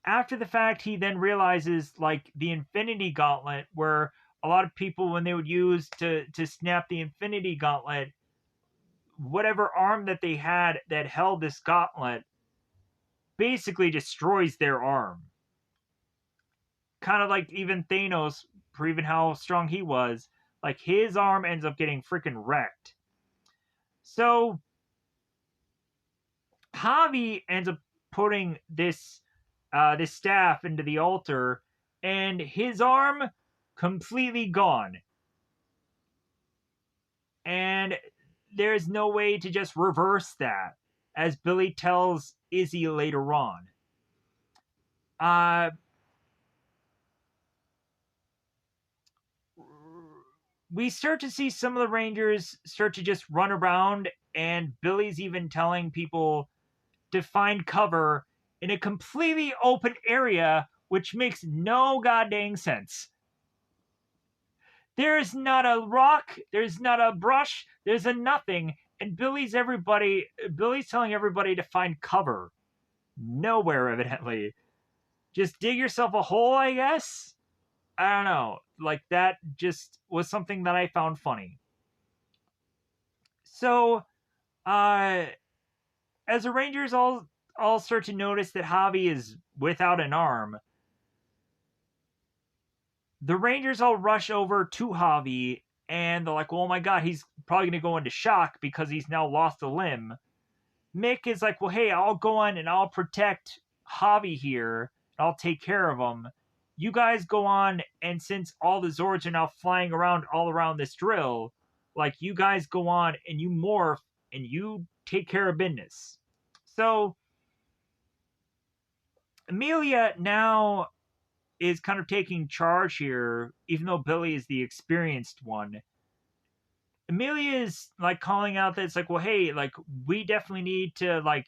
After the fact, he then realizes, like, the Infinity Gauntlet, where a lot of people, when they would use to snap the Infinity Gauntlet, whatever arm that they had that held this gauntlet basically destroys their arm. Kind of like even Thanos, for even how strong he was, like, his arm ends up getting freaking wrecked. So Javi ends up putting this staff into the altar, and his arm completely gone. And there's no way to just reverse that, as Billy tells Izzy later on. We start to see some of the Rangers start to just run around, and Billy's even telling people to find cover in a completely open area, which makes no goddamn sense. There's not a rock, there's not a brush, there's a nothing, and Billy's telling everybody to find cover. Nowhere, evidently. Just dig yourself a hole, I guess? I don't know. Like, that just was something that I found funny. So, as the Rangers all start to notice that Javi is without an arm, the Rangers all rush over to Javi, and they're like, oh my god, he's probably going to go into shock because he's now lost a limb. Mick is like, well, hey, I'll go on and I'll protect Javi here. I'll take care of him. You guys go on, and since all the Zords are now flying around all around this drill, like, you guys go on and you morph and you take care of business. So Amelia now is kind of taking charge here, even though Billy is the experienced one. Amelia is like calling out that it's like, well, hey, like, we definitely need to, like,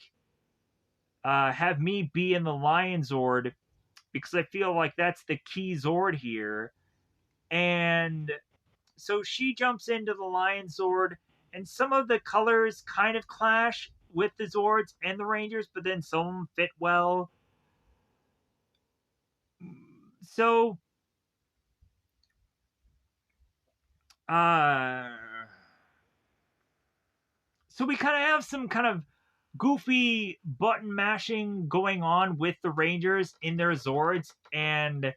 have me be in the Lion Zord, because I feel like that's the key Zord here. And so she jumps into the Lion Zord, and some of the colors kind of clash with the Zords and the Rangers, but then some of them fit well. So, so we kind of have some kind of goofy button mashing going on with the Rangers in their Zords, and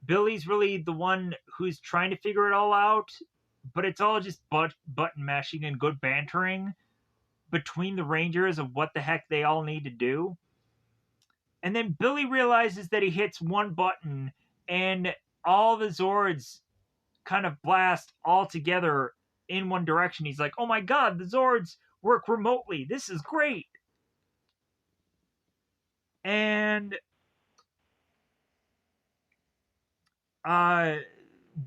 Billy's really the one who's trying to figure it all out, but it's all just button mashing and good bantering between the Rangers of what the heck they all need to do. And then Billy realizes that he hits one button, and all the Zords kind of blast all together in one direction. He's like, oh my god, the Zords work remotely. This is great. And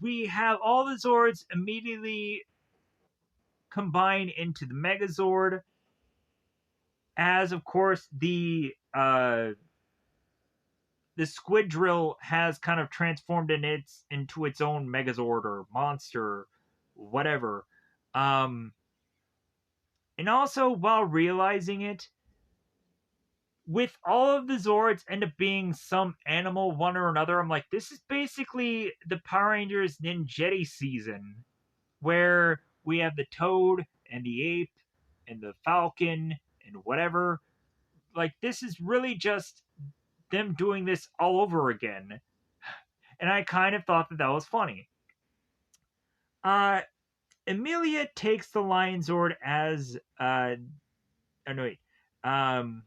we have all the Zords immediately combine into the Megazord, as of course the Squid Drill has kind of transformed into its own Megazord or monster, whatever. And also, while realizing it, with all of the Zords end up being some animal, one or another, I'm like, this is basically the Power Rangers Ninjetti season, where we have the Toad and the Ape and the Falcon and whatever. Like, this is really just them doing this all over again. And I kind of thought that was funny. Amelia takes the Lion Zord as... no, wait. Um,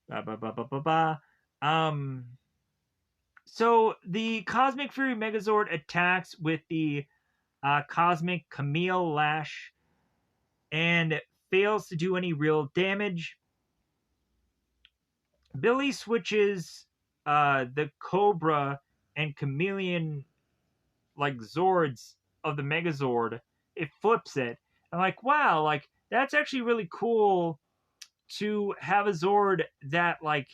ba, ba, ba, ba, ba, ba. Um, so the Cosmic Fury Megazord attacks with the Cosmic Camille Lash and fails to do any real damage. Billy switches the Cobra and Chameleon like Zords of the Megazord. It flips it. I'm like, wow, like that's actually really cool to have a Zord that like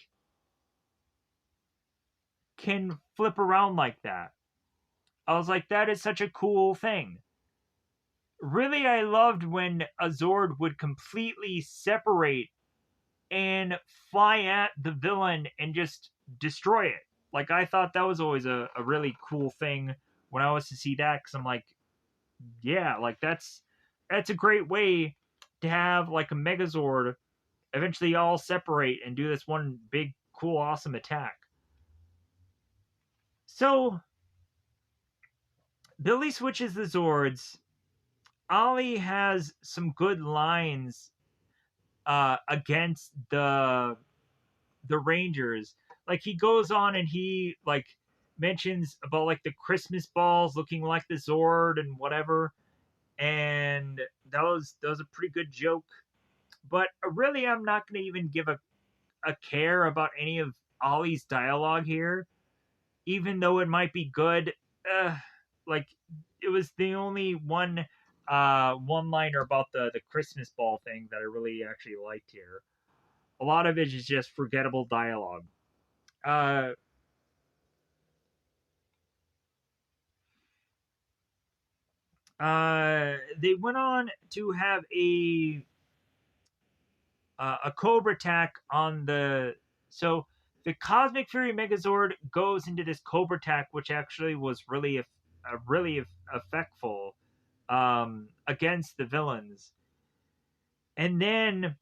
can flip around like that. I was like, that is such a cool thing. Really, I loved when a Zord would completely separate and fly at the villain and just destroy it. Like, I thought that was always a really cool thing when I was to see that, because I'm like, yeah, like that's a great way to have like a Megazord eventually all separate and do this one big, cool, awesome attack. So, Billy switches the Zords. Ollie has some good lines against the Rangers. Like he goes on and he like mentions about like the Christmas balls looking like the Zord and whatever, and that was a pretty good joke. But really, I'm not going to even give a care about any of Ollie's dialogue here, even though it might be good. Like it was the only one liner about the Christmas ball thing that I really actually liked here. A lot of it is just forgettable dialogue. Uh, they went on to have a Cobra attack on the the Cosmic Fury Megazord goes into this Cobra attack, which actually was really effectful against the villains. And then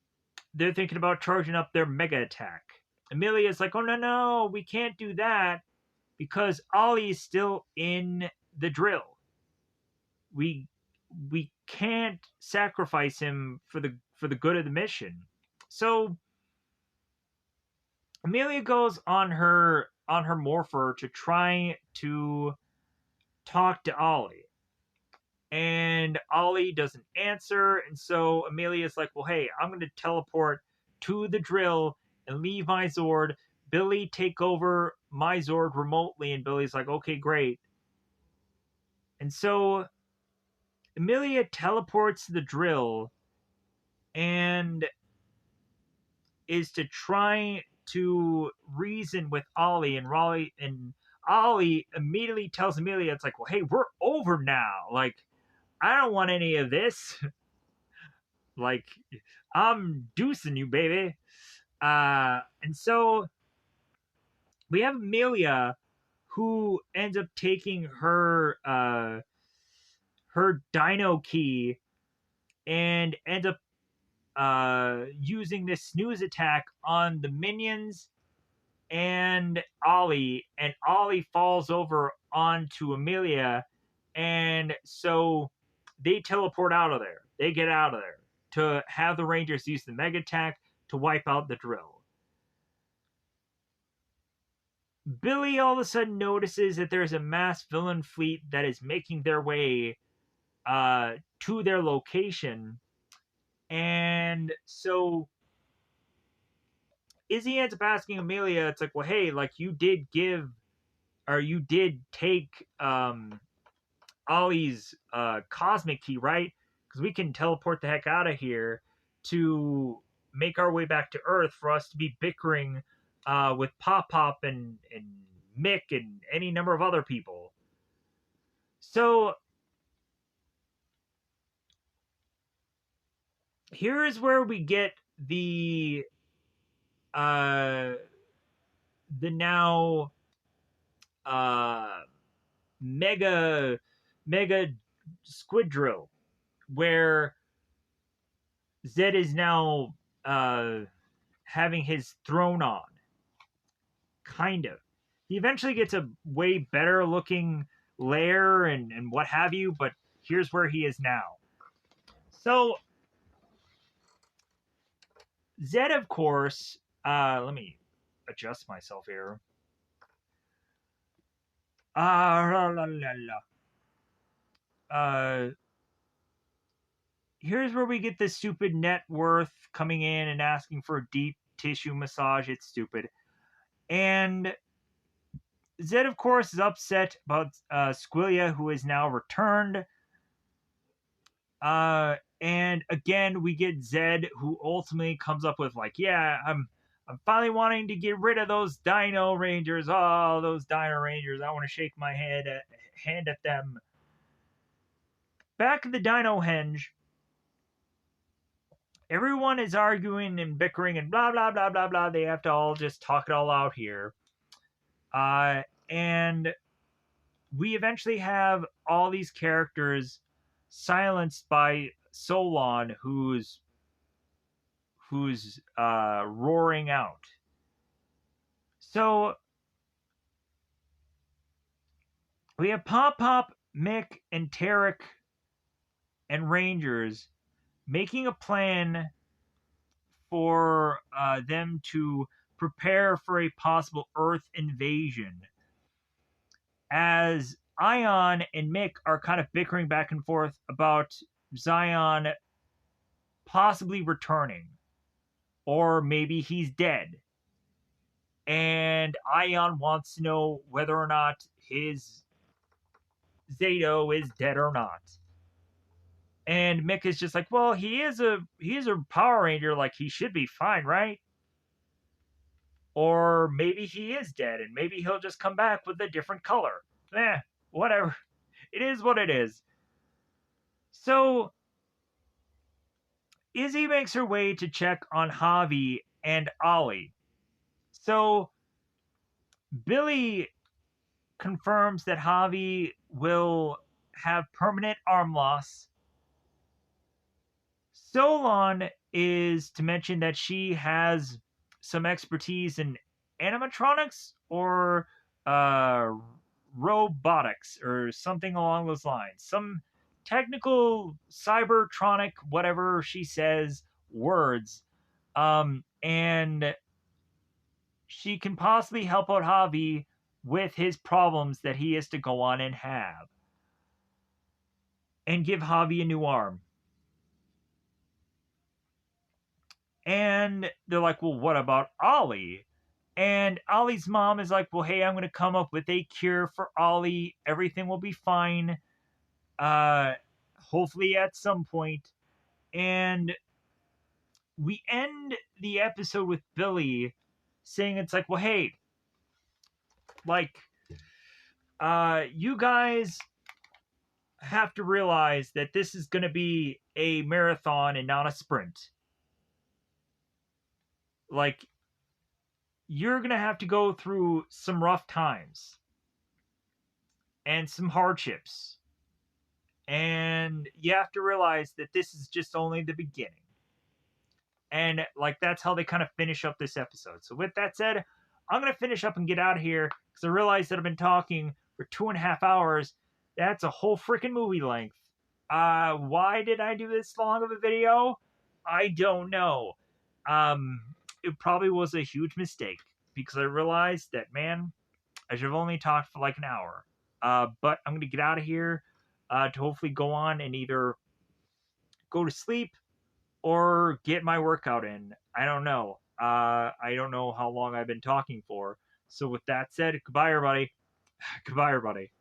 they're thinking about charging up their mega attack. Amelia's like, "Oh no, we can't do that because Ollie's still in the drill. We we can't sacrifice him for the good of the mission." So Amelia goes on her morpher to try to talk to Ollie. And Ollie doesn't answer, and so Amelia's like, "Well, hey, I'm going to teleport to the drill and leave my Zord. Billy, take over my Zord remotely." And Billy's like, "Okay, great." And so Amelia teleports to the drill and is to try to reason with Ollie, and Ollie immediately tells Amelia, it's like, "Well, hey, we're over now. Like, I don't want any of this. Like, I'm deucing you, baby." And so we have Amelia who ends up taking her Dino key and ends up using this snooze attack on the minions and Ollie falls over onto Amelia, and so they teleport out of there. They get out of there to have the Rangers use the Mega Attack to wipe out the drill. Billy all of a sudden notices that there's a mass villain fleet that is making their way to their location, and so Izzy ends up asking Amelia, it's like, "Well, hey, like you did give or you did take Ollie's cosmic key, right? Because we can teleport the heck out of here to make our way back to Earth for us to be bickering with Pop Pop and Mick and any number of other people." So here is where we get uh, the now uh, mega squid drill, where Zed is now having his throne on. Kind of. He eventually gets a way better looking lair and what have you, but here's where he is now. So Zed, of course, let me adjust myself here. La, la, la, la. Here's where we get this stupid net worth coming in and asking for a deep tissue massage. It's stupid. And Zed, of course, is upset about Squillia, who is now returned. And again, we get Zed, who ultimately comes up with like, yeah, I'm finally wanting to get rid of those Dino Rangers. Oh, those Dino Rangers! I want to shake my hand at them. Back at the Dino Henge, everyone is arguing and bickering and blah blah blah blah blah. They have to all just talk it all out here. And we eventually have all these characters silenced by Solon, who's roaring out. So we have Pop Pop, Mick, and Tarek and Rangers making a plan for them to prepare for a possible Earth invasion. As Ion and Mick are kind of bickering back and forth about Zion possibly returning, or maybe he's dead. And Ion wants to know whether or not his Zato is dead or not. And Mick is just like, well, he is a Power Ranger, like he should be fine, right? Or maybe he is dead and maybe he'll just come back with a different color. Whatever. It is what it is. So Izzy makes her way to check on Javi and Ollie. So Billy confirms that Javi will have permanent arm loss. Solon is to mention that she has some expertise in animatronics or robotics or something along those lines. Some technical cybertronic, whatever she says, words. And she can possibly help out Javi with his problems that he has to go on and have. And give Javi a new arm. And they're like, well, what about Ollie? And Ollie's mom is like, well, hey, I'm going to come up with a cure for Ollie. Everything will be fine. Hopefully at some point. And we end the episode with Billy saying it's like, well, hey, like, you guys have to realize that this is going to be a marathon and not a sprint. Like, you're going to have to go through some rough times and some hardships. And you have to realize that this is just only the beginning. And, like, that's how they kind of finish up this episode. So with that said, I'm going to finish up and get out of here because I realize that I've been talking for 2.5 hours. That's a whole freaking movie length. Why did I do this long of a video? I don't know. It probably was a huge mistake because I realized that, man, I should have only talked for like an hour. But I'm going to get out of here to hopefully go on and either go to sleep or get my workout in. I don't know. I don't know how long I've been talking for. So with that said, goodbye, everybody. Goodbye, everybody.